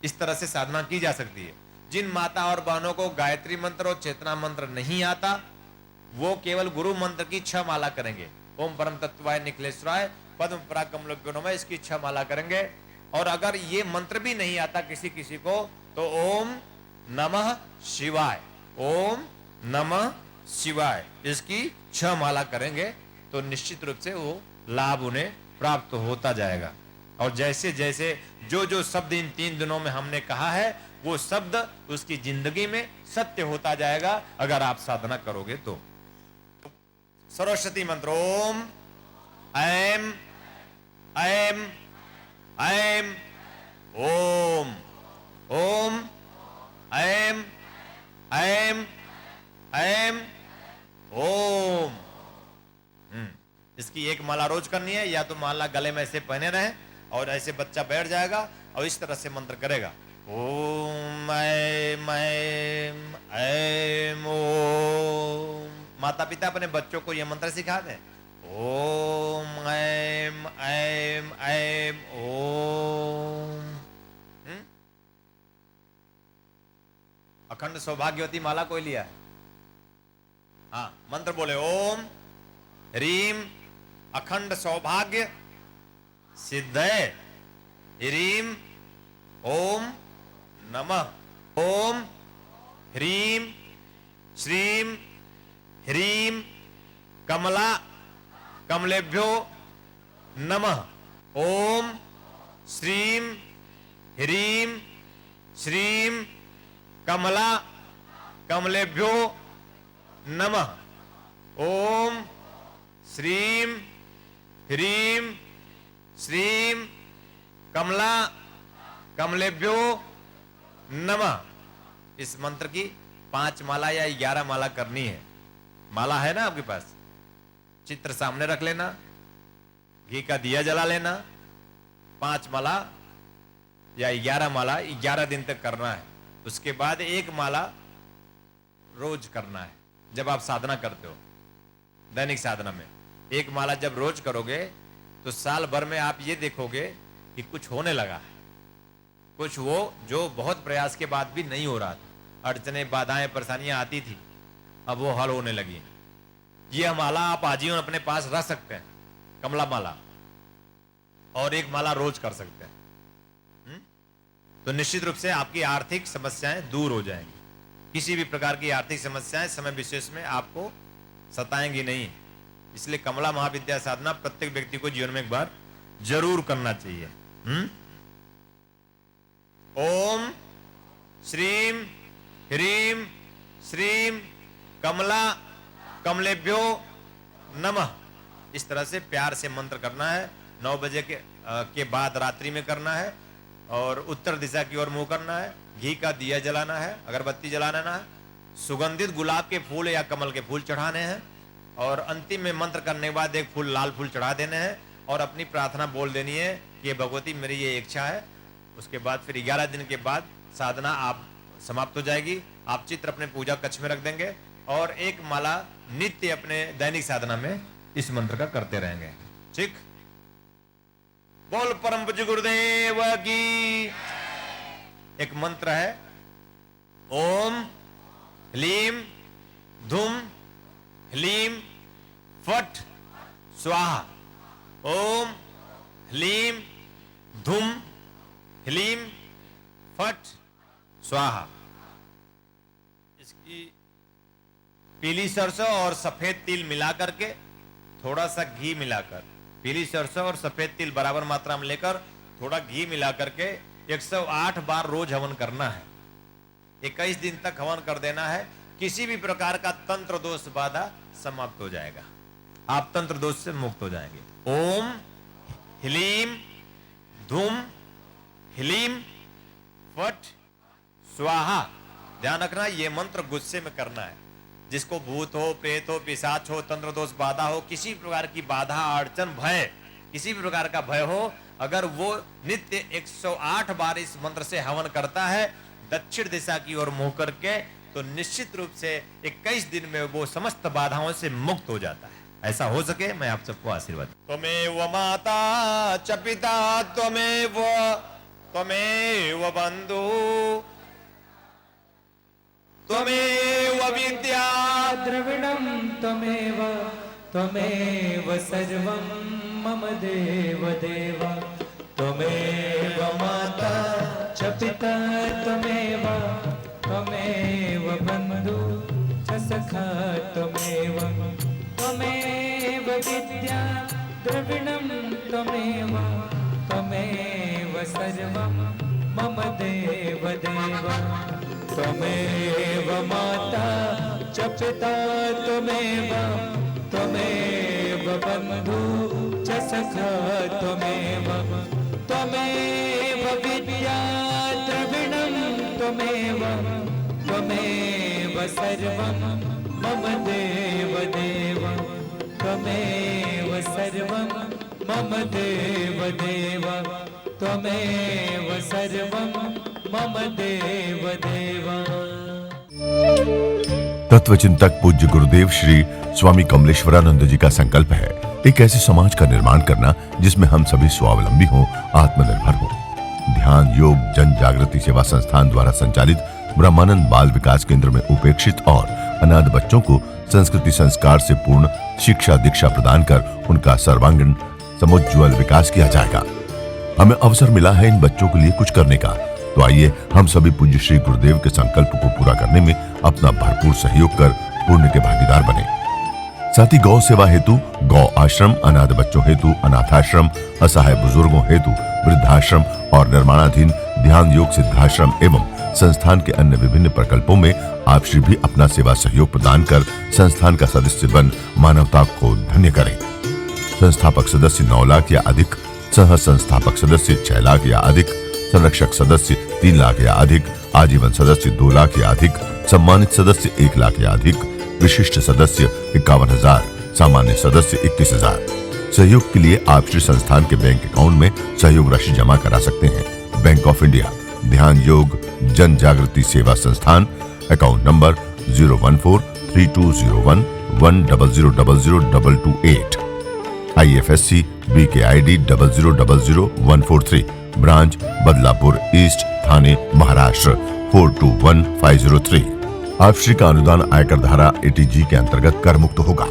इस तरह से साधना की जा सकती है। जिन माता और बहनों को गायत्री मंत्र और चेतना मंत्र नहीं आता, वो केवल गुरु मंत्र की 6 माला करेंगे। ओम परम तत्वाय निखिलेश्वराय पद्म पराकमलभ्यो नमः, इसकी 6 माला करेंगे। और अगर ये मंत्र भी नहीं आता किसी किसी को, तो ओम नमः शिवाय, ओम नमः शिवाय, इसकी 6 माला करेंगे तो निश्चित रूप से वो लाभ उन्हें प्राप्त होता जाएगा। और जैसे जैसे जो जो शब्द इन 3 दिनों में हमने कहा है, वो शब्द उसकी जिंदगी में सत्य होता जाएगा अगर आप साधना करोगे तो। सरस्वती मंत्र ओम ऐम ऐम ऐम ओम, ओम ऐम ऐम ऐम ओम। इसकी एक माला रोज करनी है, या तो माला गले में ऐसे पहने रहे और ऐसे बच्चा बैठ जाएगा और इस तरह से मंत्र करेगा ओम ऐम ऐम ऐम ओम। माता पिता अपने बच्चों को यह मंत्र सिखा दें, ओम ऐम ऐम ऐम ओम। अखंड सौभाग्यवती माला कोई लिया है? हाँ, मंत्र बोले ओम ह्रीम अखंड सौभाग्य सिद्धये ह्रीम ओम नमः। ओम ह्रीम श्रीम ह्रीम कमला कमलेभ्यो नमः। ओम श्रीम ह्रीम श्रीम कमला कमलेभ्यो नमः। ओम श्रीम ह्रीम श्रीम कमला कमलेभ्यो नमः। इस मंत्र की 5 माला या 11 माला करनी है। माला है ना आपके पास, चित्र सामने रख लेना, घी का दिया जला लेना। 5 माला या 11 माला 11 दिन तक करना है। उसके बाद 1 माला रोज करना है। जब आप साधना करते हो दैनिक साधना में 1 माला जब रोज करोगे तो साल भर में आप ये देखोगे कि कुछ होने लगा है। कुछ वो जो बहुत प्रयास के बाद भी नहीं हो रहा था, अड़चने बाधाएं परेशानियां आती थी, अब वो हल होने लगी। ये माला आप आजीवन अपने पास रख सकते हैं, कमला माला, और 1 माला रोज कर सकते हैं। तो निश्चित रूप से आपकी आर्थिक समस्याएं दूर हो जाएंगी। किसी भी प्रकार की आर्थिक समस्याएं समय विशेष में आपको सताएंगी नहीं। इसलिए कमला महाविद्या साधना प्रत्येक व्यक्ति को जीवन में एक बार जरूर करना चाहिए। ओम श्रीम ह्रीम श्रीम कमला कमलेभ्यो नमः। इस तरह से प्यार से मंत्र करना है। 9 बजे के बाद रात्रि में करना है और उत्तर दिशा की ओर मुंह करना है। घी का दिया जलाना है, अगरबत्ती जलाना है, सुगंधित गुलाब के फूल या कमल के फूल चढ़ाने हैं और अंतिम में मंत्र करने के बाद 1 फूल लाल फूल चढ़ा देने हैं और अपनी प्रार्थना बोल देनी है कि भगवती मेरी ये इच्छा है। उसके बाद फिर 11 दिन के बाद साधना आप समाप्त हो जाएगी। आप चित्र अपने पूजा कक्ष में रख देंगे और 1 माला नित्य अपने दैनिक साधना में इस मंत्र का करते रहेंगे। ठीक? बोल परम पूज्य गुरुदेव की। एक मंत्र है ओम ह्लीम धूम ह्लीम फट स्वाहा। ओम ह्लीम धूम ह्लीम फट स्वाहा। इसकी पीली सरसों और सफेद तिल मिलाकर के, थोड़ा सा घी मिलाकर, पीली सरसों और सफेद तिल बराबर मात्रा में लेकर थोड़ा घी मिलाकर के 108 बार रोज हवन करना है। 21 दिन तक हवन कर देना है। किसी भी प्रकार का तंत्र दोष बाधा समाप्त हो जाएगा। आप तंत्र दोष से मुक्त हो जाएंगे। ओम ह्लीम धूम ह्लीम फट स्वाहा। ध्यान रखना, यह मंत्र गुस्से में करना है। जिसको भूत हो, प्रेत हो, पिशाच हो, तंत्र दोष बाधा हो, किसी प्रकार की बाधा अड़चन भय, किसी भी प्रकार का भय हो, अगर वो नित्य 108 बार इस मंत्र से हवन करता है दक्षिण दिशा की ओर मुंह करके, तो निश्चित रूप से 21 दिन में वो समस्त बाधाओं से मुक्त हो जाता है। ऐसा हो सके मैं आप सबको आशीर्वाद। त्वमेव माता च पिता त्वमेव बंधु त्वमेव विद्या द्रविणं त्वमेव सर्वं मम देव देव। त्वमेव माता च पिता त्वमेव बन्धु च सखा त्वमेव विद्या द्रविणं त्वमेव सर्वं मम देव देव। त्वमेव माता च पिता त्वमेव बन्धु च सखा त्वमेव विद्या द्रविणं त्वमेव सर्वं मम देव देव। त्वमेव सर्वं मम देव देव। त्वमेव सर्वं मम देव देव। तत्वचिंतक पूज्य गुरुदेव श्री स्वामी कमलेश्वरानंद जी का संकल्प है एक ऐसे समाज का निर्माण करना जिसमें हम सभी स्वावलंबी हों, आत्मनिर्भर हों। ध्यान योग जन जागृति सेवा संस्थान द्वारा संचालित ब्रह्मानंद बाल विकास केंद्र में उपेक्षित और अनाथ बच्चों को संस्कृति संस्कार से पूर्ण शिक्षा दीक्षा प्रदान कर उनका सर्वांगीण समुज्ज्वल विकास किया जाएगा। हमें अवसर मिला है इन बच्चों के लिए कुछ करने का, तो आइए हम सभी पूज्य श्री गुरुदेव के संकल्प को पूरा करने में अपना भरपूर सहयोग कर पुण्य के भागीदार बने। साथ ही गौ सेवा हेतु गौ आश्रम, अनाथ बच्चों हेतु अनाथाश्रम, असहाय बुजुर्गों हेतु वृद्धाश्रम और निर्माणाधीन ध्यान योग सिद्धाश्रम एवं संस्थान के अन्य विभिन्न प्रकल्पों में आप श्री भी अपना सेवा सहयोग प्रदान कर संस्थान का सदस्य बन मानवता को धन्य करें। संस्थापक सदस्य 9 लाख या अधिक, सह संस्थापक सदस्य 6 लाख या अधिक, संरक्षक सदस्य 3 लाख या अधिक, आजीवन सदस्य 2 लाख या अधिक, सम्मानित सदस्य 1 लाख या अधिक, विशिष्ट सदस्य 51,000, सामान्य सदस्य 21,000। सहयोग के लिए आप श्री संस्थान के बैंक अकाउंट में सहयोग राशि जमा करा सकते हैं। बैंक ऑफ इंडिया ध्यान योग जन Jagriti Seva Sansthan, account number 014320110002228, IFSC BKID 0000143, branch Badlapur east, Thane Maharashtra 421503। आप श्री का अनुदान आयकर धारा 80G के अंतर्गत कर मुक्त होगा।